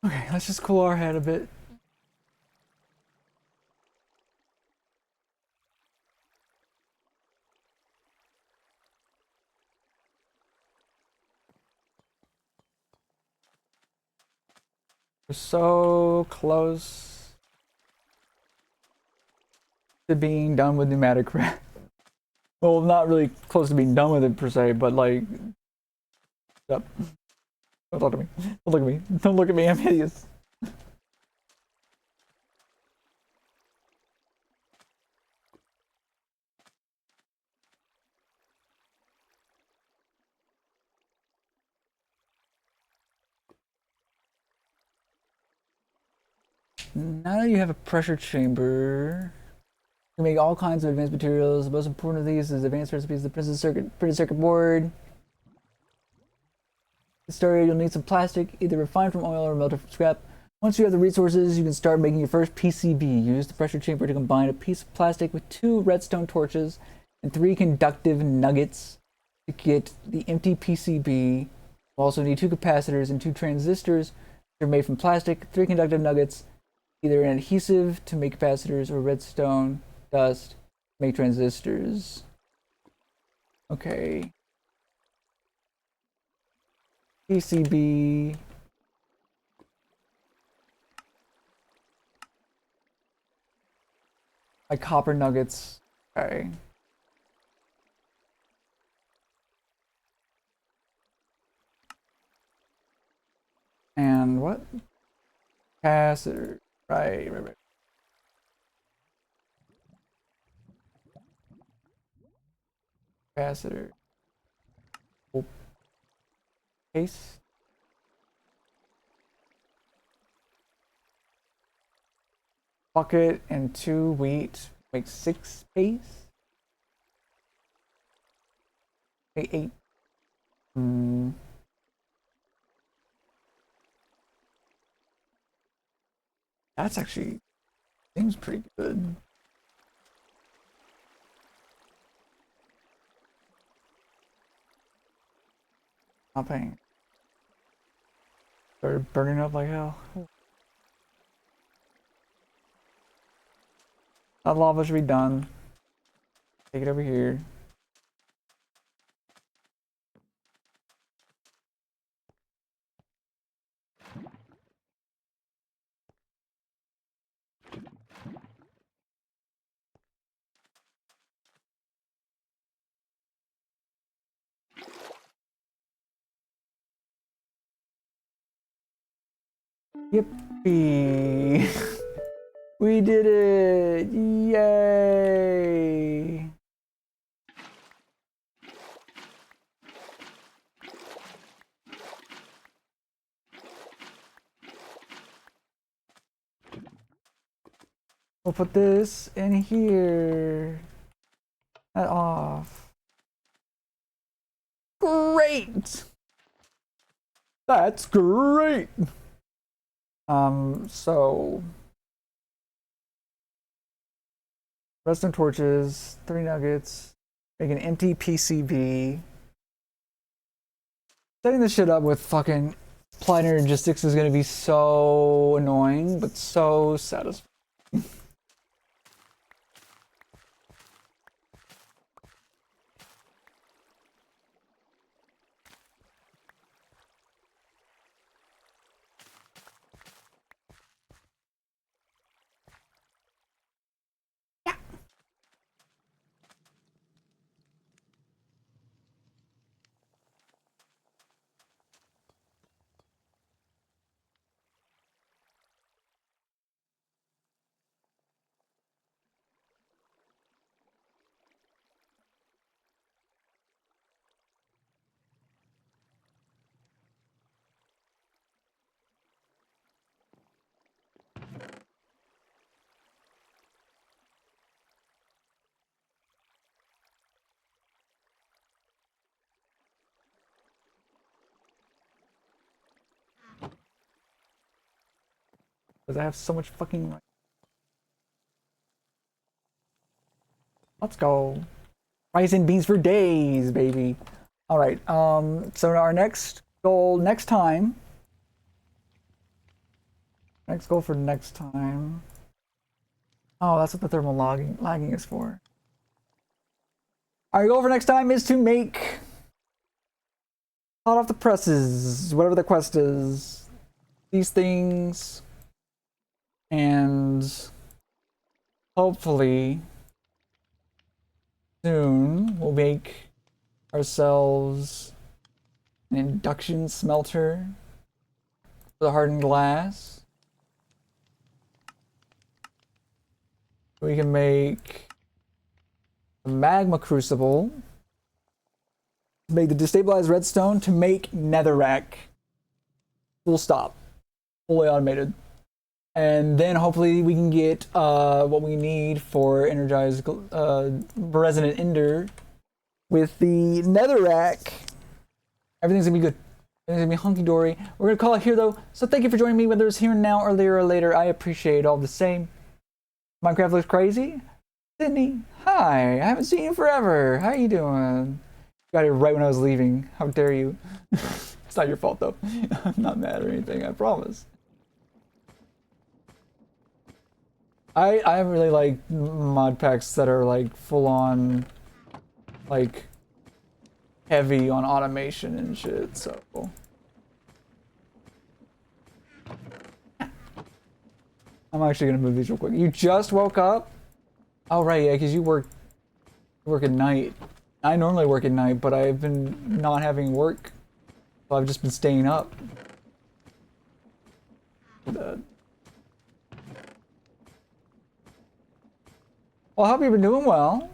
Speaker 1: Okay, let's just cool our head a bit. We're so close to being done with pneumatic rat. Well, not really close to being done with it per se, but like, yep. Don't look at me. Don't look at me. Don't look at me. I'm hideous. Now that you have a pressure chamber, you make all kinds of advanced materials. The most important of these is advanced recipes of the printed circuit board. To start, you'll need some plastic, either refined from oil or melted from scrap. Once you have the resources, you can start making your first PCB. Use the pressure chamber to combine a piece of plastic with 2 redstone torches and 3 conductive nuggets to get the empty PCB. You'll also need 2 capacitors and 2 transistors. They're made from plastic, 3 conductive nuggets, either an adhesive to make capacitors or redstone dust to make transistors. Okay. PCB. Like copper nuggets. Okay. And what? Capacitor. Right. Capacitor. Oh, case. Bucket and 2 wheat. Make 6 paste. Make 8. That's actually seems pretty good. Not paying. Started burning up like hell. That lava should be done. Take it over here. Yippee! We did it! Yay! We'll put this in here. That off. Great! That's great! So redstone torches, 3 nuggets, make an empty PCB. Setting this shit up with fucking Planet Logistics is gonna be so annoying, but so satisfying. Because I have so much fucking. Let's go. Rice and beans for days, baby. All right. So our next goal next time Next goal for next time. Oh, that's what the thermal lagging is for. Our goal for next time is to make hot off the presses, whatever the quest is. These things. And hopefully soon we'll make ourselves an induction smelter for the hardened glass. We can make a magma crucible, make the destabilized redstone to make netherrack. Full stop. Fully automated. And then hopefully we can get what we need for energized resonant ender with the netherrack. Everything's gonna be good. Everything's gonna be hunky-dory. We're gonna call it here though. So thank you for joining me, whether it's here now, earlier or later. I appreciate it all the same. Minecraft looks crazy. Sydney, hi. I haven't seen you forever. How you doing? Got here right when I was leaving. How dare you? It's not your fault though. I'm not mad or anything, I promise. I really like mod packs that are like full on like heavy on automation and shit, so I'm actually gonna move these real quick. You just woke up? Oh right, yeah, because you work at night. I normally work at night, but I've been not having work, so I've just been staying up. Well, I hope you've been doing well.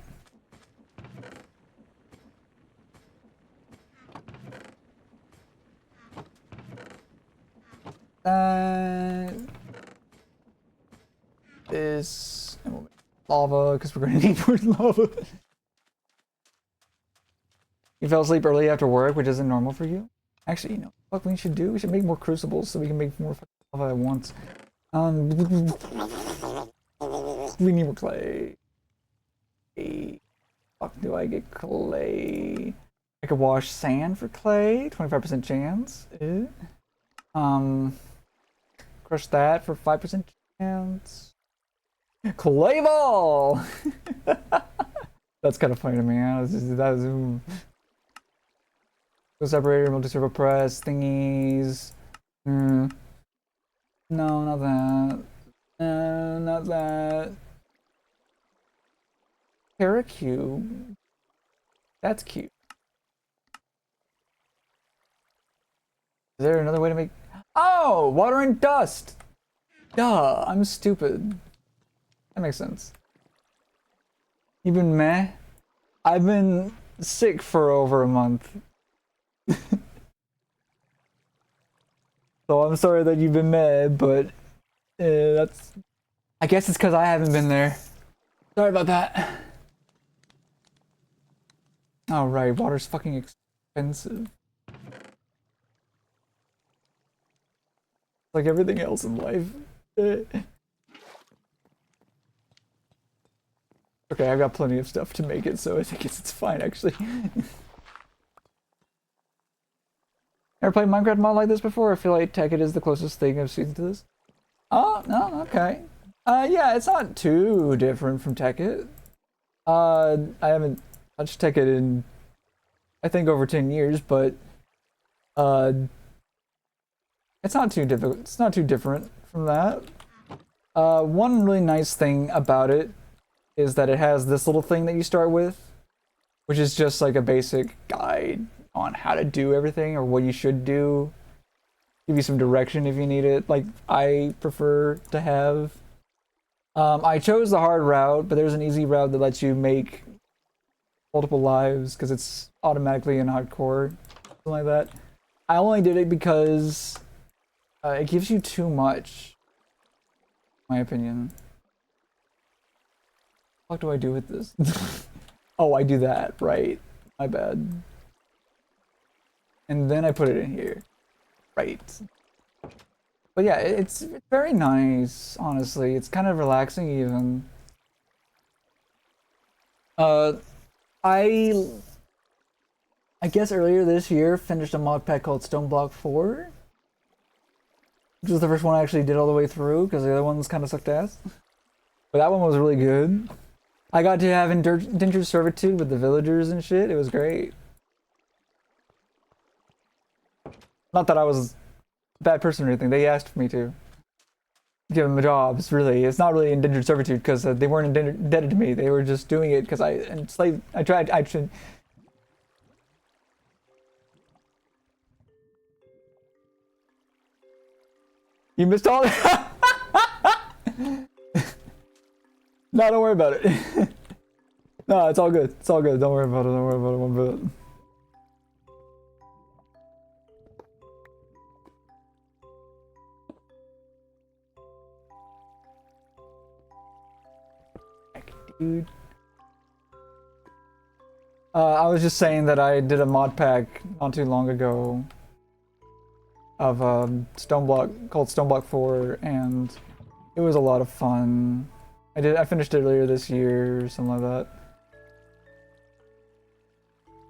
Speaker 1: This and we'll make lava because we're gonna need more lava. You fell asleep early after work, which isn't normal for you. Actually, you know what we should do? We should make more crucibles so we can make more lava at once. We need more clay. Fuck, do I get clay? I could wash sand for clay. 25% chance. Crush that for 5% chance. Clay ball! That's kind of funny to me. Go separator, multi-servo press, thingies. No, not that. No, not that. Paracube. That's cute. Is there another way to make... Oh! Water and dust! Duh, I'm stupid. That makes sense. You've been meh? I've been sick for over a month. So I'm sorry that you've been meh, but that's... I guess it's because I haven't been there. Sorry about that. Alright, water's fucking expensive. Like everything else in life. Okay, I've got plenty of stuff to make it, so I think it's fine, actually. Ever played Minecraft mod like this before? I feel like Tekkit is the closest thing I've seen to this. Oh, no, okay. Yeah, it's not too different from Tekkit. I haven't touched Tekkit in, I think, over 10 years, but it's not too difficult. It's not too different from that. One really nice thing about it is that it has this little thing that you start with, which is just like a basic guide on how to do everything or what you should do. Give you some direction if you need it. Like I prefer to have. I chose the hard route, but there's an easy route that lets you make multiple lives because it's automatically in hardcore, something like that. I only did it because it gives you too much, in my opinion. What do I do with this? Oh, I do that, right? My bad. And then I put it in here. Right. But yeah, it's very nice, honestly. It's kind of relaxing even. I guess earlier this year finished a mod pack called Stone Block 4. which was the first one I actually did all the way through because the other ones kind of sucked ass. But that one was really good. I got to have indentured servitude with the villagers and shit. It was great. Not that I was a bad person or anything. They asked me to give them jobs. Really, it's not really indentured servitude because they weren't indebted to me. They were just doing it because I enslaved. I tried. I should. You missed all. No, don't worry about it. No, it's all good. It's all good. Don't worry about it. Don't worry about it one bit. Dude. I was just saying that I did a mod pack not too long ago of Stoneblock called Stoneblock 4, and it was a lot of fun. I finished it earlier this year or something like that.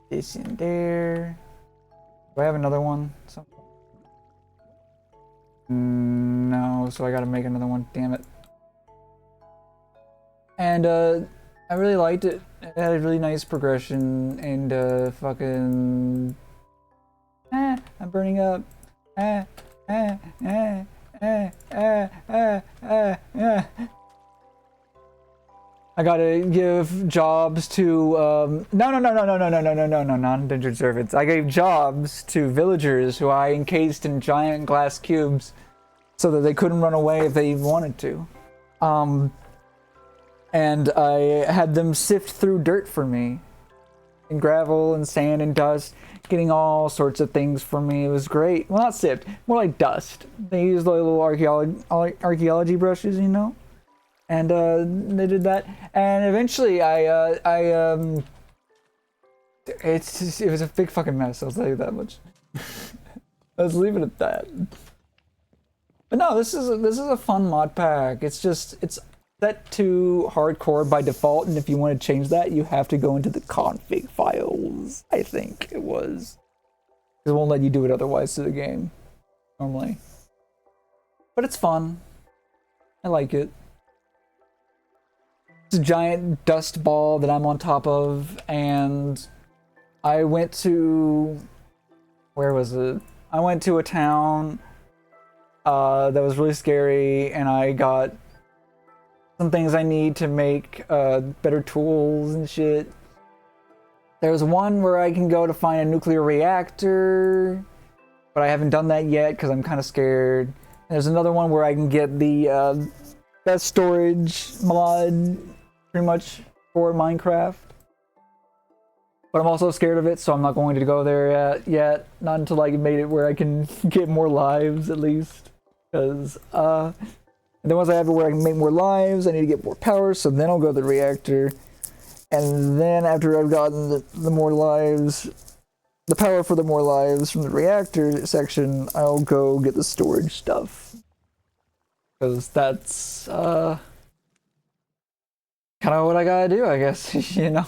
Speaker 1: This in there. Do I have another one? No, so I gotta make another one, damn it. And I really liked it. It had a really nice progression and fucking I'm burning up. I gotta give jobs to no, not indentured servants. I gave jobs to villagers who I encased in giant glass cubes so that they couldn't run away if they wanted to. And I had them sift through dirt for me, and gravel and sand and dust, getting all sorts of things for me. It was great. Well, not sift, more like dust. They used like little archaeology brushes, you know? And they did that, and eventually it was a big fucking mess. I'll tell you that much. Let's leave it at that. But no, this is a fun mod pack. It's set to hardcore by default, and if you want to change that, you have to go into the config files. I think it was. It won't let you do it otherwise to the game normally. But it's fun. I like it. It's a giant dust ball that I'm on top of, and I went to... where was it? I went to a town that was really scary, and I got some things I need to make better tools and shit. There's one where I can go to find a nuclear reactor, but I haven't done that yet because I'm kind of scared. There's another one where I can get the best storage mod pretty much for Minecraft, but I'm also scared of it, so I'm not going to go there yet. Not until I made it where I can get more lives at least, because then once I have it where I can make more lives, I need to get more power, so then I'll go to the reactor, and then after I've gotten the more lives, the power for the more lives from the reactor section, I'll go get the storage stuff, because that's kind of what I gotta do, I guess. You know?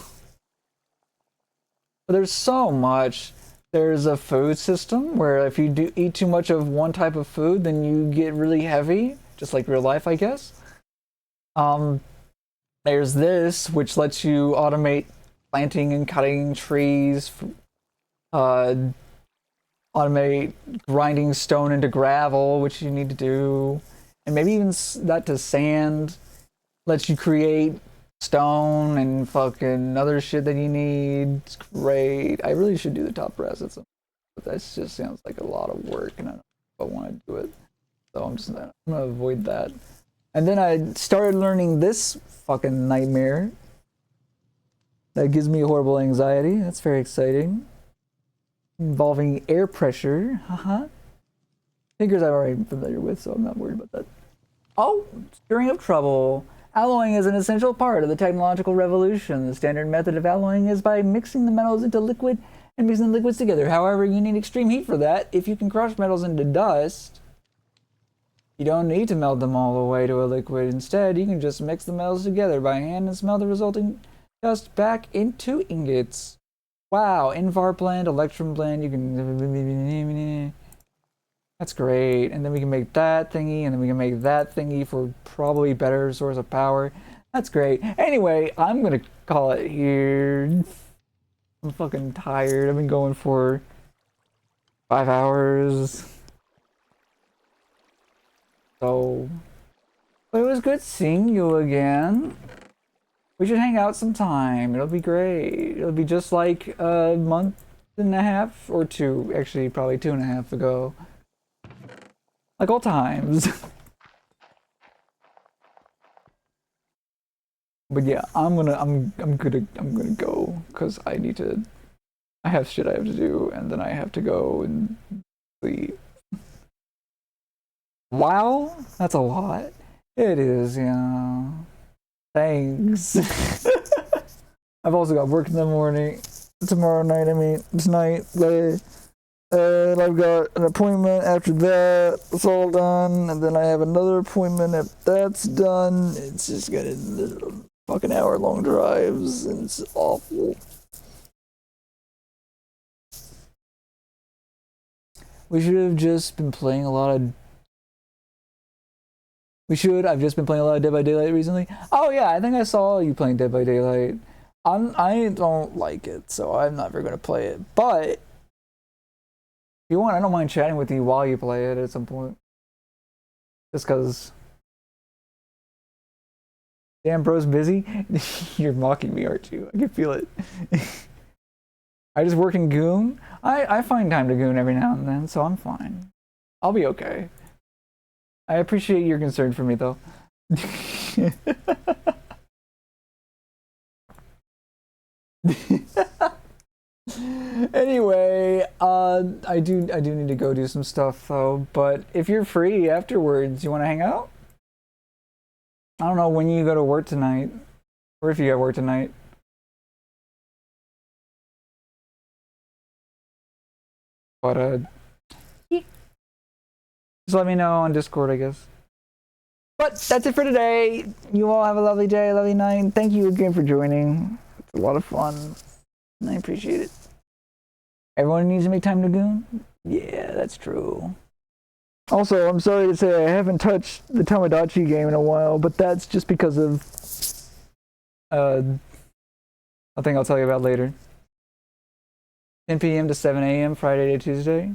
Speaker 1: But there's so much. There's a food system where if you do eat too much of one type of food, then you get really heavy, just like real life, I guess. There's this, which lets you automate planting and cutting trees, automate grinding stone into gravel, which you need to do, and maybe even that to sand. Lets you create stone and fucking other shit that you need. It's great. I really should do the top brass at some point, but that just sounds like a lot of work, and I don't know if I want to do it. So I'm gonna avoid that. And then I started learning this fucking nightmare that gives me horrible anxiety. That's very exciting. Involving air pressure. Figures I'm already familiar with, so I'm not worried about that. Oh, stirring up trouble. Alloying is an essential part of the technological revolution. The standard method of alloying is by mixing the metals into liquid and mixing the liquids together. However, you need extreme heat for that. If you can crush metals into dust, you don't need to melt them all the way to a liquid. Instead, you can just mix the metals together by hand and smelt the resulting dust back into ingots. Wow, Invar blend, Electrum blend, you can... That's great. And then we can make that thingy, and then we can make that thingy for probably better source of power. That's great. Anyway, I'm gonna call it here. I'm fucking tired. I've been going for 5 hours. So, but it was good seeing you again. We should hang out sometime. It'll be great. It'll be just like a month and a half or two, actually probably 2.5 ago. Like old times. But yeah, I'm gonna go because I have shit I have to do, and then I have to go and sleep. Wow, that's a lot. It is, yeah. Thanks. I've also got work in the morning. Tomorrow night, I mean, tonight, and I've got an appointment after that. It's all done, and then I have another appointment if that's done. It's just gonna fucking hour-long drives, and it's awful. We should have just been playing a lot of. I've just been playing a lot of Dead by Daylight recently. Oh yeah, I think I saw you playing Dead by Daylight. I don't like it, so I'm never gonna play it. But if you want, I don't mind chatting with you while you play it at some point. Just cause damn bro's busy. You're mocking me, aren't you? I can feel it. I just work in Goon. I find time to Goon every now and then, so I'm fine. I'll be okay. I appreciate your concern for me, though. Anyway, I do need to go do some stuff though. But if you're free afterwards, you want to hang out? I don't know when you go to work tonight, or if you got work tonight. But just let me know on Discord, I guess. But that's it for today. You all have a lovely day, lovely night. Thank you again for joining. It's a lot of fun, and I appreciate it. Everyone needs to make time to goon? Yeah, that's true. Also, I'm sorry to say I haven't touched the Tamagotchi game in a while, but that's just because of a thing I'll tell you about later. 10 p.m. to 7 a.m. Friday to Tuesday.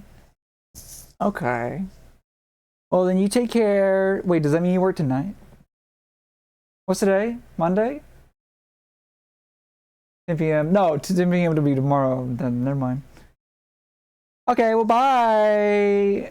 Speaker 1: Okay. Well, then you take care. Wait, does that mean you work tonight? What's today? Monday? 10 p.m. No, 10 p.m. to be tomorrow. Then never mind. Okay, well, bye.